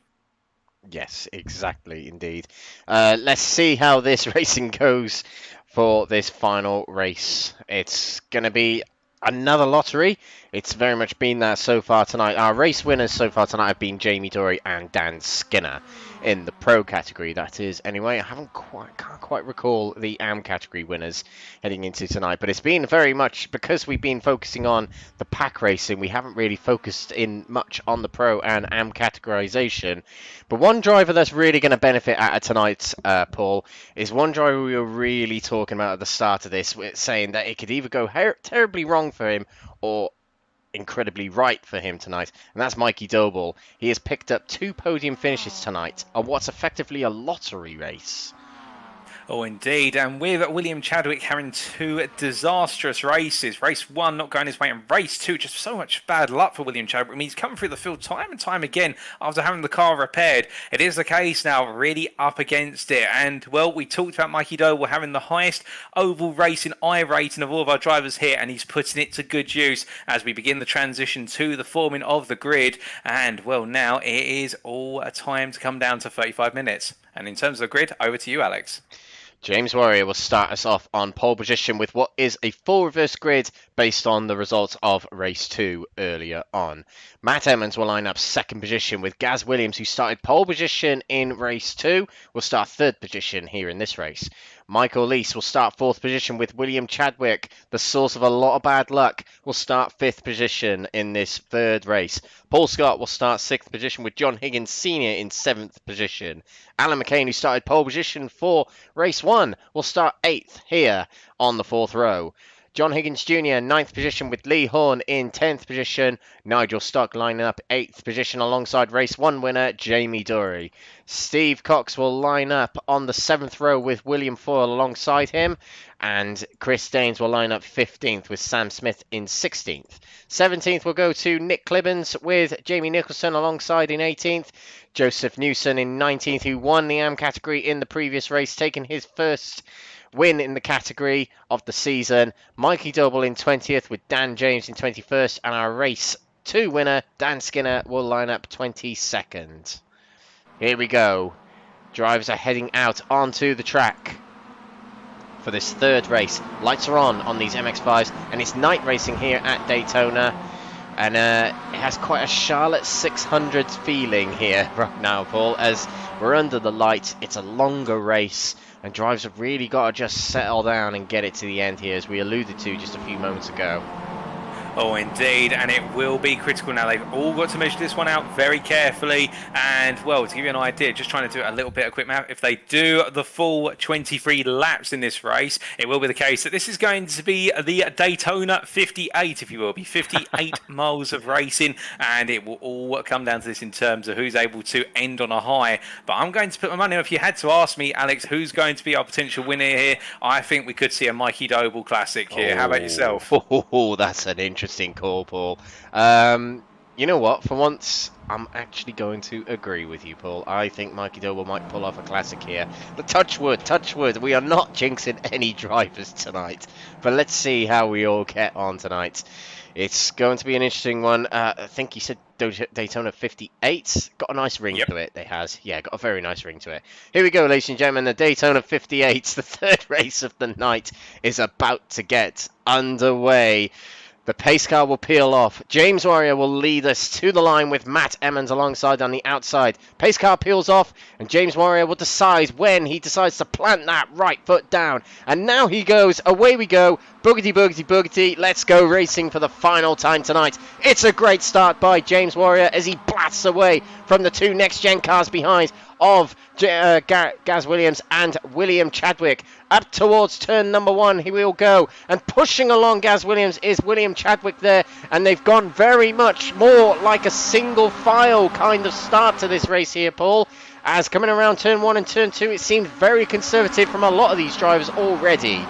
Yes, exactly, indeed. Let's see how this racing goes for this final race. It's going to be another lottery. It's very much been that so far tonight. Our race winners so far tonight have been Jamie Dory and Dan Skinner in the pro category, that is. Anyway, I can't quite recall the AM category winners heading into tonight, but it's been very much because we've been focusing on the pack racing. We haven't really focused in much on the pro and AM categorization. But one driver that's really going to benefit out of tonight, Paul, is one driver we were really talking about at the start of this, saying that it could either go terribly wrong for him or incredibly right for him tonight, and that's Mikey Doble. He has picked up 2 podium finishes tonight on what's effectively a lottery race. Oh, indeed. And with William Chadwick having 2 disastrous races. Race 1 not going his way, and race 2 just so much bad luck for William Chadwick. I mean, he's come through the field time and time again after having the car repaired. It is the case now, really up against it. And, well, we talked about Mikey Doble having the highest oval racing iRating of all of our drivers here, and he's putting it to good use as we begin the transition to the forming of the grid. And, well, now it is all a time to come down to 35 minutes. And in terms of the grid, over to you, Alex. James Warrior will start us off on pole position with what is a full reverse grid based on the results of race 2 earlier on. Matt Emmons will line up 2nd position with Gaz Williams, who started pole position in race 2, will start 3rd position here in this race. Michael Lease will start 4th position with William Chadwick, the source of a lot of bad luck, will start 5th position in this 3rd race. Paul Scott will start 6th position with John Higgins Sr. in 7th position. Alan McCain, who started pole position for race 1, will start 8th here on the 4th row. John Higgins Jr. 9th position with Lee Horne in 10th position. Nigel Stock lining up 8th position alongside race 1 winner Jamie Dory. Steve Cox will line up on the 7th row with William Foyle alongside him. And Chris Daines will line up 15th with Sam Smith in 16th. 17th will go to Nick Clibbens with Jamie Nicholson alongside in 18th. Joseph Newson in 19th, who won the AM category in the previous race, taking his first win in the category of the season. Mikey Doble in 20th with Dan James in 21st, and our race 2 winner Dan Skinner will line up 22nd. Here we go. Drivers are heading out onto the track for this 3rd race. Lights are on these MX-5s, and it's night racing here at Daytona, and it has quite a Charlotte 600 feeling here right now, Paul, as we're under the lights. It's a longer race, and drivers have really got to just settle down and get it to the end here, as we alluded to just a few moments ago. Oh, indeed, and it will be critical now. They've all got to measure this one out very carefully. And, well, to give you an idea, just trying to do a little bit of quick math, if they do the full 23 laps in this race, it will be the case that this is going to be the Daytona 58, if you will, be 58 miles of racing, and it will all come down to this in terms of who's able to end on a high. But I'm going to put my money on, if you had to ask me, Alex, who's going to be our potential winner here, I think we could see a Mikey Doble Classic here. How about yourself? Oh, that's an interesting call, Paul. You know what? For once, I'm actually going to agree with you, Paul. I think Mikey Doble might pull off a classic here. But touch wood. We are not jinxing any drivers tonight. But let's see how we all get on tonight. It's going to be an interesting one. I think you said Daytona 58. Got a nice ring to it. It has. Yeah, got a very nice ring to it. Here we go, ladies and gentlemen. The Daytona 58, the third race of the night, is about to get underway. The pace car will peel off. James Warrior will lead us to the line with Matt Emmons alongside on the outside. Pace car peels off, and James Warrior will decide when he decides to plant that right foot down. And now he goes. Away we go. Boogity, boogity, boogity. Let's go racing for the final time tonight. It's a great start by James Warrior as he blasts away from the two next-gen cars behind of Gaz Williams and William Chadwick. Up towards turn number 1, he will go. And pushing along Gaz Williams is William Chadwick there. And they've gone very much more like a single file kind of start to this race here, Paul. As coming around turn 1 and turn 2, it seems very conservative from a lot of these drivers already.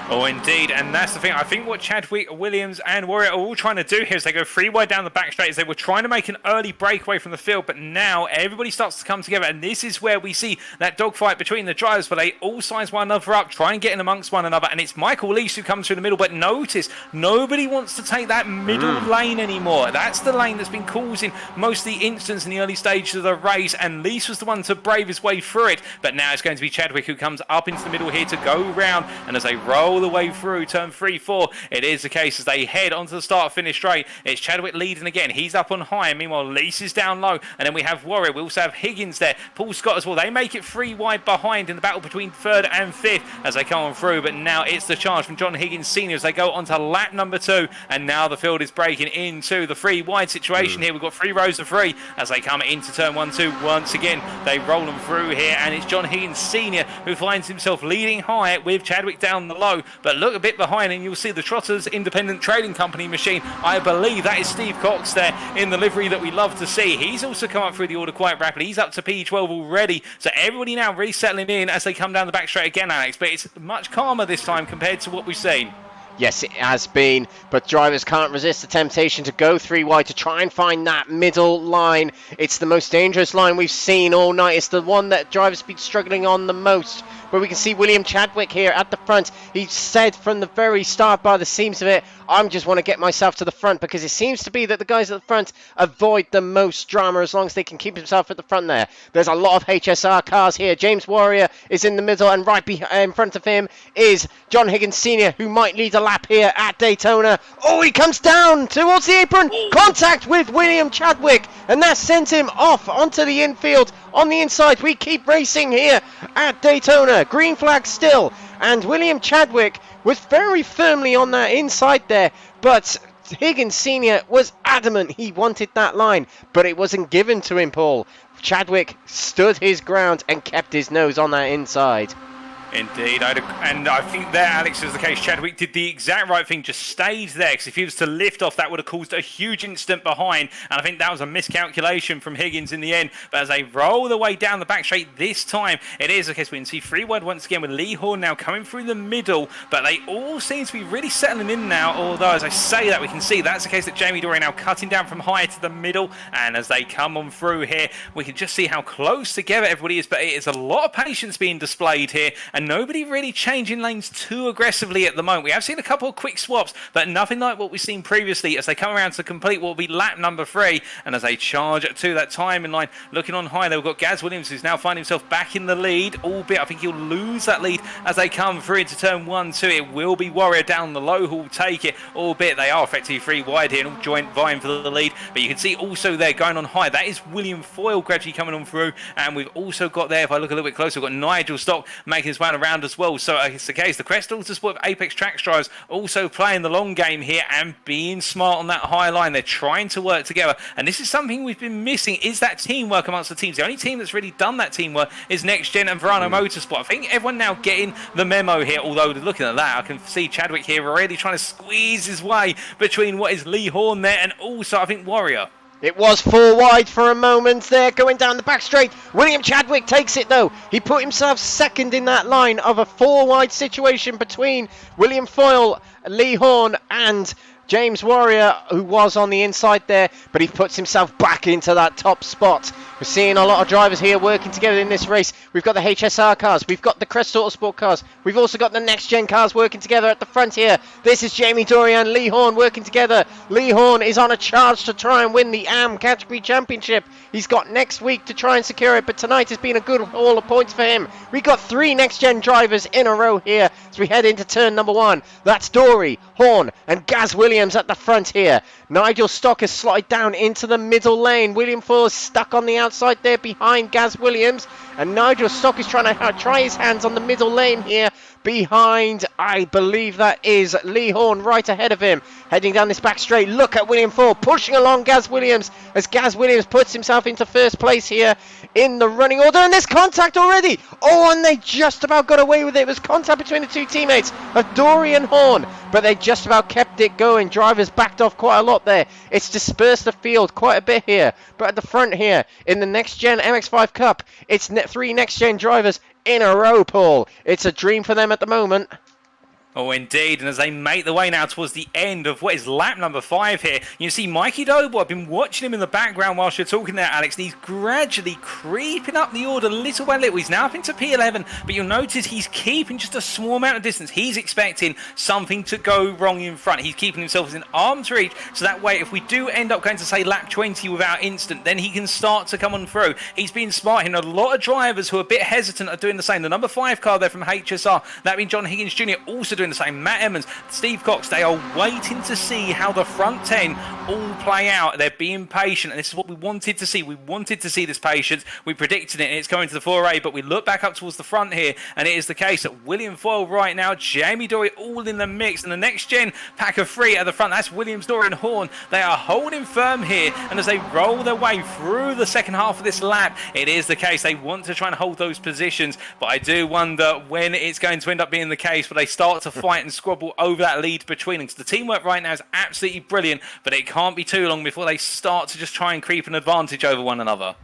Oh, indeed, and that's the thing. I think what Chadwick, Williams and Warrior are all trying to do here is they go 3 wide down the back straight as they were trying to make an early breakaway from the field, but now everybody starts to come together, and this is where we see that dogfight between the drivers, where they all size one another up, try and get in amongst one another, and it's Michael Lease who comes through the middle, but notice, nobody wants to take that middle lane anymore. That's the lane that's been causing most of the incidents in the early stages of the race, and Lease was the one to brave his way through it, but now it's going to be Chadwick who comes up into the middle here to go round, and as they roll the way through turn 3-4, it is the case as they head onto the start-finish straight. It's Chadwick leading again. He's up on high, and meanwhile Lease is down low, and then we have Warrior. We also have Higgins there, Paul Scott as well. They make it 3 wide behind in the battle between 3rd and 5th as they come on through, but now it's the charge from John Higgins Sr. as they go onto lap number 2, and now the field is breaking into the 3 wide situation here. We've got 3 rows of 3 as they come into turn 1-2. Once again, they roll them through here, and it's John Higgins Sr. who finds himself leading high with Chadwick down the low, but look a bit behind and you'll see the Trotters Independent Trading Company machine. I believe that is Steve Cox there in the livery that we love to see. He's also come up through the order quite rapidly. He's up to P12 already, so everybody now really settling in as they come down the back straight again, Alex, but it's much calmer this time compared to what we've seen. Yes, it has been, but drivers can't resist the temptation to go 3 wide to try and find that middle line. It's the most dangerous line we've seen all night. It's the one that drivers have been struggling on the most. But we can see William Chadwick here at the front. He said from the very start, by the seams of it, I just want to get myself to the front, because it seems to be that the guys at the front avoid the most drama as long as they can keep himself at the front there. There's a lot of HSR cars here. James Warrior is in the middle, and right in front of him is John Higgins Sr., who might lead a lap here at Daytona. Oh, he comes down towards the apron. Contact with William Chadwick, and that sent him off onto the infield. On the inside, we keep racing here at Daytona. Green flag still, and William Chadwick was very firmly on that inside there, but Higgins Sr. was adamant he wanted that line, but it wasn't given to him, Paul. Chadwick stood his ground and kept his nose on that inside. Indeed, and I think there, Alex, is the case. Chadwick did the exact right thing, just stayed there, because if he was to lift off, that would have caused a huge incident behind, and I think that was a miscalculation from Higgins in the end. But as they roll the way down the back straight this time, it is the case. We can see 3 wide once again with Lee Horne now coming through the middle, but they all seem to be really settling in now, although as I say that, we can see that's the case that Jamie Dory now cutting down from high to the middle, and as they come on through here, we can just see how close together everybody is, but it is a lot of patience being displayed here, and nobody really changing lanes too aggressively at the moment. We have seen a couple of quick swaps, but nothing like what we've seen previously as they come around to complete what will be lap number 3, and as they charge to that timing line, looking on high, they've got Gaz Williams, who's now finding himself back in the lead, albeit I think he'll lose that lead as they come through into turn 1-2. It will be Warrior down the low who will take it, albeit they are effectively 3 wide here and all joint vying for the lead, but you can see also there going on high, that is William Foyle gradually coming on through, and we've also got there, if I look a little bit closer, we've got Nigel Stock making his way starting around as well. So it's the case. The Crest Autosport Apex Tracks drivers also playing the long game here and being smart on that high line. They're trying to work together. And this is something we've been missing, is that teamwork amongst the teams. The only team that's really done that teamwork is NXTGEN and Verano Motorsport. I think everyone now getting the memo here, although looking at that, I can see Chadwick here already trying to squeeze his way between what is Lee Horne there and also, I think, Warrior. It was 4 wide for a moment there, going down the back straight. William Chadwick takes it though. He put himself second in that line of a 4 wide situation between William Foyle, Lee Horne and James Warrior, who was on the inside there, but he puts himself back into that top spot. We're seeing a lot of drivers here working together in this race. We've got the HSR cars, we've got the Crest Autosport cars, we've also got the NXTGEN cars working together at the front here. This is Jamie Dory and Lee Horne working together. Lee Horne is on a charge to try and win the AM category championship. He's got next week to try and secure it, but tonight has been a good haul of points for him. We've got 3 NXTGEN drivers in a row here as we head into turn number 1. That's Dory, Horne and Gaz Williams at the front here. Nigel Stock has slotted down into the middle lane. William Foyle is stuck on the outside there behind Gaz Williams, and Nigel Stock is trying to try his hands on the middle lane here behind, I believe that is Lee Horne right ahead of him, heading down this back straight. Look at William Foyle pushing along Gaz Williams as Gaz Williams puts himself into first place here in the running order, and there's contact already. Oh, and they just about got away with it. It was contact between the 2 teammates of Dory and Horne, but they just about kept it going. Drivers backed off quite a lot there. It's dispersed the field quite a bit here, but at the front here in the NXTGEN MX-5 Cup, it's 3 NXTGEN drivers in a row, Paul. It's a dream for them at the moment. Oh, indeed. And as they make the way now towards the end of what is lap number 5 here, you see Mikey Doble. I've been watching him in the background whilst you're talking there, Alex, and he's gradually creeping up the order little by little. He's now up into P11, but you'll notice he's keeping just a small amount of distance. He's expecting something to go wrong in front. He's keeping himself within arm's reach, so that way if we do end up going to, say, lap 20 without instant, then he can start to come on through. He's been smart, and a lot of drivers who are a bit hesitant are doing the same. The number 5 car there from HSR, that being John Higgins Jr., also doing the same. Matt Emmons, Steve Cox, they are waiting to see how the front 10 all play out. They're being patient, and this is what we wanted to see. We wanted to see this patience. We predicted it, and it's going to the 4A, but we look back up towards the front here, and it is the case that William Foyle right now, Jamie Dory all in the mix, and the NXTGEN pack of 3 at the front. That's Williams, Dory and Horne. They are holding firm here, and as they roll their way through the second half of this lap, it is the case they want to try and hold those positions, but I do wonder when it's going to end up being the case where they start to fight and squabble over that lead between them. Because the teamwork right now is absolutely brilliant, but it can't be too long before they start to just try and creep an advantage over one another.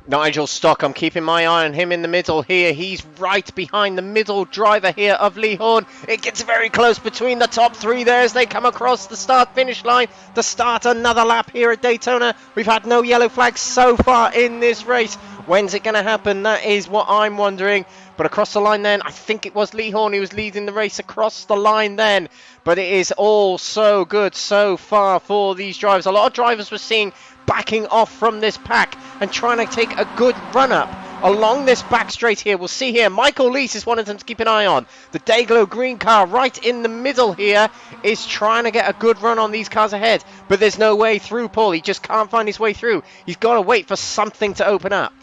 Nigel Stock, I'm keeping my eye on him in the middle here. He's right behind the middle driver here of Lee Horne. It gets very close between the top 3 there as they come across the start-finish line to start another lap here at Daytona. We've had no yellow flags so far in this race. When's it going to happen? That is what I'm wondering. But across the line then, I think it was Lee Horne who was leading the race across the line then. But it is all so good so far for these drivers. A lot of drivers we're seeing backing off from this pack and trying to take a good run up along this back straight here. We'll see here, Michael Lees is one of them to keep an eye on. The Dayglow green car right in the middle here is trying to get a good run on these cars ahead. But there's no way through, Paul. He just can't find his way through. He's got to wait for something to open up.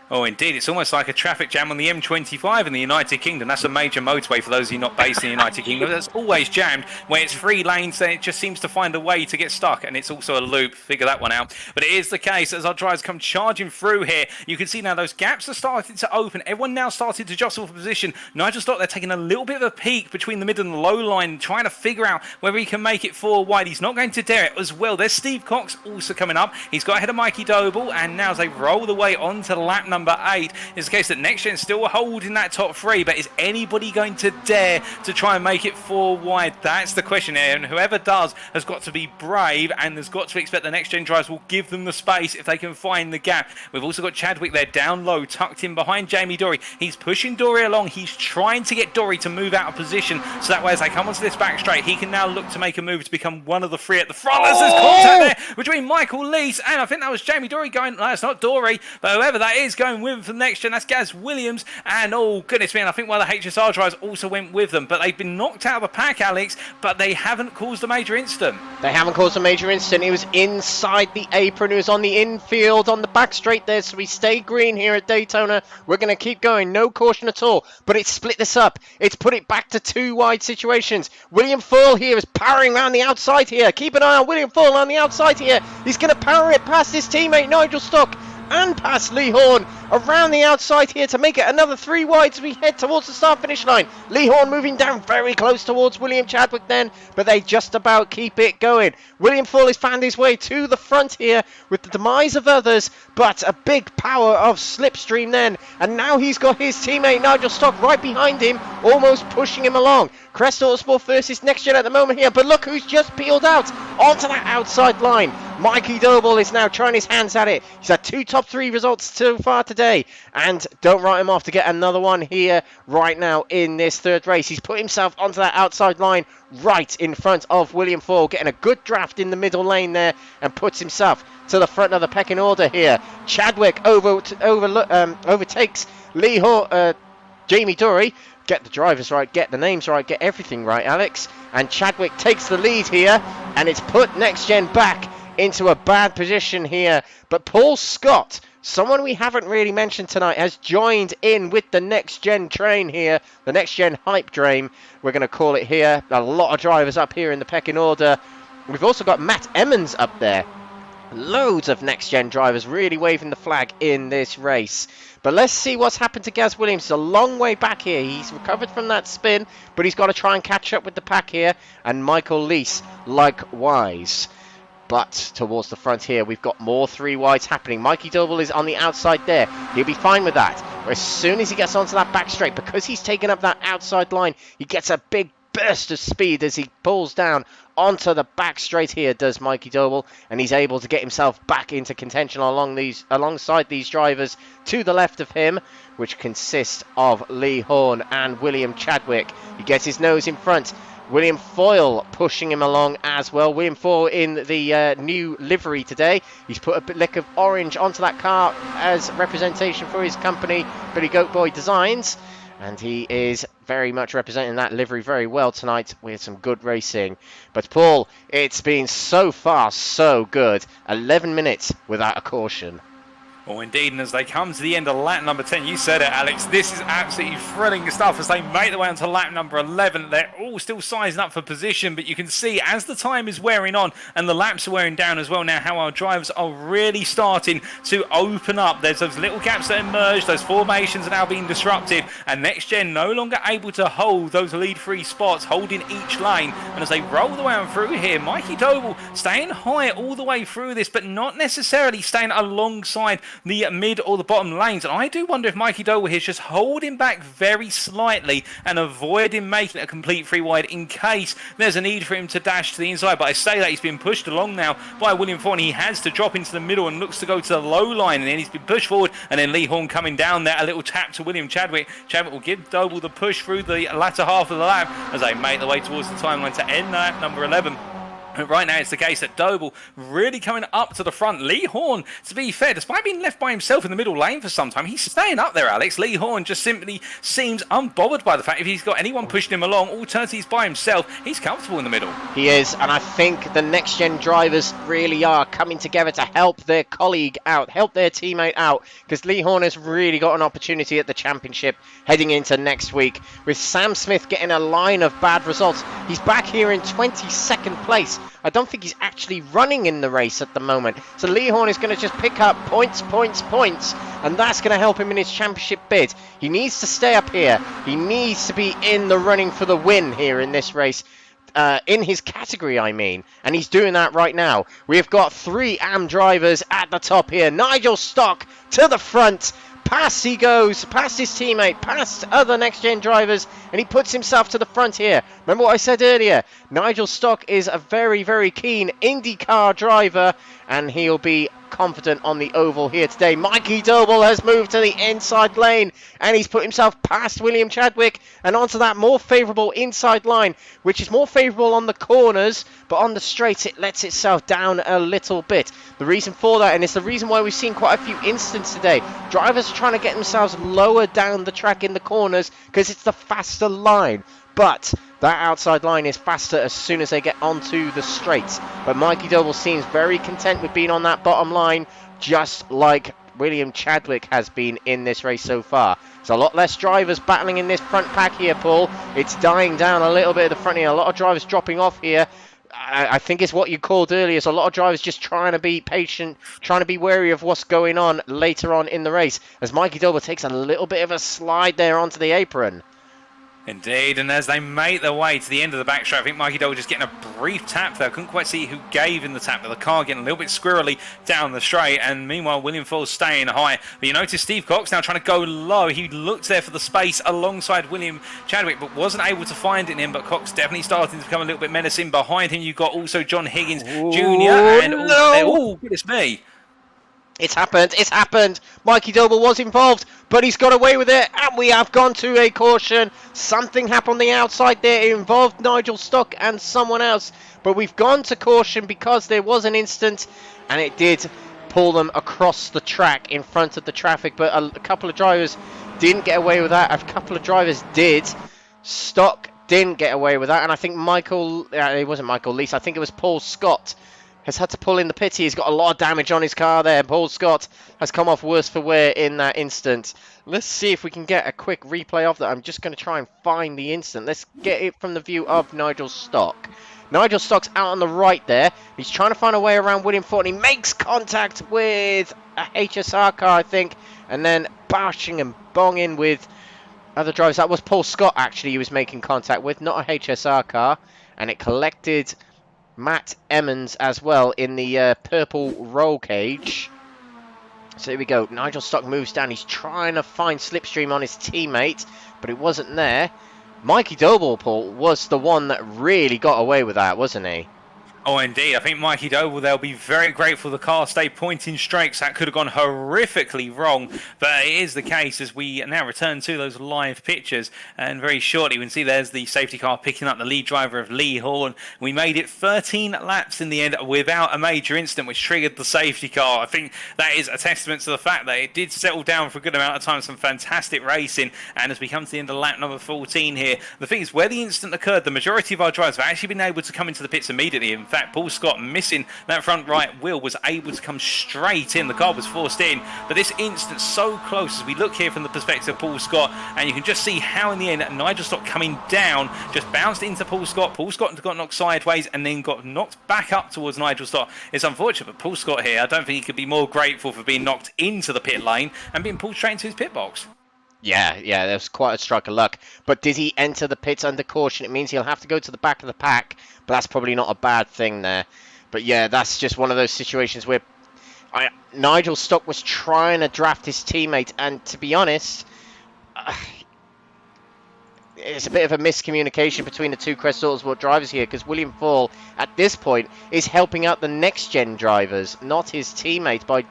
Oh, indeed. It's almost like a traffic jam on the M25 in the United Kingdom. That's a major motorway for those of you not based in the United Kingdom. That's always jammed. Where it's 3 lanes, then it just seems to find a way to get stuck. And it's also a loop. Figure that one out. But it is the case as our drivers come charging through here. You can see now those gaps are starting to open. Everyone now started to jostle for position. Nigel Stock, they're taking a little bit of a peek between the mid and the low line, trying to figure out whether he can make it 4 wide. He's not going to dare it as well. There's Steve Cox also coming up. He's got ahead of Mikey Doble. And now as they roll the way onto lap number 8, it's the case that NXTGEN still holding that top 3, but is anybody going to dare to try and make it 4 wide? That's the question here, and whoever does has got to be brave and has got to expect the NXTGEN drivers will give them the space if they can find the gap. We've also got Chadwick there down low, tucked in behind Jamie Dory. He's pushing Dory along. He's trying to get Dory to move out of position, so that way as they come onto this back straight, he can now look to make a move to become one of the 3 at the front. There's contact there between Michael Lees and I think that was Jamie Dory going, no, it's not Dory, but whoever that is going going with them for the next gen. That's Gaz Williams. And oh, goodness me, and I think one of the HSR drivers also went with them. But they've been knocked out of the pack, Alex, but they haven't caused a major incident. They haven't caused a major incident. He was inside the apron. He was on the infield, on the back straight there. So we stay green here at Daytona. We're going to keep going. No caution at all. But it's split this up. It's put it back to two wide situations. William Fall here is powering around the outside here. Keep an eye on William Fall on the outside here. He's going to power it past his teammate Nigel Stock and past Lee Horne around the outside here to make it another 3 wide as we head towards the start finish line. Lee Horne moving down very close towards William Chadwick then, but they just about keep it going. William Fall has found his way to the front here with the demise of others, but a big power of slipstream then, and now he's got his teammate Nigel Stock right behind him, almost pushing him along. Crest Autosport versus Next Gen at the moment here, but look who's just peeled out onto that outside line. Mikey Doble is now trying his hands at it. He's had 2 top 3 results so far today, and don't write him off to get another one here right now in this third race. He's put himself onto that outside line right in front of William Fall, getting a good draft in the middle lane there, and puts himself to the front of the pecking order here. Chadwick overtakes Jamie Dury. Get the drivers right, get the names right, get everything right, Alex. And Chadwick takes the lead here, and it's put Next Gen back into a bad position here. But Paul Scott, someone we haven't really mentioned tonight, has joined in with the Next Gen train here, the Next Gen hype train, we're going to call it here. A lot of drivers up here in the pecking order. We've also got Matt Emmons up there. Loads of Next Gen drivers really waving the flag in this race. But let's see what's happened to Gaz Williams. He's a long way back here. He's recovered from that spin, but he's got to try and catch up with the pack here. And Michael Lees likewise. But towards the front here, we've got more 3 wides happening. Mikey Doble is on the outside there. He'll be fine with that. But as soon as he gets onto that back straight, because he's taken up that outside line, he gets a big burst of speed as he pulls down onto the back straight here, does Mikey Doble, and he's able to get himself back into contention alongside these drivers to the left of him, which consist of Lee Horne and William Chadwick. He gets his nose in front. William Foyle pushing him along as well. William Foyle in the new livery today. He's put a lick of orange onto that car as representation for his company, Billy Goat Boy Designs. And he is very much representing that livery very well tonight with some good racing. But Paul, it's been so far so good. 11 minutes without a caution. Oh, indeed, and as they come to the end of lap number 10, you said it, Alex, this is absolutely thrilling stuff as they make their way onto lap number 11. They're all still sizing up for position, but you can see as the time is wearing on and the laps are wearing down as well now, how our drivers are really starting to open up. There's those little gaps that emerge, those formations are now being disrupted, and Next Gen no longer able to hold those lead 3 spots, holding each lane. And as they roll the way on through here, Mikey Doble staying high all the way through this, but not necessarily staying alongside the mid or the bottom lanes. And I do wonder if Mikey Doble here is just holding back very slightly and avoiding making a complete 3 wide in case there's a need for him to dash to the inside. But I say that he's been pushed along now by William Horne. He has to drop into the middle and looks to go to the low line, and then he's been pushed forward, and then Lee Horne coming down there, a little tap to William Chadwick. Chadwick will give Doble the push through the latter half of the lap as they make their way towards the timeline to end lap number 11. Right now it's the case that Doble really coming up to the front. Lee Horne, to be fair, despite being left by himself in the middle lane for some time, he's staying up there, Alex. Lee Horne just simply seems unbothered by the fact if he's got anyone pushing him along, alternatively he's by himself, he's comfortable in the middle. He is, and I think the Next Gen drivers really are coming together to help their colleague out, help their teammate out, because Lee Horne has really got an opportunity at the championship heading into next week. With Sam Smith getting a line of bad results, he's back here in 22nd place. I don't think he's actually running in the race at the moment. So Lee Horne is going to just pick up points, and that's going to help him in his championship bid. He needs to stay up here. He needs to be in the running for the win here in this race. In his category, I mean. And he's doing that right now. We've got 3 AM drivers at the top here. Nigel Stock to the front. Past he goes, past his teammate, past other Next Gen drivers, and he puts himself to the front here. Remember what I said earlier? Nigel Stock is a very, very keen IndyCar driver, and he'll be confident on the oval here today. Mikey Doble has moved to the inside lane, and he's put himself past William Chadwick and onto that more favourable inside line, which is more favourable on the corners, but on the straights it lets itself down a little bit. The reason for that, and it's the reason why we've seen quite a few incidents today, drivers are trying to get themselves lower down the track in the corners because it's the faster line. But that outside line is faster as soon as they get onto the straights. But Mikey Doble seems very content with being on that bottom line, just like William Chadwick has been in this race so far. There's a lot less drivers battling in this front pack here, Paul. It's dying down a little bit at the front here. A lot of drivers dropping off here. I think it's what you called earlier. It's a lot of drivers just trying to be patient, trying to be wary of what's going on later on in the race, as Mikey Doble takes a little bit of a slide there onto the apron. Indeed, and as they make their way to the end of the backstretch, I think Mikey Doble just getting a brief tap there. I couldn't quite see who gave him the tap, but the car getting a little bit squirrely down the straight, and meanwhile William Fall's staying high. But you notice Steve Cox now trying to go low. He looked there for the space alongside William Chadwick, but wasn't able to find it in him. But Cox definitely starting to become a little bit menacing. Behind him you've got also John Higgins Jr. and also, oh goodness me. It's happened, it's happened. Mikey Doble was involved, but he's got away with it, and we have gone to a caution. Something happened on the outside there. It involved Nigel Stock and someone else, but we've gone to caution because there was an incident, and it did pull them across the track in front of the traffic, but a couple of drivers didn't get away with that. A couple of drivers did. Stock didn't get away with that, and I think it wasn't Michael Leese, I think it was Paul Scott has had to pull in the pity. He's got a lot of damage on his car there. Paul Scott has come off worse for wear in that instant. Let's see if we can get a quick replay of that. I'm just going to try and find the instant. Let's get it from the view of Nigel Stock. Nigel Stock's out on the right there. He's trying to find a way around William Ford. He makes contact with a HSR car, I think, and then bashing and bonging with other drivers. That was Paul Scott, actually, he was making contact with, not a HSR car. And it collected Matt Emmons as well in the purple roll cage. So here we go. Nigel Stock moves down. He's trying to find slipstream on his teammate, but it wasn't there. Mikey Doble, Paul, was the one that really got away with that, wasn't he? Oh, indeed. I think Mikey Doble, they'll be very grateful the car stayed pointing straight, 'cause that could have gone horrifically wrong. But it is the case as we now return to those live pictures. And very shortly, we can see there's the safety car picking up the lead driver of Lee Horne. We made it 13 laps in the end without a major incident, which triggered the safety car. I think that is a testament to the fact that it did settle down for a good amount of time. Some fantastic racing. And as we come to the end of lap number 14 here, the thing is, where the incident occurred, the majority of our drivers have actually been able to come into the pits immediately. In fact, Paul Scott, missing that front right wheel, was able to come straight in. The car was forced in, but this incident so close as we look here from the perspective of Paul Scott, and you can just see how in the end Nigel Stock coming down just bounced into Paul Scott. Paul Scott got knocked sideways and then got knocked back up towards Nigel Stock. It's unfortunate, but Paul Scott here, I don't think he could be more grateful for being knocked into the pit lane and being pulled straight into his pit box. Yeah, that was quite a stroke of luck. But did he enter the pits under caution? It means he'll have to go to the back of the pack, but that's probably not a bad thing there. But yeah, that's just one of those situations where Nigel Stock was trying to draft his teammate, and to be honest, it's a bit of a miscommunication between the two Crest Autosport drivers here, because William Fall, at this point, is helping out the next-gen drivers, not his teammate, by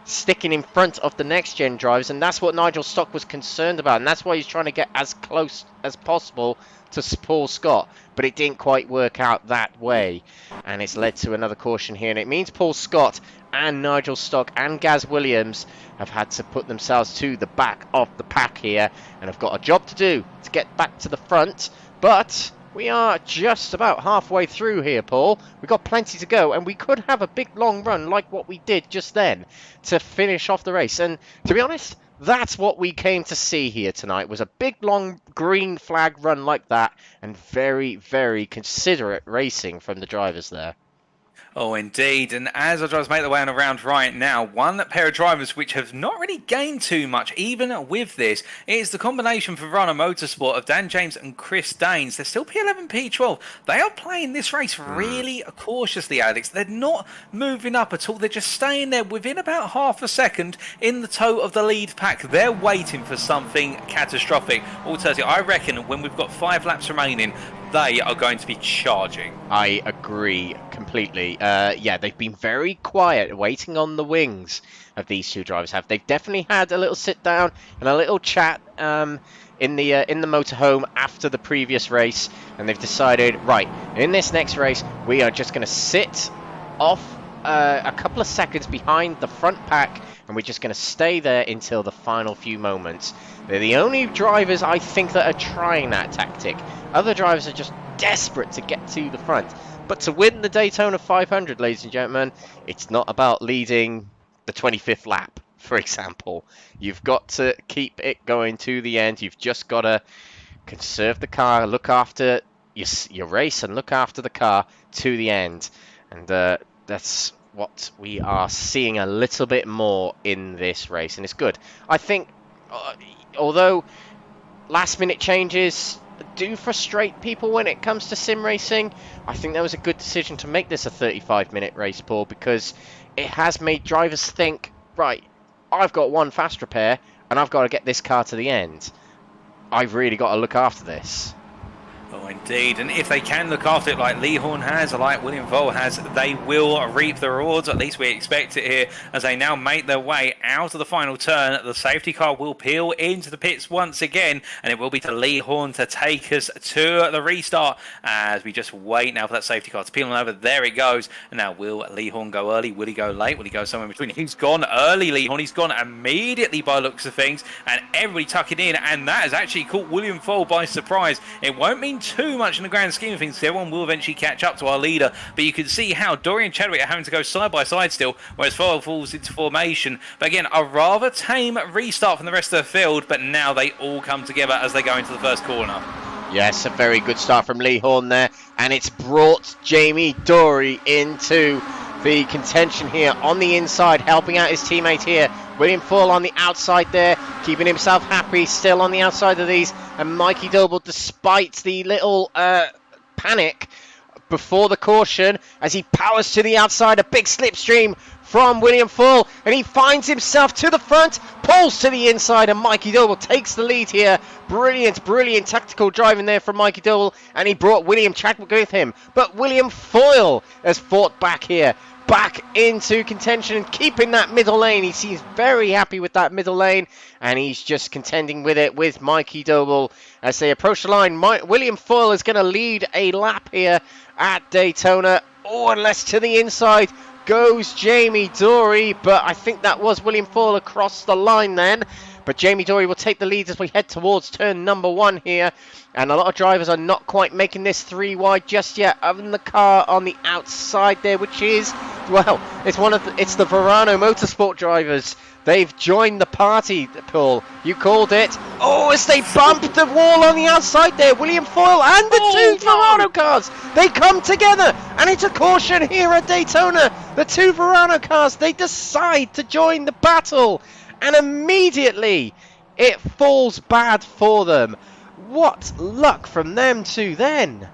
sticking in front of the next-gen drivers, and that's what Nigel Stock was concerned about, and that's why he's trying to get as close as possible to Paul Scott, but it didn't quite work out that way, and it's led to another caution here, and it means Paul Scott and Nigel Stock and Gaz Williams have had to put themselves to the back of the pack here, and have got a job to do to get back to the front, but we are just about halfway through here, Paul. We've got plenty to go, and we could have a big long run like what we did just then to finish off the race. And to be honest, that's what we came to see here tonight, was a big long green flag run like that, and very, very considerate racing from the drivers there. Oh, indeed. And as our drivers make their way on around right now, one pair of drivers which have not really gained too much, even with this, is the combination for Runner Motorsport of Dan James and Chris Daines. They're still P11, P12. They are playing this race really cautiously, Alex. They're not moving up at all. They're just staying there within about half a second in the toe of the lead pack. They're waiting for something catastrophic. I reckon when we've got 5 laps remaining, they are going to be charging. I agree. agree completely. Yeah, they've been very quiet, waiting on the wings of these two drivers. They've definitely had a little sit down and a little chat in the motorhome after the previous race, and they've decided, right, in this next race, we are just going to sit off a couple of seconds behind the front pack, and we're just going to stay there until the final few moments. They're the only drivers, I think, that are trying that tactic. Other drivers are just desperate to get to the front. But to win the Daytona 500, ladies and gentlemen, it's not about leading the 25th lap, for example. You've got to keep it going to the end. You've just got to conserve the car, look after your race, and look after the car to the end. And that's what we are seeing a little bit more in this race, and it's good. I think, although last-minute changes do frustrate people when it comes to sim racing, I think that was a good decision to make this a 35-minute race, Paul, because it has made drivers think, right, I've got one fast repair, and I've got to get this car to the end. I've really got to look after this. Oh, indeed. And if they can look after it like Lee Horne has, or like William Vole has, they will reap the rewards. At least we expect it here as they now make their way out of the final turn. The safety car will peel into the pits once again, and it will be to Lee Horne to take us to the restart as we just wait now for that safety car to peel on over. There it goes. And now will Lee Horne go early? Will he go late? Will he go somewhere in between? He's gone early, Lee Horne. He's gone immediately by looks of things, and everybody tucking in, and that has actually caught William Vole by surprise. It won't mean too much in the grand scheme of things, because everyone will eventually catch up to our leader, but you can see how Dory and Chadwick are having to go side by side still, whereas Vole falls into formation. But again, a rather tame restart from the rest of the field, but now they all come together as they go into the first corner. Yes, a very good start from Lee Horne there, and it's brought Jamie Dory into the contention here on the inside, helping out his teammate here. William Vole on the outside there, keeping himself happy, still on the outside of these. And Mikey Doble, despite the little panic before the caution, as he powers to the outside, a big slipstream from William Vole, and he finds himself to the front, pulls to the inside, and Mikey Doble takes the lead here. Brilliant, brilliant tactical driving there from Mikey Doble, and he brought William Chadwick with him. But William Vole has fought back here, back into contention and keeping that middle lane. He seems very happy with that middle lane, and he's just contending with it with Mikey Doble as they approach the line. William Vole is going to lead a lap here at Daytona. Oh, unless to the inside goes Jamie Dory, but I think that was William Vole across the line then. But Jamie Dory will take the lead as we head towards turn number 1 here. And a lot of drivers are not quite making this 3 wide just yet, other than the car on the outside there, which is, well, it's the Verano Motorsport drivers. They've joined the party, Paul. You called it. Oh, as they bump the wall on the outside there, William Vole and the two Verano cars, they come together, and it's a caution here at Daytona. The two Verano cars, they decide to join the battle, and immediately it falls bad for them. What luck from them two then.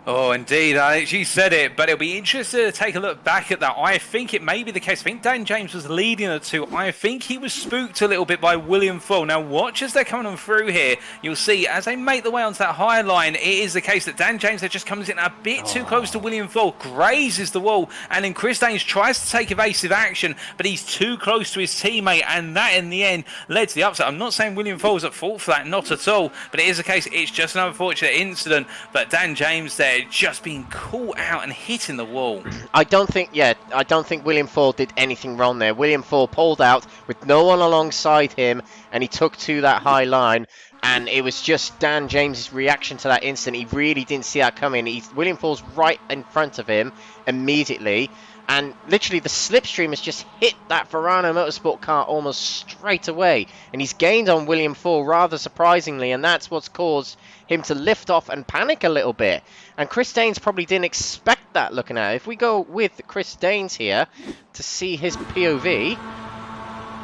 Oh, indeed. She said it, but it'll be interesting to take a look back at that. I think it may be the case. I think Dan James was leading the two. I think he was spooked a little bit by William Vole. Now, watch as they're coming on through here. You'll see, as they make their way onto that high line, it is the case that Dan James just comes in a bit too close to William Vole, grazes the wall, and then Chris Daines tries to take evasive action, but he's too close to his teammate, and that, in the end, led to the upset. I'm not saying William Vole's at fault for that, not at all, but it is the case. It's just an unfortunate incident, but Dan James there just being caught out and hitting the wall. I don't think William Vole did anything wrong there. William Vole pulled out with no one alongside him, and he took to that high line, and it was just Dan James's reaction to that instant. He really didn't see that coming. William Vole's right in front of him immediately, and literally the slipstream has just hit that Verano Motorsport car almost straight away, and he's gained on William Vole rather surprisingly, and that's what's caused him to lift off and panic a little bit. And Chris Daines probably didn't expect that, looking at it. If we go with Chris Daines here to see his POV,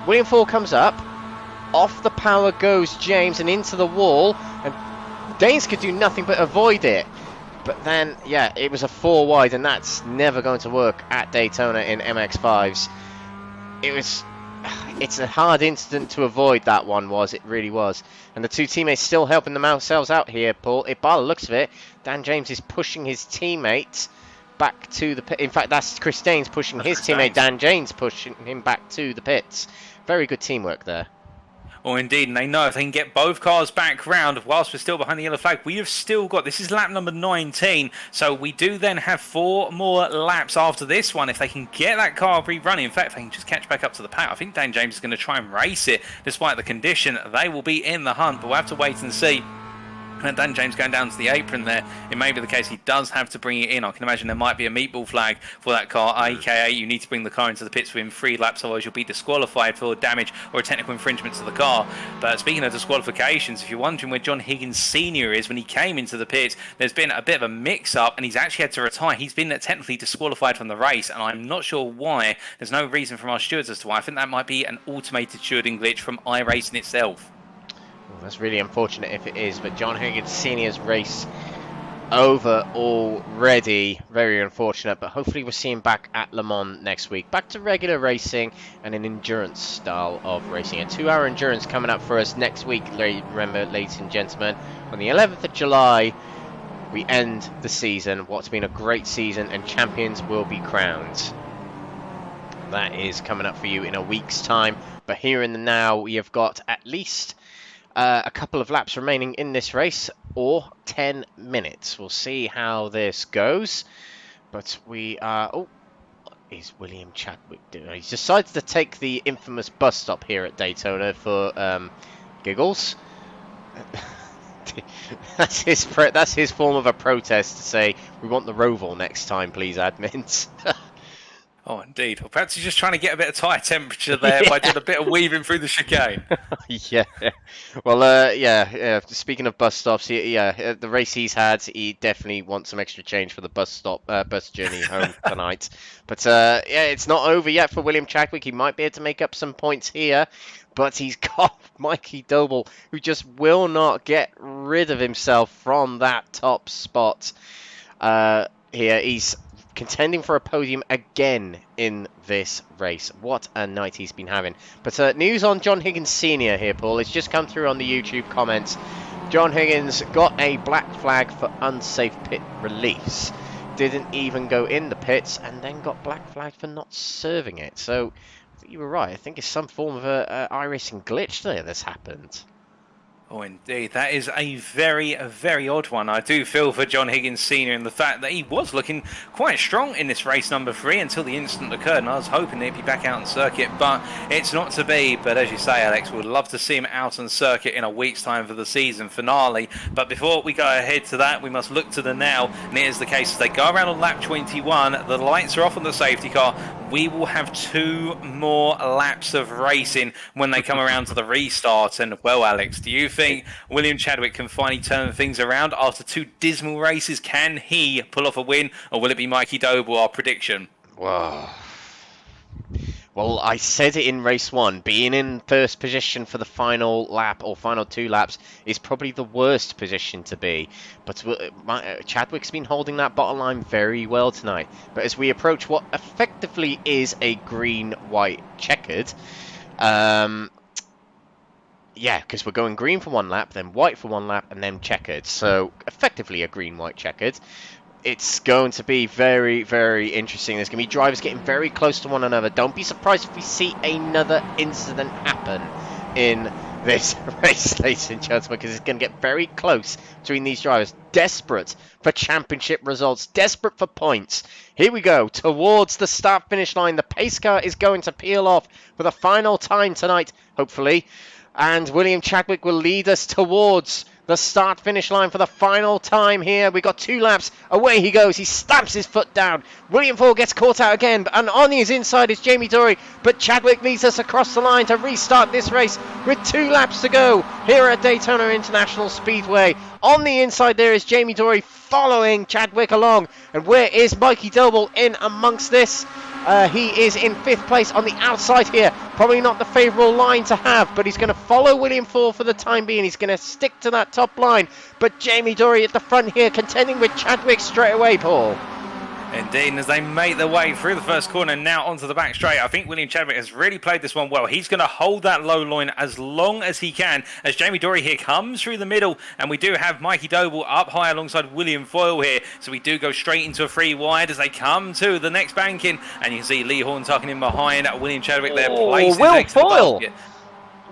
William Vole comes up, off the power goes James and into the wall, and Daines could do nothing but avoid it. But then, yeah, it was a 4 wide, and that's never going to work at Daytona in MX-5s. it's a hard incident to avoid, that one was. It really was. And the two teammates still helping themselves out here, Paul. By the looks of it, Dan James is pushing his teammate back to the pit. In fact, that's Chris Daines pushing his teammate, Dan James, pushing him back to the pits. Very good teamwork there. Oh, indeed, and they know if they can get both cars back round whilst we're still behind the yellow flag, we have still got, this is lap number 19, so we do then have 4 more laps after this one if they can get that car rerunning. In fact, if they can just catch back up to the pack, I think Dan James is going to try and race it despite the condition. They will be in the hunt, but we'll have to wait and see. And Dan James going down to the apron there, it may be the case he does have to bring it in. I can imagine there might be a meatball flag for that car, aka you need to bring the car into the pits within 3 laps, otherwise you'll be disqualified for damage or a technical infringement to the car. But speaking of disqualifications, if you're wondering where John Higgins Sr. is when he came into the pits, there's been a bit of a mix-up and he's actually had to retire. He's been technically disqualified from the race, and I'm not sure why. There's no reason from our stewards as to why. I think that might be an automated stewarding glitch from iRacing itself. That's really unfortunate if it is, but John Higgins Sr.'s race over already. Very unfortunate, but hopefully we'll see him back at Le Mans next week. Back to regular racing and an endurance style of racing. A 2-hour endurance coming up for us next week. Remember, ladies and gentlemen, on the 11th of July, we end the season. What's been a great season, and champions will be crowned. That is coming up for you in a week's time. But here in the now, we have got at least a couple of laps remaining in this race, or 10 minutes. We'll see how this goes. But we are... Oh, what is William Chadwick doing? He's decided to take the infamous bus stop here at Daytona for giggles. That's his form of a protest to say, we want the Roval next time, please, admins. Oh, indeed. Well, perhaps he's just trying to get a bit of tyre temperature there by doing a bit of weaving through the chicane. Yeah. Well, yeah. Speaking of bus stops, the race he's had, he definitely wants some extra change for the bus journey home tonight. But yeah, it's not over yet for William Chadwick. He might be able to make up some points here, but he's got Mikey Doble, who just will not get rid of himself from that top spot. Here, he's contending for a podium again in this race. What a night he's been having. But news on John Higgins Sr. here, Paul. It's just come through on the YouTube comments. John Higgins got a black flag for unsafe pit release. Didn't even go in the pits, and then got black flagged for not serving it. So, I think you were right. I think it's some form of a iRacing glitch there that's happened. Oh, indeed. That is a very, very odd one. I do feel for John Higgins Sr. and the fact that he was looking quite strong in this race number 3 until the incident occurred, and I was hoping he'd be back out on circuit, but it's not to be. But as you say, Alex, we'd love to see him out on circuit in a week's time for the season finale. But before we go ahead to that, we must look to the now, and it is the case as they go around on lap 21, the lights are off on the safety car. We will have 2 more laps of racing when they come around to the restart. And, well, Alex, do you think William Chadwick can finally turn things around after 2 dismal races? Can he pull off a win, or will it be Mikey Doble, our prediction? Whoa. Well, I said it in race 1, being in first position for the final lap or final 2 laps is probably the worst position to be. But Chadwick's been holding that bottom line very well tonight. But as we approach what effectively is a green-white checkered, yeah, because we're going green for 1 lap, then white for 1 lap, and then checkered. So effectively a green-white checkered. It's going to be very, very interesting. There's going to be drivers getting very close to one another. Don't be surprised if we see another incident happen in this race, ladies and gentlemen, because it's going to get very close between these drivers. Desperate for championship results, desperate for points. Here we go, towards the start-finish line. The pace car is going to peel off for the final time tonight, hopefully. And William Chadwick will lead us towards the start-finish line for the final time here. We've got 2 laps. Away he goes. He stamps his foot down. William Ford gets caught out again, and on his inside is Jamie Dory. But Chadwick leads us across the line to restart this race with 2 laps to go here at Daytona International Speedway. On the inside there is Jamie Dory following Chadwick along. And where is Mikey Doble in amongst this? He is in 5th place on the outside here. Probably not the favourable line to have, but he's going to follow William Ford for the time being. He's going to stick to that top line. But Jamie Dory at the front here, contending with Chadwick straight away, Paul. Indeed, as they make their way through the first corner now onto the back straight, I think William Chadwick has really played this one well. He's going to hold that low line as long as he can, as Jamie Dory here comes through the middle, and we do have Mikey Doble up high alongside William Foyle here, so we do go straight into a free wide as they come to the next banking, and you can see Lee Horne tucking in behind William Chadwick there. Will Foyle!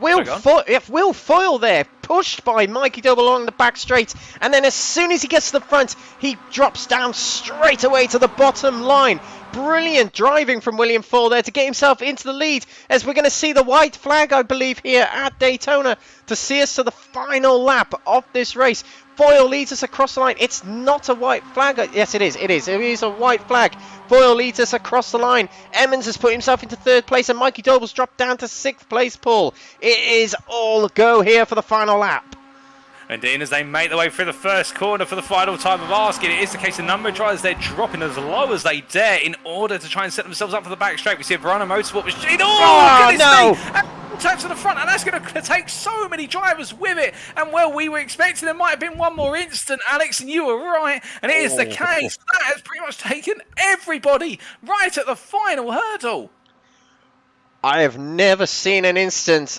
Will Foyle there, pushed by Mikey Doble along the back straight, and then as soon as he gets to the front, he drops down straight away to the bottom line. Brilliant driving from William Foyle there to get himself into the lead, as we're going to see the white flag, I believe, here at Daytona to see us to the final lap of this race. Foyle leads us across the line. It's not a white flag. Yes, it is. It is a white flag. Foyle leads us across the line. Emmons has put himself into 3rd place, and Mikey Doble's dropped down to 6th place, Paul. It is all go here for the final lap. Indeed, as they make their way through the first corner for the final time of asking, it is the case a number of drivers they're dropping as low as they dare in order to try and set themselves up for the back straight. We see a Verona Motorsport machine. Oh, no! Turns to the front, and that's going to take so many drivers with it. And well, we were expecting there might have been one more instant, Alex, and you were right. And it is the case. That has pretty much taken everybody right at the final hurdle. I have never seen an instant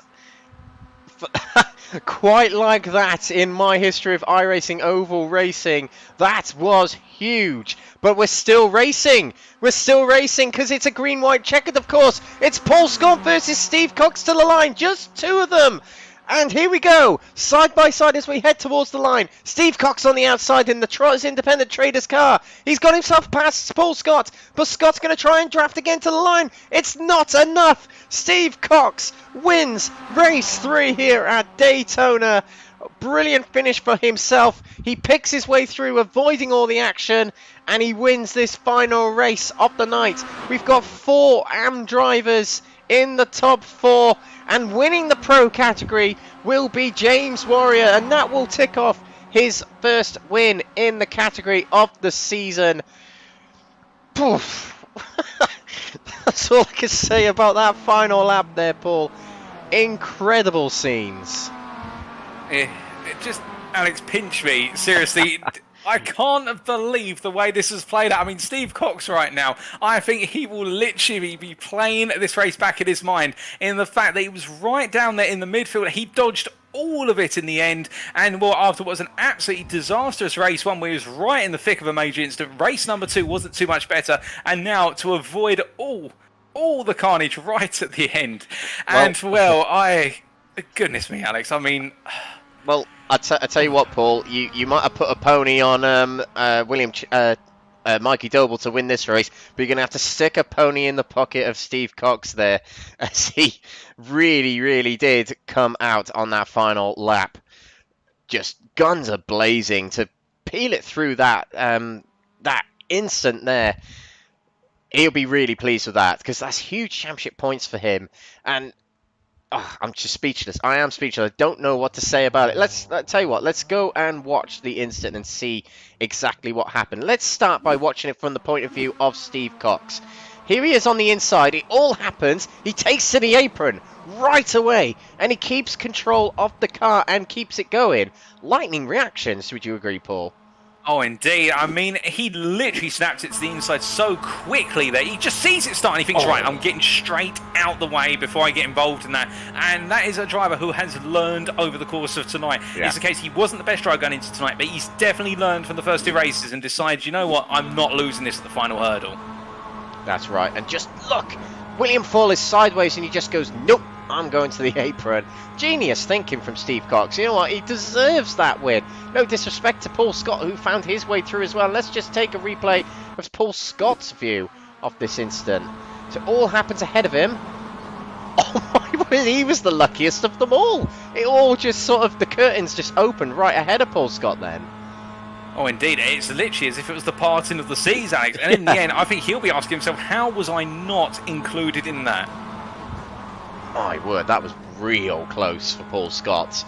quite like that in my history of iRacing oval racing. That was huge. But we're still racing. We're still racing because it's a green-white checkered, of course. It's Paul Scott versus Steve Cox to the line. Just 2 of them. And here we go. Side by side as we head towards the line. Steve Cox on the outside in the Trotters Independent Traders car. He's got himself past Paul Scott. But Scott's going to try and draft again to the line. It's not enough. Steve Cox wins race 3 here at Daytona. Brilliant finish for himself. He picks his way through, avoiding all the action, and he wins this final race of the night. We've got 4 AM drivers in the top 4, and winning the pro category will be James Warrior, and that will tick off his first win in the category of the season. Poof. That's all I can say about that final lap there, Paul. Incredible scenes. Just, Alex, pinch me. Seriously, I can't believe the way this has played out. I mean, Steve Cox right now, I think he will literally be playing this race back in his mind in the fact that he was right down there in the midfield. He dodged all of it in the end, and well, after what was an absolutely disastrous race 1 where he was right in the thick of a major incident, race number 2 wasn't too much better, and now to avoid all the carnage right at the end. And goodness me, Alex, I mean... Well, I tell you what, Paul, you might have put a pony on Mikey Doble to win this race, but you're going to have to stick a pony in the pocket of Steve Cox there, as he really, really did come out on that final lap. Just guns are blazing to peel it through that instant there. He'll be really pleased with that, because that's huge championship points for him, and I'm just speechless. I am speechless. I don't know what to say about it. Let's tell you what. Let's go and watch the instant and see exactly what happened. Let's start by watching it from the point of view of Steve Cox. Here he is on the inside. It all happens. He takes to the apron right away, and he keeps control of the car and keeps it going. Lightning reactions. Would you agree, Paul? Oh, indeed. I mean, he literally snaps it to the inside so quickly that he just sees it start and he thinks, right, I'm getting straight out the way before I get involved in that. And that is a driver who has learned over the course of tonight. Yeah. It's the case he wasn't the best driver going into tonight, but he's definitely learned from the first 2 races and decided, you know what, I'm not losing this at the final hurdle. That's right. And just look, William Foyle is sideways and he just goes, nope, I'm going to the apron. Genius thinking from Steve Cox. You know what? He deserves that win. No disrespect to Paul Scott, who found his way through as well. Let's just take a replay of Paul Scott's view of this incident. So it all happens ahead of him. Oh my word, he was the luckiest of them all. It all just sort of, the curtains just opened right ahead of Paul Scott then. Oh, indeed. It's literally as if it was the parting of the seas, Alex. And in the end, I think he'll be asking himself, how was I not included in that? My word, that was real close for Paul Scott.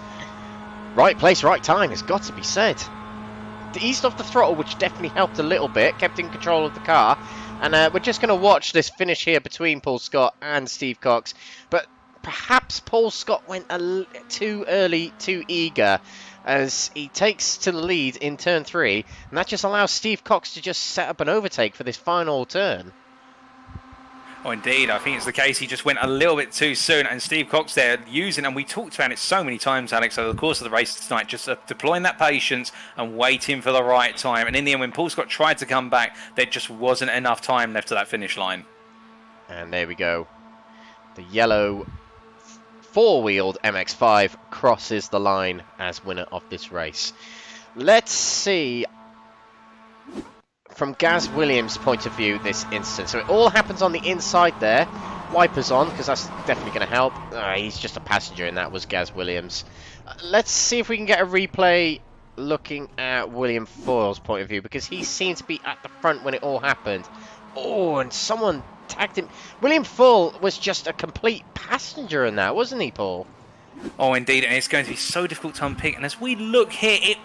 Right place, right time, it's got to be said. He eased off the throttle, which definitely helped a little bit, kept in control of the car. And we're just going to watch this finish here between Paul Scott and Steve Cox. But perhaps Paul Scott went too early, too eager. as he takes to the lead in turn 3, and that just allows Steve Cox to just set up an overtake for this final turn. Oh, indeed. I think it's the case. He just went a little bit too soon, and Steve Cox there using, and we talked about it so many times, Alex, over the course of the race tonight, just deploying that patience and waiting for the right time. And in the end, when Paul Scott tried to come back, there just wasn't enough time left to that finish line. And there we go. The yellow four-wheeled MX-5 crosses the line as winner of this race. Let's see from Gaz Williams' point of view this instance. So it all happens on the inside there. Wipers on, because that's definitely going to help. He's just a passenger, and that was Gaz Williams. Let's see if we can get a replay looking at William Foyle's point of view, because he seemed to be at the front when it all happened. Oh, and someone tagged him. William Foyle was just a complete passenger in that, wasn't he, Paul? Oh, indeed, and it's going to be so difficult to unpick. And as we look here, it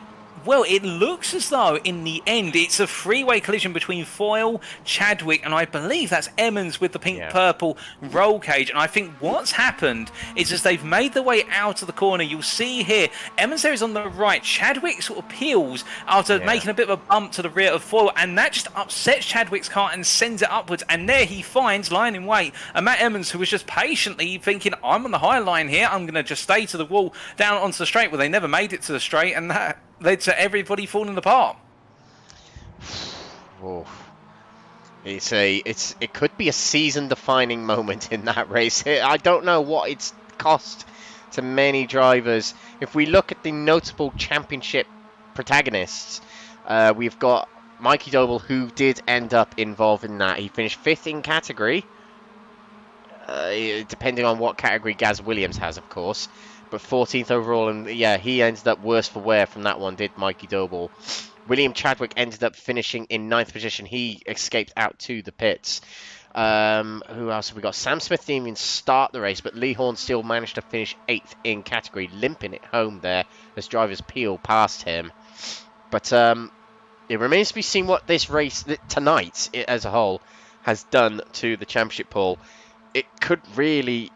looks as though in the end it's a three-way collision between Foyle, Chadwick, and I believe that's Emmons with the pink-purple roll cage. And I think what's happened is as they've made their way out of the corner, you'll see here, Emmons there is on the right. Chadwick sort of peels after making a bit of a bump to the rear of Foyle, and that just upsets Chadwick's car and sends it upwards. And there he finds, lying in wait, a Matt Emmons who was just patiently thinking, I'm on the high line here, I'm going to just stay to the wall down onto the straight. Well, they never made it to the straight, and that led to everybody falling apart. Oh. It could be a season-defining moment in that race. I don't know what it's cost to many drivers. If we look at the notable championship protagonists, we've got Mikey Doble, who did end up involved in that. He finished 5th in category, depending on what category Gaz Williams has, of course. But 14th overall, and yeah, he ended up worse for wear from that one, did Mikey Doble. William Chadwick ended up finishing in 9th position. He escaped out to the pits. Who else have we got? Sam Smith didn't even start the race, but Lee Horne still managed to finish 8th in category, limping it home there as drivers peel past him. But it remains to be seen what this race tonight, as a whole, has done to the championship pool. It could really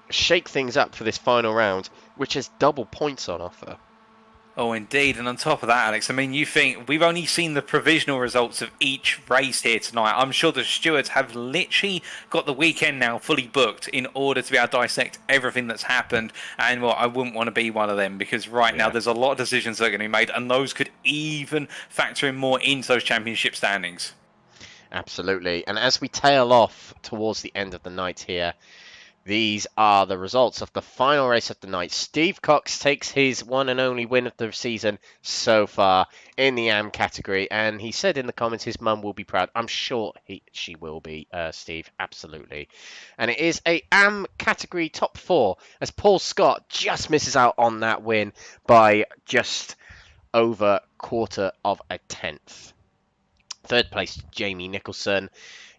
shake things up for this final round, which has double points on offer. Oh, indeed. And on top of that, Alex, I mean, you think we've only seen the provisional results of each race here tonight. I'm sure the stewards have literally got the weekend now fully booked in order to be able to dissect everything that's happened. And well, I wouldn't want to be one of them, because right now there's a lot of decisions that are going to be made, and those could even factor in more into those championship standings. Absolutely. And as we tail off towards the end of the night here, these are the results of the final race of the night. Steve Cox takes his one and only win of the season so far in the AM category. And he said in the comments his mum will be proud. I'm sure she will be, Steve. Absolutely. And it is a AM category top 4 as Paul Scott just misses out on that win by just over quarter of a tenth. 3rd place, Jamie Nicholson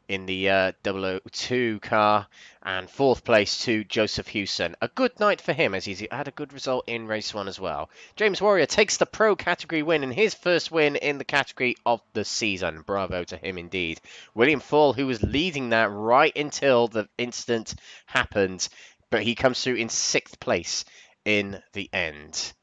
in the 002 car, and 4th place to Joseph Hewson. A good night for him, as he's had a good result in race 1 as well. James Warrior takes the pro category win, and his first win in the category of the season. Bravo to him indeed. William Foyle, who was leading that right until the incident happened, but he comes through in 6th place in the end.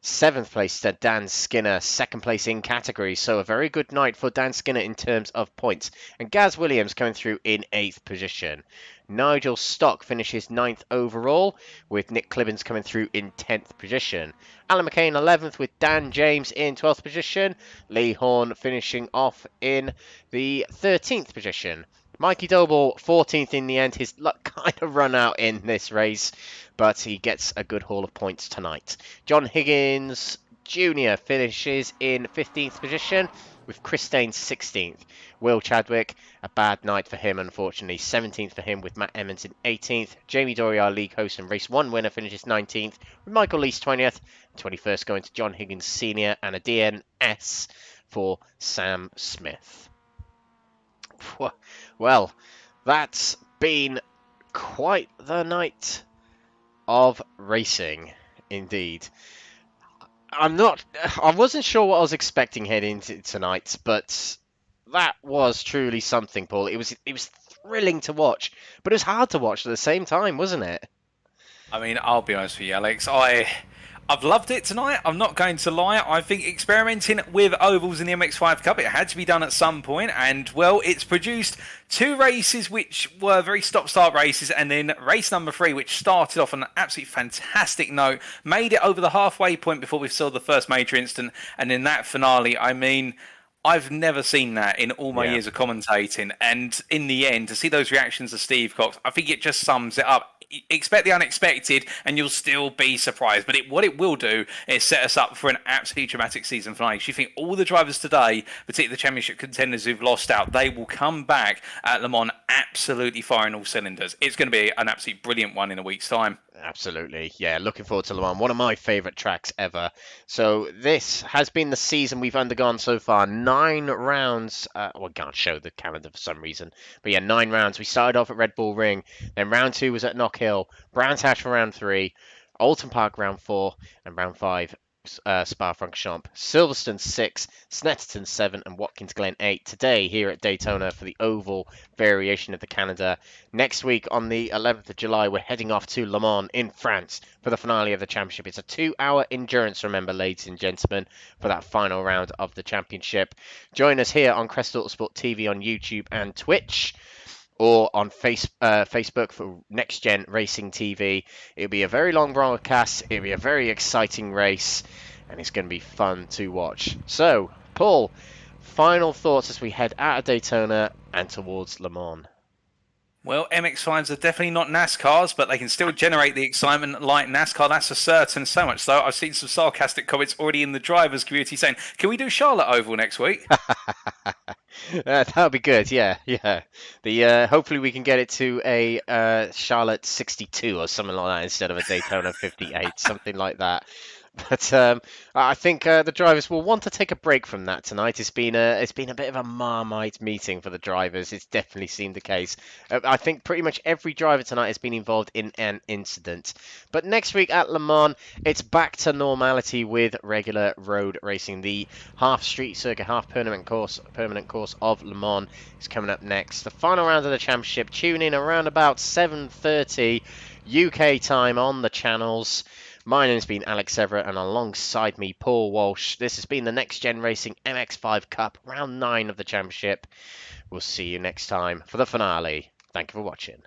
7th place to Dan Skinner, 2nd place in category, so a very good night for Dan Skinner in terms of points. And Gaz Williams coming through in 8th position. Nigel Stock finishes 9th overall, with Nick Clibbins coming through in 10th position. Alan McCain 11th, with Dan James in 12th position. Lee Horne finishing off in the 13th position. Mikey Doble 14th in the end. His luck kind of run out in this race, but he gets a good haul of points tonight. John Higgins Jr. finishes in 15th position, with Chris Staines 16th. Will Chadwick, a bad night for him, unfortunately. 17th for him, with Matt Emmons in 18th. Jamie Dory, our league host and race 1 winner, finishes 19th, with Michael Lease 20th. 21st going to John Higgins Sr. and a DNS for Sam Smith. Well, that's been quite the night of racing, indeed. I wasn't sure what I was expecting heading into tonight, but that was truly something, Paul. It was thrilling to watch, but it was hard to watch at the same time, wasn't it? I mean, I'll be honest with you, Alex. I've loved it tonight. I'm not going to lie. I think experimenting with ovals in the MX-5 Cup, it had to be done at some point, and well, it's produced 2 races which were very stop-start races, and then race number 3, which started off on an absolutely fantastic note, made it over the halfway point before we saw the first major incident, and in that finale, I mean, I've never seen that in all my years of commentating, and in the end, to see those reactions of Steve Cox, I think it just sums it up. Expect the unexpected and you'll still be surprised, but what it will do is set us up for an absolutely dramatic season finale. You think all the drivers today, particularly the championship contenders who've lost out, they will come back at Le Mans absolutely firing all cylinders. It's going to be an absolutely brilliant one in a week's time. Absolutely, yeah, looking forward to Le Mans, one of my favourite tracks ever. So this has been the season we've undergone so far, 9 rounds, well, I can't show the calendar for some reason, but yeah, 9 rounds. We started off at Red Bull Ring, then round 2 was at Knock Hill, Brands Hatch for round 3, Alton Park round 4, and round 5, Spa-Francorchamps, Silverstone 6, Snetterton 7, and Watkins Glen 8. Today here at Daytona for the oval variation of the Canada. Next week on the 11th of July, we're heading off to Le Mans in France for the finale of the championship. It's a 2-hour endurance, remember, ladies and gentlemen, for that final round of the championship. Join us here on Crest Autosport TV on YouTube and Twitch, or on Facebook for NXTGEN Racing TV. It'll be a very long broadcast, it'll be a very exciting race, and it's going to be fun to watch. So, Paul, final thoughts as we head out of Daytona and towards Le Mans. Well, MX-5s are definitely not NASCARs, but they can still generate the excitement like NASCAR, that's for certain. So much so, I've seen some sarcastic comments already in the drivers' community saying, can we do Charlotte Oval next week? That would be good, yeah. The hopefully we can get it to a Charlotte 62 or something like that instead of a Daytona 58, something like that. But I think the drivers will want to take a break from that tonight. It's been a bit of a Marmite meeting for the drivers. It's definitely seemed the case. I think pretty much every driver tonight has been involved in an incident. But next week at Le Mans, it's back to normality with regular road racing. The half street circuit, half permanent course of Le Mans is coming up next. The final round of the championship. Tune in around about 7:30 UK time on the channels. My name's been Alex Everett, and alongside me, Paul Walsh. This has been the Next Gen Racing MX-5 Cup, round 9 of the championship. We'll see you next time for the finale. Thank you for watching.